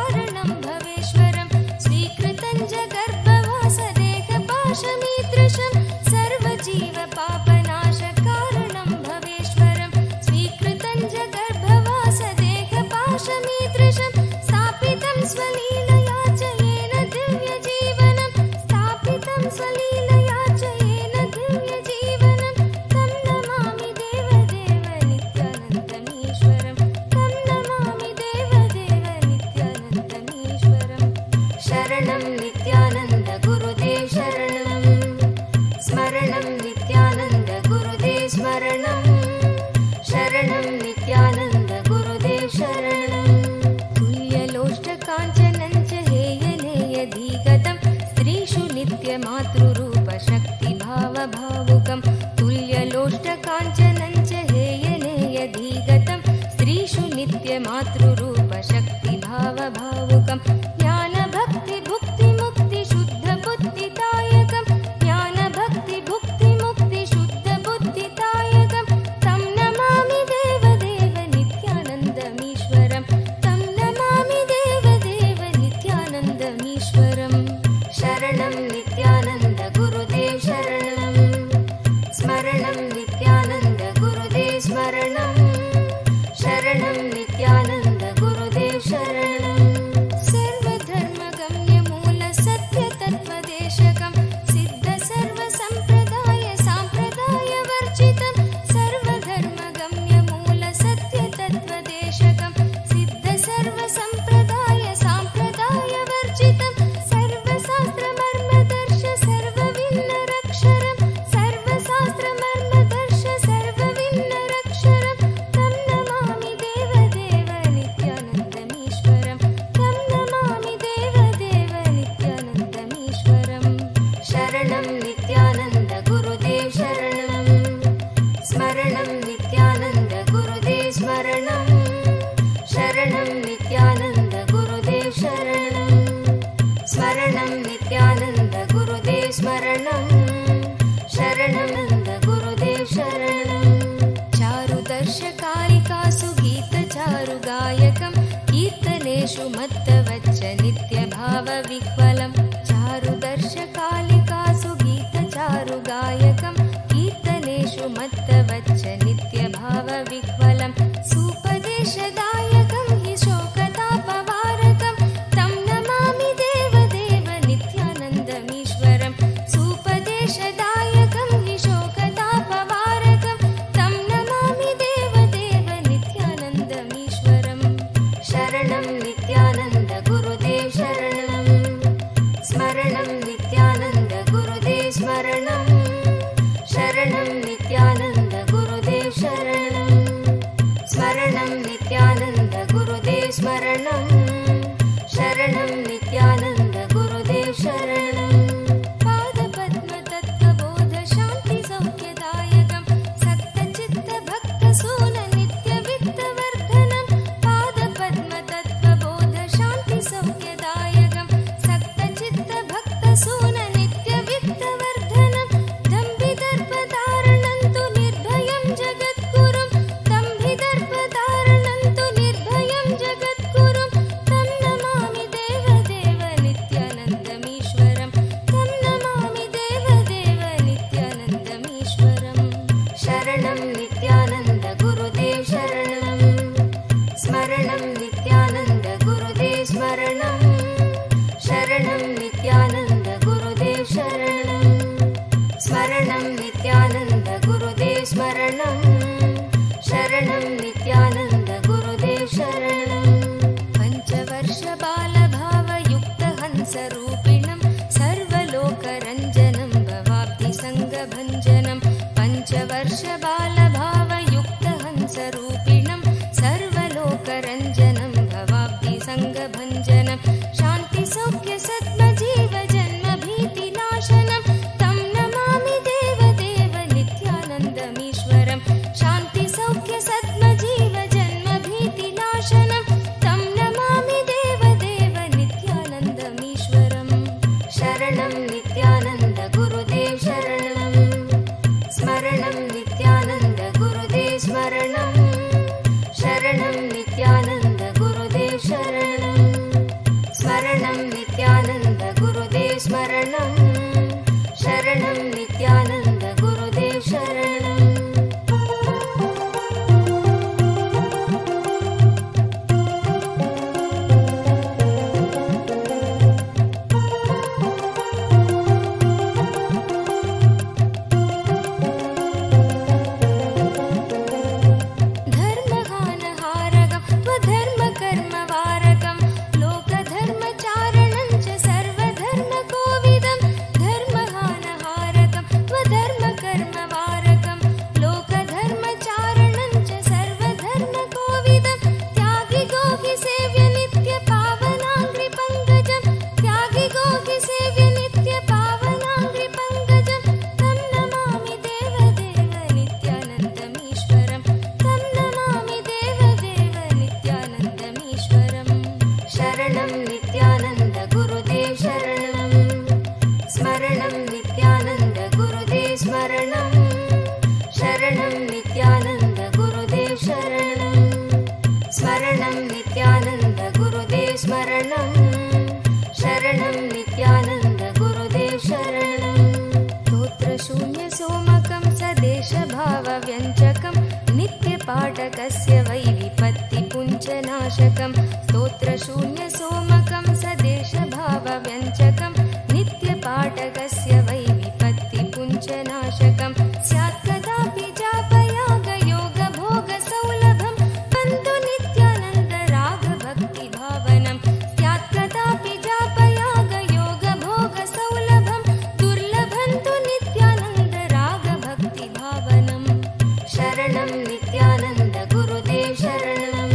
मातृरूप शक्ति भाव भावुकं ज्ञान भक्ति भुक्ति मुक्ति शुद्ध बुद्धिदायकं ज्ञान भक्ति भुक्ति मुक्ति शुद्ध बुद्धिदायकं तं नमामि देवदेव नित्यानन्दमीश्वरं तं नमामि देवदेव नित्यानन्दमीश्वरं शरणं नित्यानन्द गुरुदेव शरणं स्मरणं नित्यानन्द गुरुदेव स्मरणं शरणं नित्यानन्द गुरुदेव शरणं सर्वधर्मगम्य मूल सत्य तत्त्वदेशकं सिद्ध सर्वसम्प्रदाय साम्प्रदाय वर्जितं सर्वधर्मगम्य मूल सत्य तत्त्वदेशकं सिद्ध सर्वसम्प्रदाय साम्प्रदाय वर्जितं सर्वशास्त्रमर्मदर्श सर्वविन्नरक्षरं सर्वशास्त्रमर्मदर्श सर्वविन्नरक्षरं तं नमामि देवदेव नित्यानन्दमीश्वरं तं नमामि देवदेव नित्यानन्दमीश्वरं शरणं नित्यानन्द गुरुदेव शरणं स्मरणं नित्यानन्द गुरुदेव स्मरणं शरणं नित्यानन्द गुरुदेव शरणं स्मरणं नित्यानन्द गुरुदेव स्मरणं शरणं गुरुदेव शरणं चारुदर्शकालिकासु गीतचारुगायकं कीर्तनेषु मत्तवच्च नित्यभावविह्वलं चारुदर्शकालिकासु गीतचारुगायकं कीर्तनेषु मत्तवच्च नित्यभावविह्वलं सूपदेशदायकं हि शोकतापवारकं तं नमामि देवदेव नित्यानन्दमीश्वरं सूपदेशदायकं हि शोकतापवारकं तं नमामि देवदेव नित्यानन्दमीश्वरं शरणं नित्यानन्द गुरुदेव शरणं स्मरणं नित्यानन्द गुरुदेव स्मरणं शरणं नित्यानन्द गुरुदेव शरणं स्मरणं नित्यानन्द गुरुदेव स्मरणं शरणं नित्यानन्द गुरुदेव शरणं पादपद्मतत्त्वबोध शान्ति सौख्यदायकं सत्तचित्तभक्तसून नित्यवित्तवर्धनं पादपद्मतत्त्वबोध शान्ति सौख्यदायकं सत्तचित्तभक्तसून नित्यवित्तवर्धनं दम्भिदर्पधारणं तु निर्भयं जगद्गुरुं दम्भिदर्पधारणं तु निर्भयं जगद्गुरुं तं नमामि देवदेव नित्यानन्दमीश्वरं तं नमामि देवदेव नित्यानन्दमीश्वरं शरणं नित्यानन्द गुरुदेव शरणं स्मरणं नित्यानन्द गुरुदेव स्मरणं शरणं नित्यानन्द गुरुदेव शरणं स्मरणं नित्यानन्द गुरुदेव स्मरणं शरणं नित्यानन्द गुरुदेव शरणं पञ्चवर्षबालभावयुक्तहंसरूपिणं सर्वलोकरञ्जनं भवाब्धिसङ्गभञ्जनं पञ्चवर्षबालभावयुक्तहंसरूपिणं सर्वलोकरञ्जनं भवाब्धिसङ्गभञ्जनं शान्तिसौख्यसद्मजीवजन्मभीतिनाशनं तं नमामि देवदेव नित्यानन्दमीश्वरं शान्तिसौख्यसद्मजीवजन्मभीतिनाशनं तं नमामि देवदेव नित्यानन्दमीश्वरं शरणं नित्यानन्द गुरुदेव शरणं स्मरणं नित्यानन्द गुरुदेव स्मरणं शरणं नित्यानन्द गुरुदेव शरणं स्मरणं नित्यानन्द गुरुदेव स्मरणं शरणं नित्यानन्द गुरुदेव शरणं धर्महानहारकं स्वधर्म स्मरणं नित्यानन्द गुरुदेव स्मरणं शरणं नित्यानन्द गुरुदेव शरणं स्तोत्रशून्य सोमकं सदेशभावव्यञ्जकं नित्यपाठकस्य वै विपत्तिपुञ्जनाशकं स्तोत्रशून्य सोमकं सदेशभावव्यञ्जकं नित्यपाठकस्य वै विपत्तिपुञ्जनाशकं स्यात् कदापि जापयागयोगभोगसौलभं बन्धु नित्यानन्द रागभक्तिभावनं स्यात् कदापि जापयागयोगभोगसौलभं दुर्लभं तु नित्यानन्द रागभक्तिभावनं शरणं नित्यानन्द गुरुदेव शरणं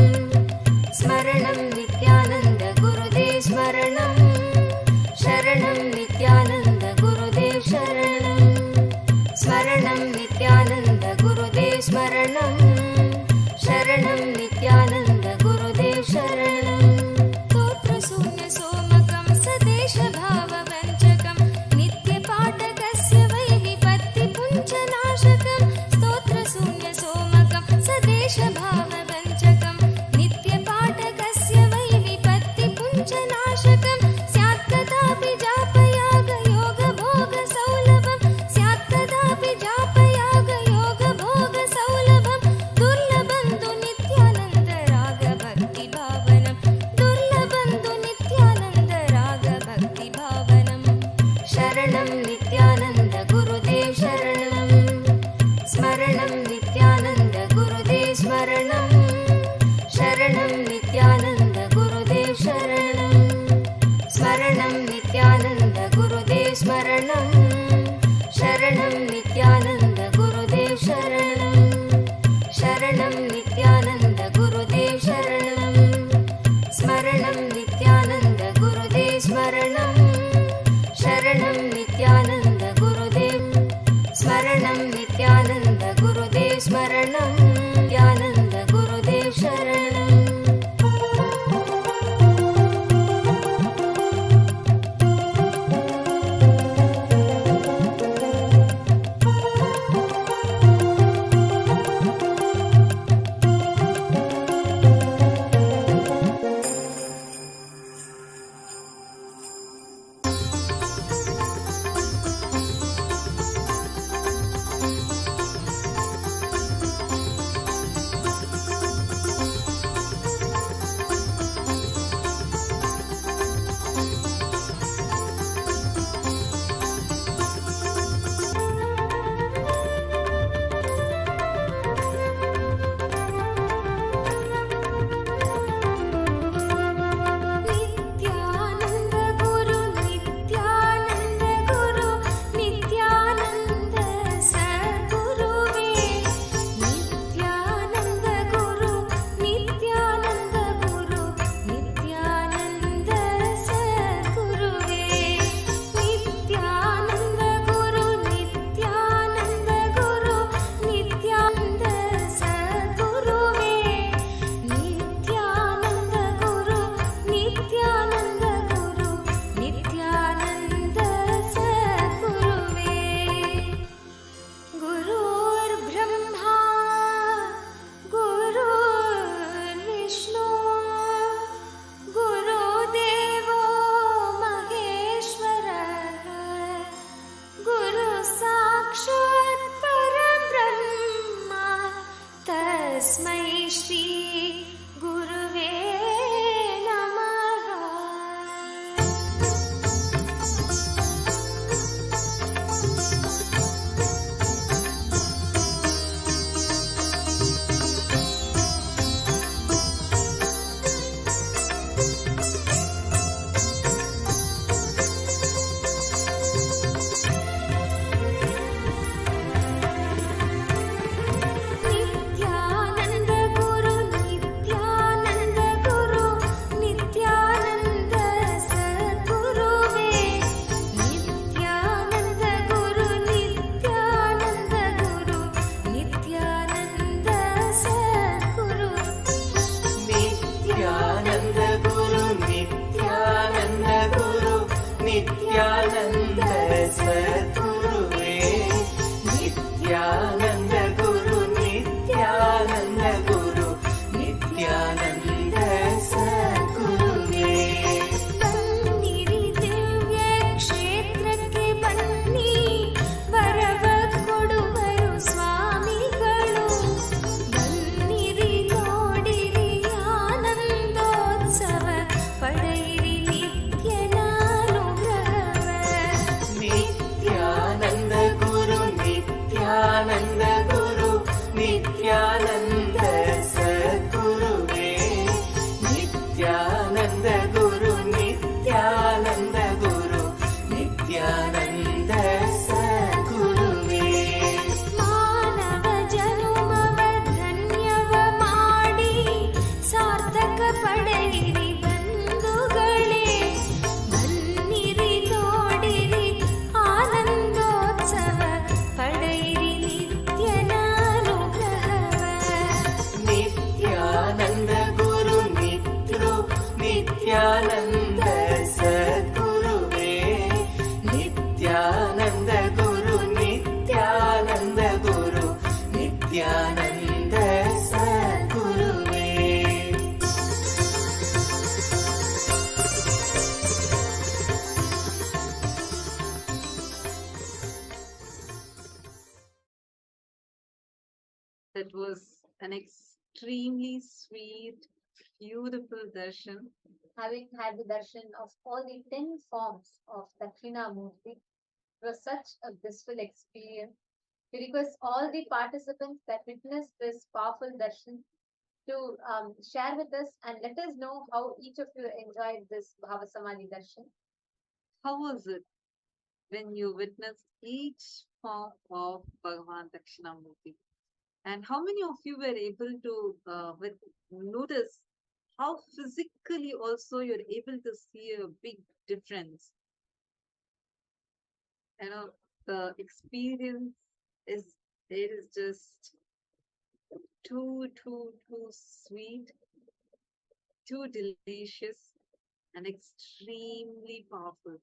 स्मरणं नित्यानन्द गुरुदेव स्मरणं
an extremely sweet, beautiful darshan.
Having had the darshan of all the 10 forms of Dakshinamurti, it was such a blissful experience. We request all the participants that witnessed this powerful darshan to share with us and let us know how each of you enjoyed this Bhava Samadhi darshan.
How was it when you witnessed each form of Bhagavan Dakshinamurti? And how many of you were able to notice how physically also you're able to see a big difference? You know, the experience is it is just too sweet, too delicious, and extremely powerful.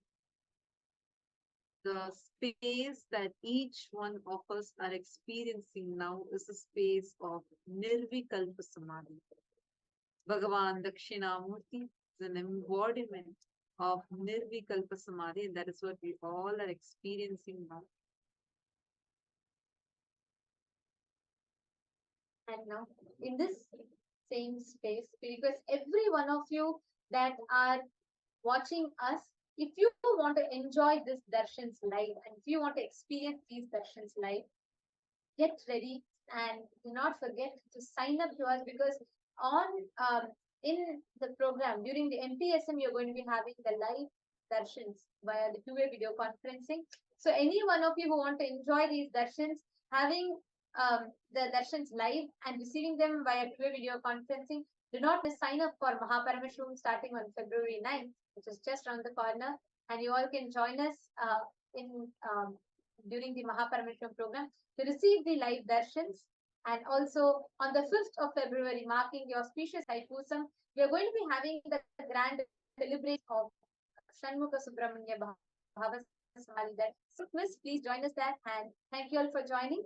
The space that each one of us are experiencing now is a space of Nirvikalpa Samadhi. Bhagavan Dakshinamurti is an embodiment of Nirvikalpa Samadhi, and that is what we all are experiencing now.
And now, in this same space, we request every one of you that are watching us, if you want to enjoy this darshans live and if you want to experience these darshans live, get ready and do not forget to sign up to us because on in the program during the MTSM you're going to be having the live darshans via the two-way video conferencing. So any one of you who want to enjoy these darshans, having the darshans live and receiving them via two-way video conferencing, do not miss sign up for Paramashivam starting on February 9th, which is just around the corner, and you all can join us in during the Paramashivam program to receive the live darshans. And also on the 5th of February, marking the auspicious Thaipusam, we are going to be having the grand celebration of Shanmukha Subramanya Bhava Samadhi. So, miss, please join us there. And thank you all for joining.